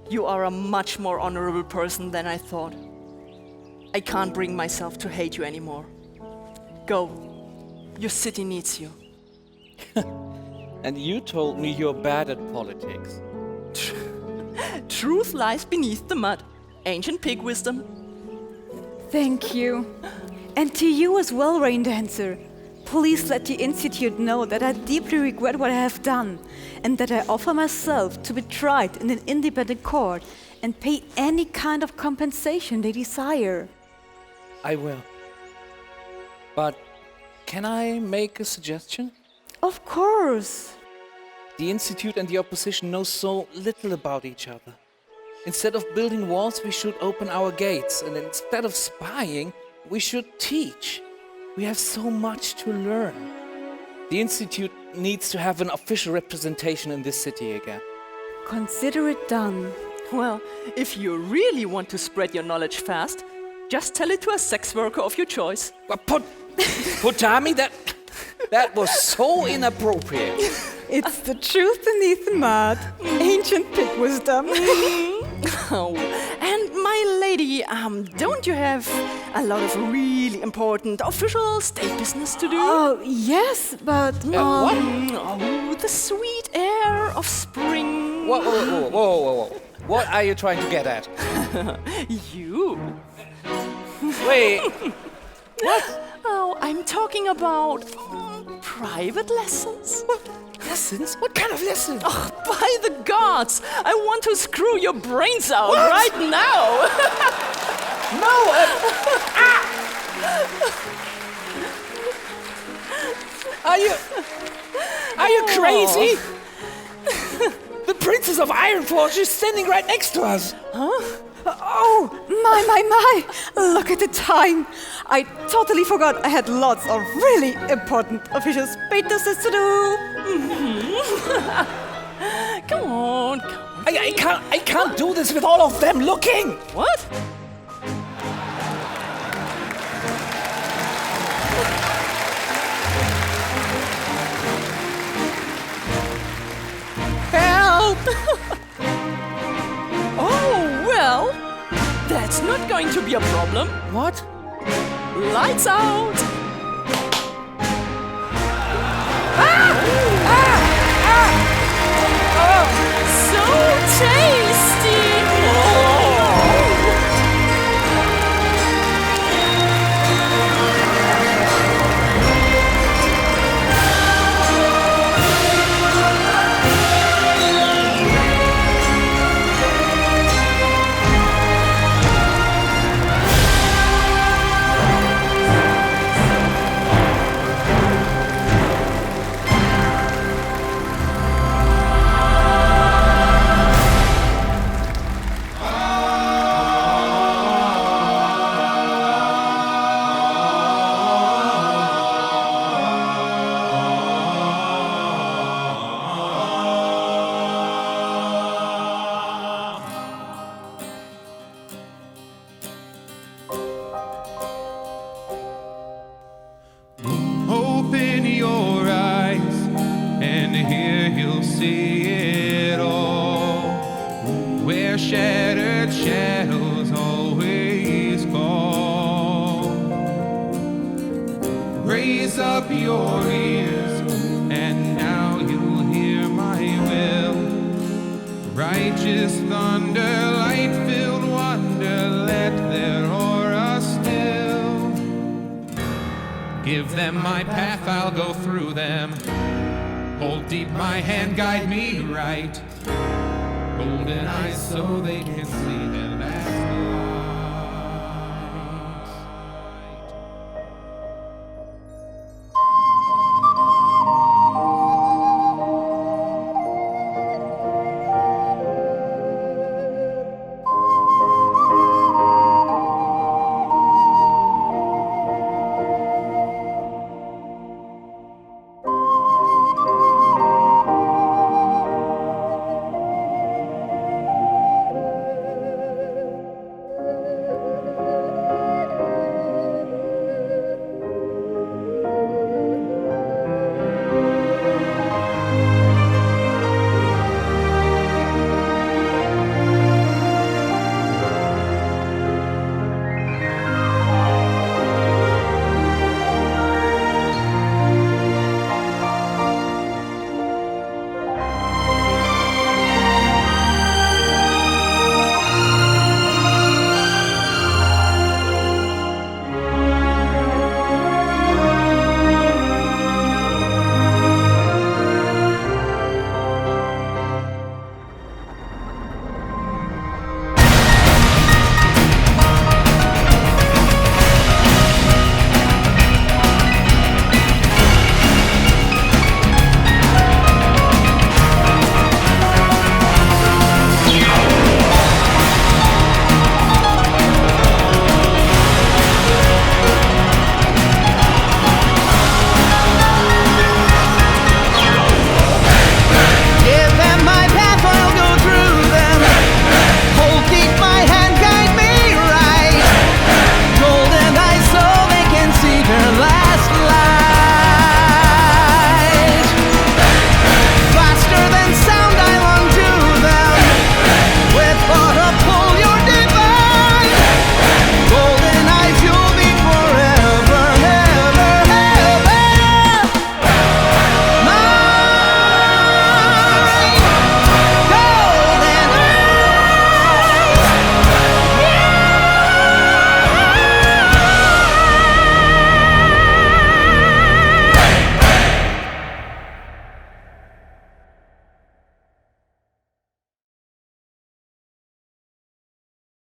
You are a much more honorable person than I thought. I can't bring myself to hate you anymore. Go. Your city needs you. And you told me you're bad at politics. Truth lies beneath the mud. Ancient pig wisdom. Thank you. And to you as well, Rain Dancer. Please let the Institute know that I deeply regret what I have done, and that I offer myself to be tried in an independent court and pay any kind of compensation they desire. I will. But can I make a suggestion? Of course. The Institute and the opposition know so little about each other. Instead of building walls, we should open our gates, and instead of spying, we should teach. We have so much to learn. The Institute needs to have an official representation in this city again. Consider it done. Well, if you really want to spread your knowledge fast, just tell it to a sex worker of your choice. Potami, that was so inappropriate. It's the truth beneath the mud. Ancient pig wisdom. Oh, and my lady, don't you have a lot of really important official state business to do? Oh, yes, but what? Oh, the sweet air of spring. Whoa. What are you trying to get at? You. Wait. What? Oh, I'm talking about private lessons. Lessons? What kind of lessons? Oh, by the gods! I want to screw your brains out right now! No! Are you crazy? The Princess of Ironforge is standing right next to us. Huh? Oh, my. Look at the time. I totally forgot I had lots of really important official business to do. Come on. I can't do this with all of them looking. What? Help! Oh, well, that's not going to be a problem. What? Lights out! So tasty! Open your eyes, and here you'll see it all. Where shattered shadows always fall. Raise up your ears, and now you'll hear my will. Righteous thunder, light-filled wonder, let their aura still. Give them my path, I'll go through them. Hold deep my hand, guide me right. Golden eyes so they can see them.